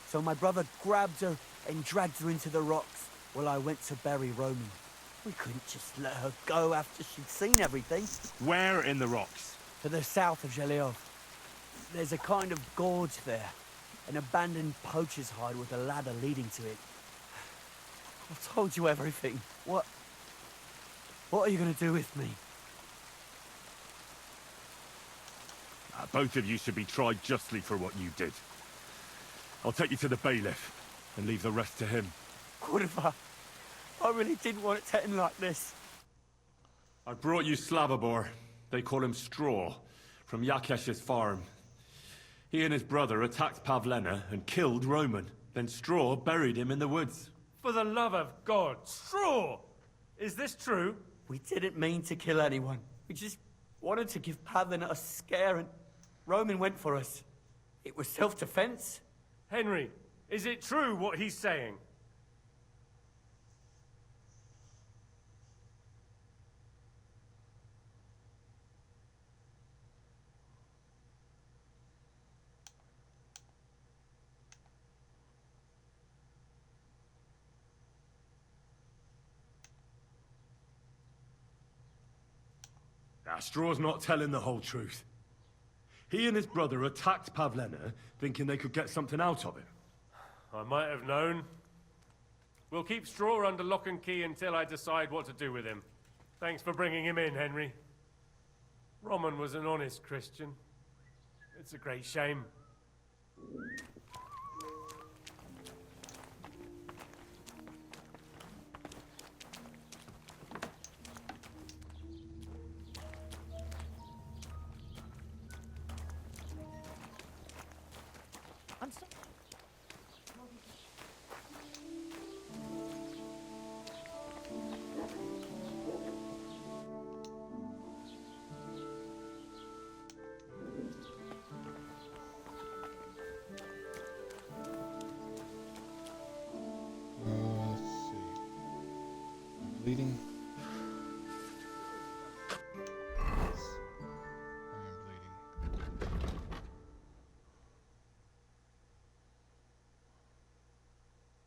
So my brother grabbed her and dragged her into the rocks while I went to bury Roman. We couldn't just let her go after she'd seen everything. Where in the rocks? To the south of Zhelyov. There's a kind of gorge there. An abandoned poacher's hide with a ladder leading to it. I've told you everything. What are you going to do with me? Both of you should be tried justly for what you did. I'll take you to the bailiff and leave the rest to him. Kurva, I really didn't want it to end like this. I brought you Slavobor. They call him Straw, from Yakesh's farm. He and his brother attacked Pavlena and killed Roman. Then Straw buried him in the woods. For the love of God, Straw! Is this true? We didn't mean to kill anyone. We just wanted to give Pavlena a scare, and Roman went for us. It was self-defense. Henry, is it true what he's saying? Straw's not telling the whole truth. He and his brother attacked Pavlena, thinking they could get something out of him. I might have known. We'll keep Straw under lock and key until I decide what to do with him. Thanks for bringing him in, Henry. Roman was an honest Christian. It's a great shame. Let's see. I'm bleeding. Yes. I am bleeding.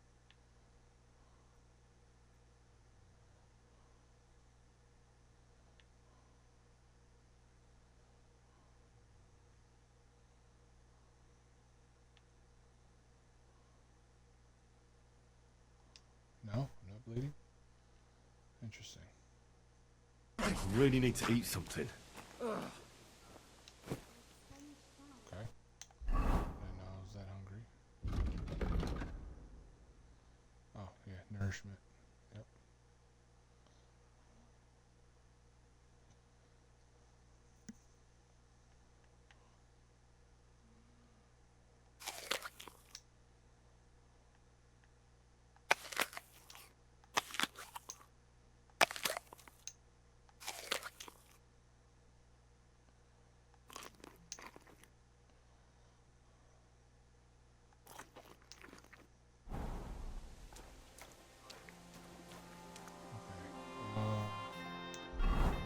bleeding? Interesting. I really need to eat something. Okay. Didn't know I was that hungry. Oh, yeah, nourishment. Yep.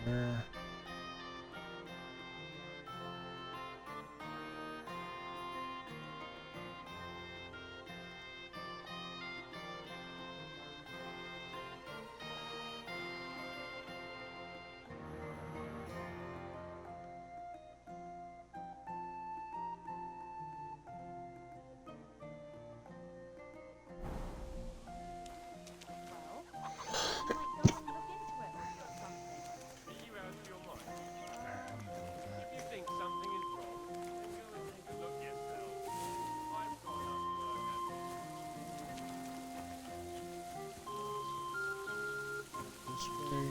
Where? If you think something is wrong, then go and take a look yourself. I've got enough work This way.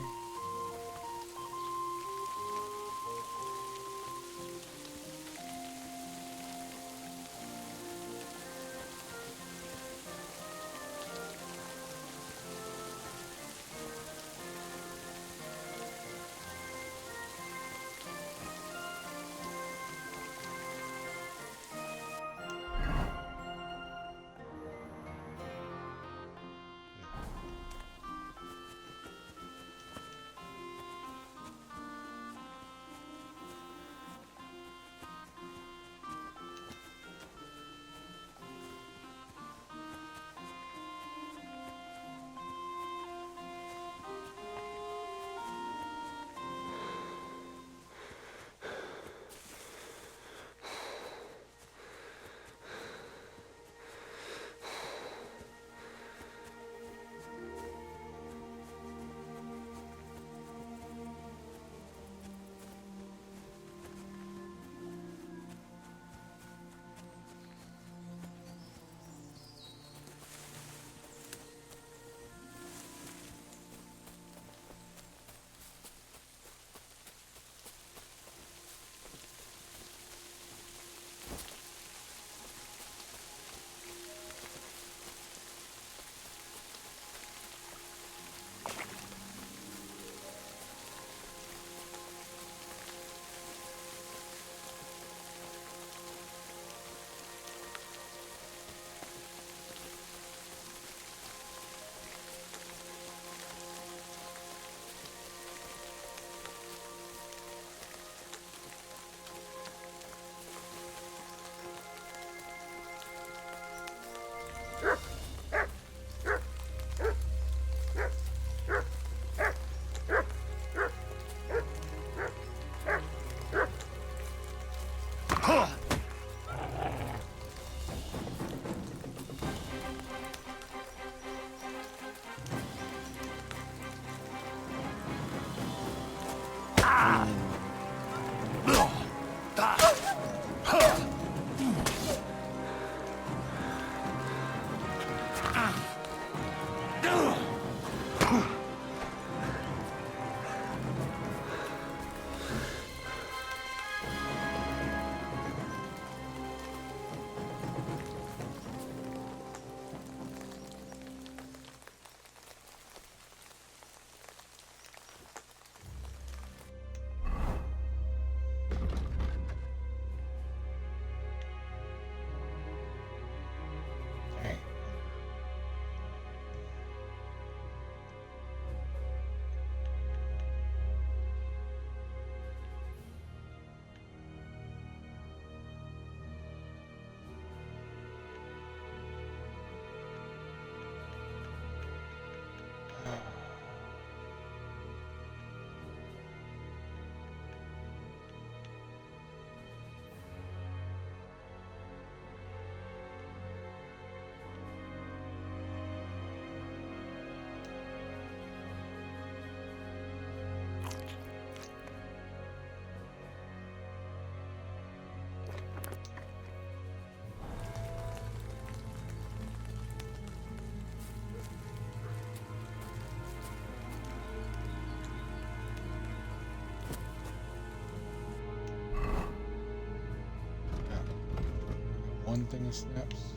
one thing of snaps.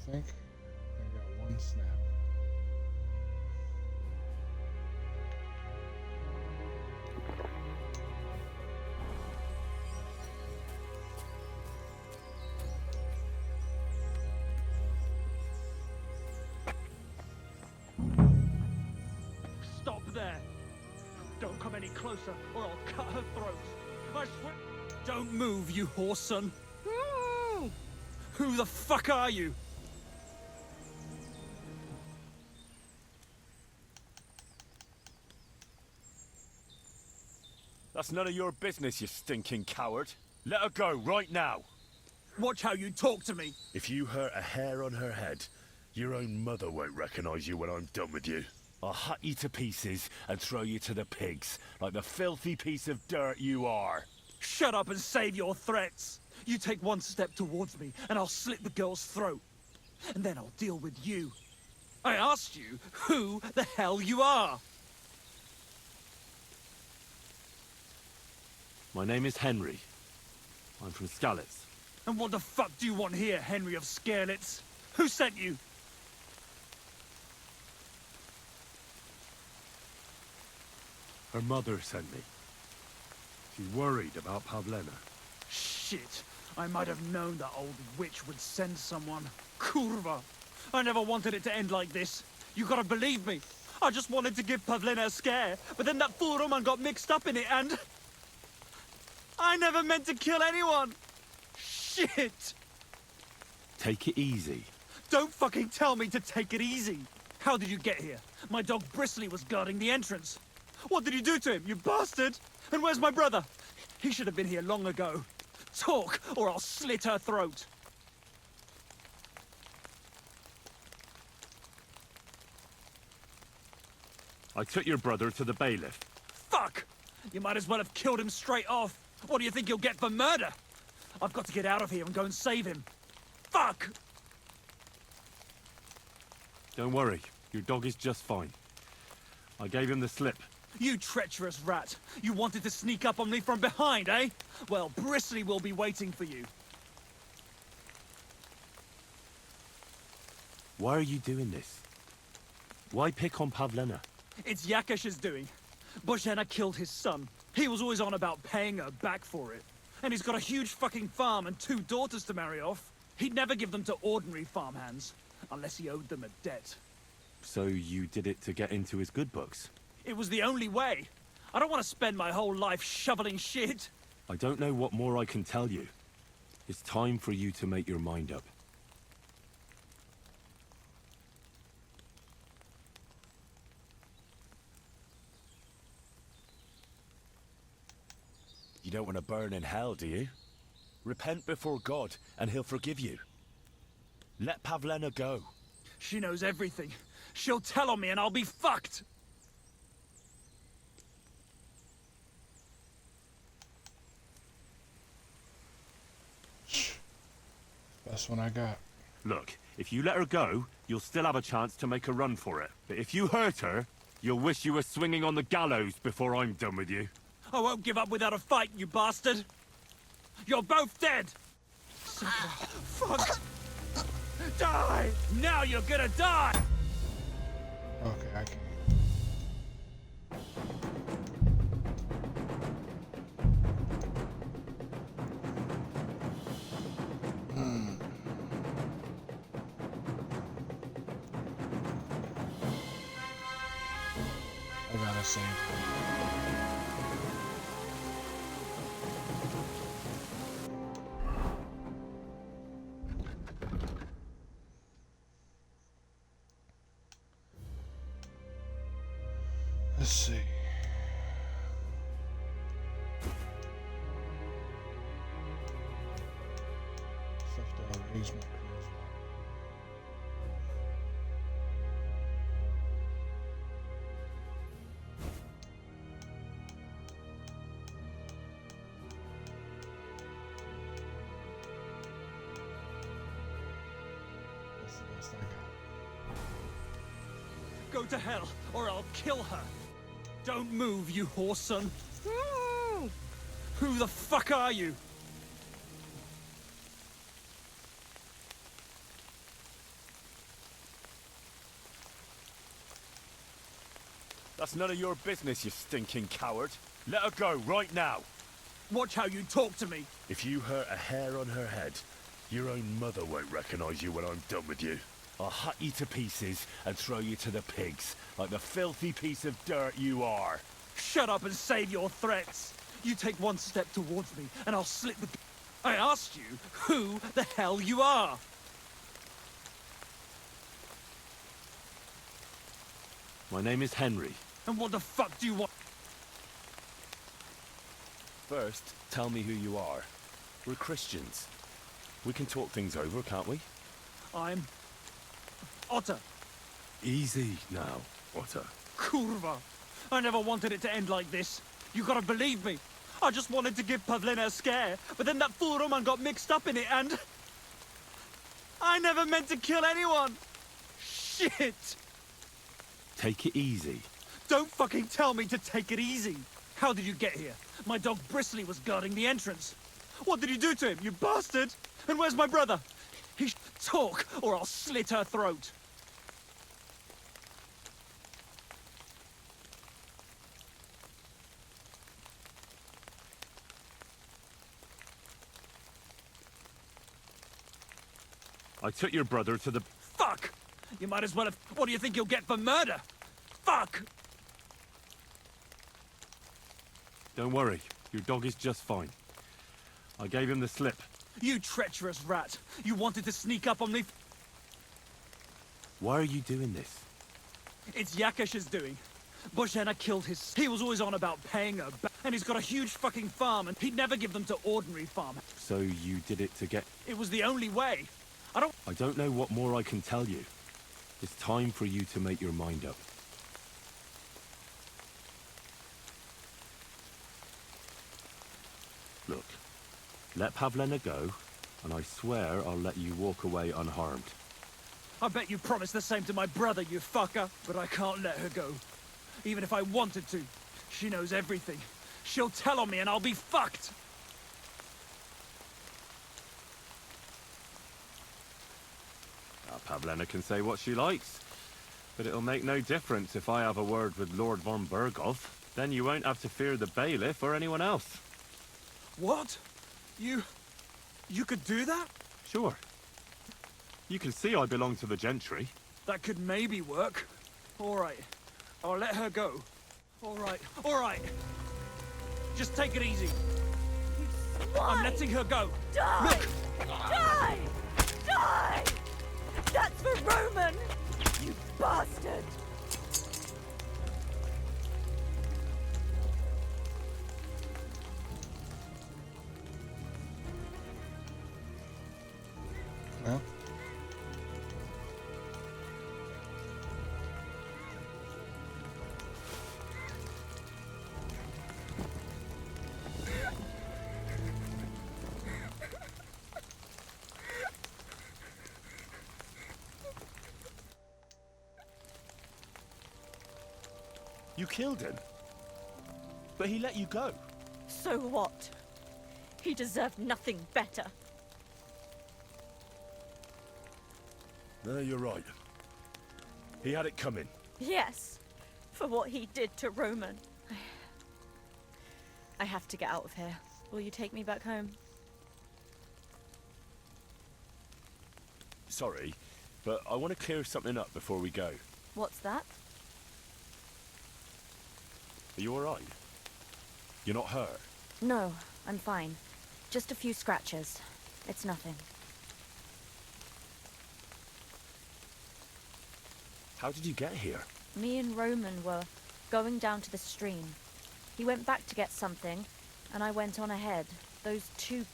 I think I got one snap. Stop there. Don't come any closer, or I'll cut her throat. I swear. Don't move, you horse son. Who the fuck are you? That's none of your business, you stinking coward. Let her go right now. Watch how you talk to me. If you hurt a hair on her head, your own mother won't recognize you when I'm done with you. I'll hut you to pieces and throw you to the pigs, like the filthy piece of dirt you are. Shut up and save your threats. You take one step towards me, and I'll slit the girl's throat. And then I'll deal with you. I asked you who the hell you are. My name is Henry. I'm from Skalitz. And what the fuck do you want here, Henry of Skalitz? Who sent you? Her mother sent me. She's worried about Pavlena. Shit. I might have known that old witch would send someone. Kurva. I never wanted it to end like this. You gotta believe me. I just wanted to give Pavlena a scare, but then that fool Roman got mixed up in it and... I never meant to kill anyone! Shit! Take it easy. Don't fucking tell me to take it easy! How did you get here? My dog Bristly was guarding the entrance. What did you do to him, you bastard? And where's my brother? He should have been here long ago. Talk, or I'll slit her throat. I took your brother to the bailiff. Fuck! You might as well have killed him straight off. What do you think you'll get for murder? I've got to get out of here and go and save him. Fuck! Don't worry, your dog is just fine. I gave him the slip. You treacherous rat! You wanted to sneak up on me from behind, eh? Well, Bristly will be waiting for you. Why are you doing this? Why pick on Pavlena? It's Yakash's doing. Bozhena killed his son. He was always on about paying her back for it. And he's got a huge fucking farm and 2 daughters to marry off. He'd never give them to ordinary farmhands, unless he owed them a debt. So you did it to get into his good books? It was the only way. I don't want to spend my whole life shoveling shit. I don't know what more I can tell you. It's time for you to make your mind up. You don't want to burn in hell, do you? Repent before God, and he'll forgive you. Let Pavlena go. She knows everything. She'll tell on me and I'll be fucked. That's what I got. Look, if you let her go, you'll still have a chance to make a run for it. But if you hurt her, you'll wish you were swinging on the gallows before I'm done with you. I won't give up without a fight, you bastard! You're both dead! Fuck! Die! Now you're gonna die! Okay, I can. I gotta save. Let's see. Stuff that'll raise my charisma. That's the best I got. Go to hell, or I'll kill her! Don't move, you horse son! Who the fuck are you? That's none of your business, you stinking coward. Let her go, right now. Watch how you talk to me. If you hurt a hair on her head, your own mother won't recognize you when I'm done with you. I'll hut you to pieces and throw you to the pigs, like the filthy piece of dirt you are. Shut up and save your threats. You take one step towards me, and I'll slit the... I asked you who the hell you are. My name is Henry. And what the fuck do you want? First, tell me who you are. We're Christians. We can talk things over, can't we? I'm... Otter. Easy now, Otter. Kurva. I never wanted it to end like this. You gotta believe me. I just wanted to give Pavlena a scare, but then that fool Roman got mixed up in it and... I never meant to kill anyone! Shit! Take it easy. Don't fucking tell me to take it easy! How did you get here? My dog Bristly was guarding the entrance. What did you do to him, you bastard? And where's my brother? He talk, or I'll slit her throat. I took your brother to the... Fuck! You might as well have... What do you think you'll get for murder? Fuck! Don't worry, your dog is just fine. I gave him the slip. You treacherous rat! You wanted to sneak up on me... Why are you doing this? It's Yakesh's doing. Bozhena killed his... He was always on about paying her back. And he's got a huge fucking farm, and he'd never give them to ordinary farm. So you did it to get... It was the only way. I don't know what more I can tell you. It's time for you to make your mind up. Look, let Pavlena go, and I swear I'll let you walk away unharmed. I bet you promised the same to my brother, you fucker. But I can't let her go. Even if I wanted to. She knows everything. She'll tell on me and I'll be fucked. Pavlena can say what she likes, but it'll make no difference if I have a word with Lord von Berghoff. Then you won't have to fear the bailiff or anyone else. What? You could do that? Sure. You can see I belong to the gentry. That could maybe work. All right. I'll let her go. All right. All right. Just take it easy. I'm letting her go. Die! Look! Die! Die! That's for Roman! You bastard! Well. You killed him. But he let you go. So what? He deserved nothing better. No, you're right. He had it coming. Yes, for what he did to Roman. I have to get out of here. Will you take me back home? Sorry, but I want to clear something up before we go. What's that? Are you alright? You're not hurt? No, I'm fine. Just a few scratches. It's nothing. How did you get here? Me and Roman were going down to the stream. He went back to get something, and I went on ahead. Those two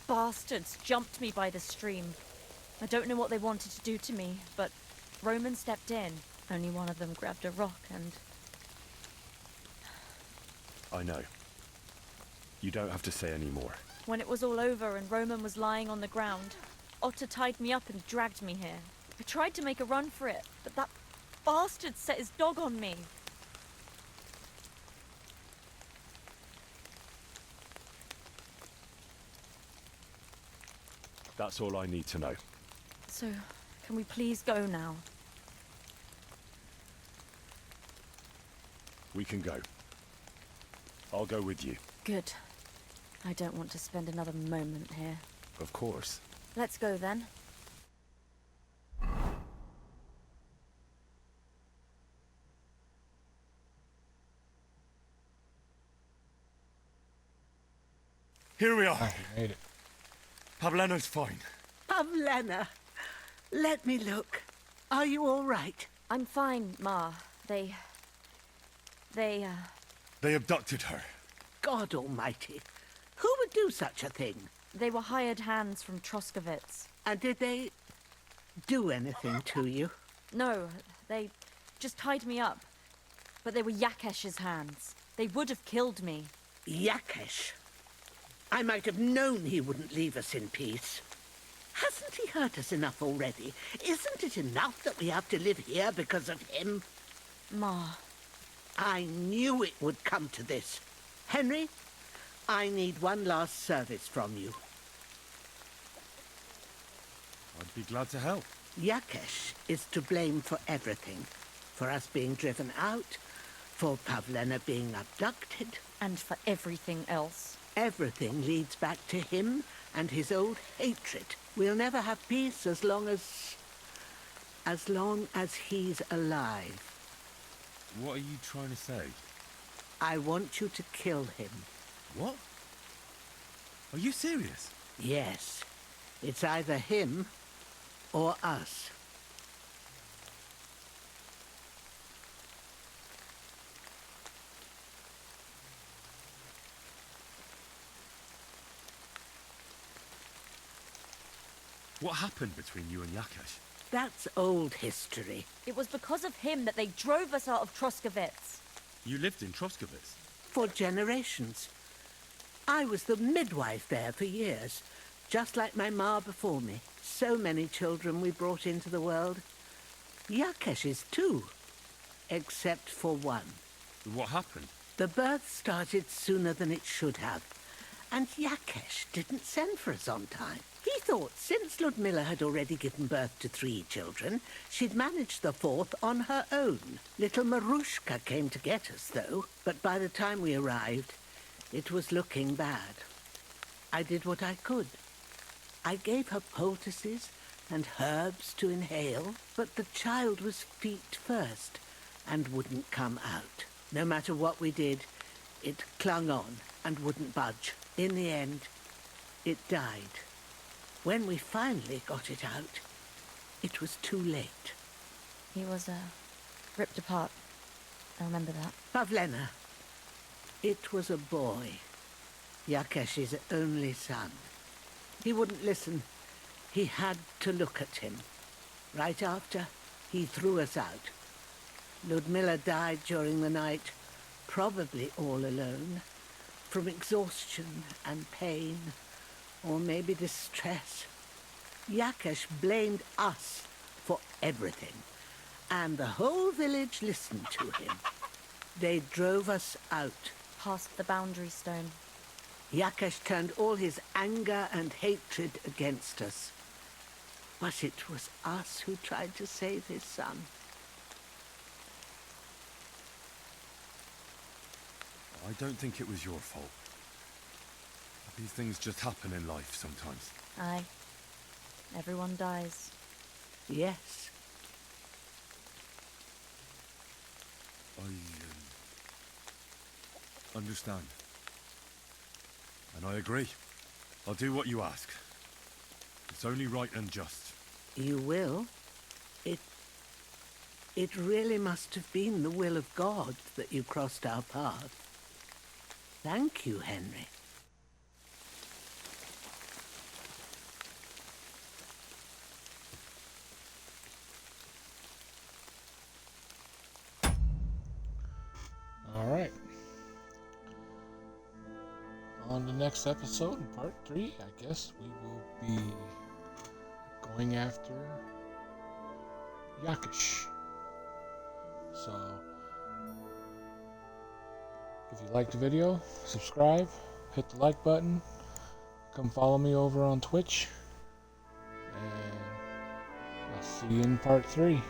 bastards jumped me by the stream. I don't know what they wanted to do to me, but Roman stepped in. Only one of them grabbed a rock and... I know. You don't have to say any more. When it was all over and Roman was lying on the ground, Otter tied me up and dragged me here. I tried to make a run for it, but that bastard set his dog on me. That's all I need to know. So, can we please go now? We can go. I'll go with you. Good. I don't want to spend another moment here. Of course. Let's go then. Here we are. Ah, we made it. Pavlena's fine. Pavlena, let me look. Are you all right? I'm fine, Ma. They They abducted her. God almighty. Who would do such a thing? They were hired hands from Troskovitz. And did they do anything to you? No, they just tied me up. But they were Yakesh's hands. They would have killed me. Yakesh? I might have known he wouldn't leave us in peace. Hasn't he hurt us enough already? Isn't it enough that we have to live here because of him? Ma. I knew it would come to this. Henry, I need one last service from you. I'd be glad to help. Yakesh is to blame for everything. For us being driven out, for Pavlena being abducted. And for everything else. Everything leads back to him and his old hatred. We'll never have peace as long as he's alive. What are you trying to say? I want you to kill him. What? Are you serious? Yes. It's either him or us. What happened between you and Yakesh? That's old history. It was because of him that they drove us out of Troskovitz. You lived in Troskovitz? For generations. I was the midwife there for years, just like my ma before me. So many children we brought into the world. Yakesh's too, except for one. What happened? The birth started sooner than it should have, and Yakesh didn't send for us on time. He thought since Ludmilla had already given birth to 3 children, she'd manage the 4th on her own. Little Marushka came to get us, though, but by the time we arrived, it was looking bad. I did what I could. I gave her poultices and herbs to inhale, but the child was feet first and wouldn't come out. No matter what we did, it clung on and wouldn't budge. In the end, it died. When we finally got it out, it was too late. He was, ripped apart. I remember that. Pavlena. It was a boy. Yakesh's only son. He wouldn't listen. He had to look at him. Right after, he threw us out. Ludmilla died during the night, probably all alone, from exhaustion and pain. Or maybe distress. Yakesh blamed us for everything, and the whole village listened to him. They drove us out. Past the boundary stone. Yakesh turned all his anger and hatred against us. But it was us who tried to save his son. I don't think it was your fault. These things just happen in life sometimes. Aye. Everyone dies. Yes. I understand. And I agree. I'll do what you ask. It's only right and just. You will? It really must have been the will of God that you crossed our path. Thank you, Henry. Alright. On the next episode, in part 3, I guess we will be going after Yakesh. So, if you liked the video, subscribe, hit the like button, come follow me over on Twitch, and I'll see you in part 3.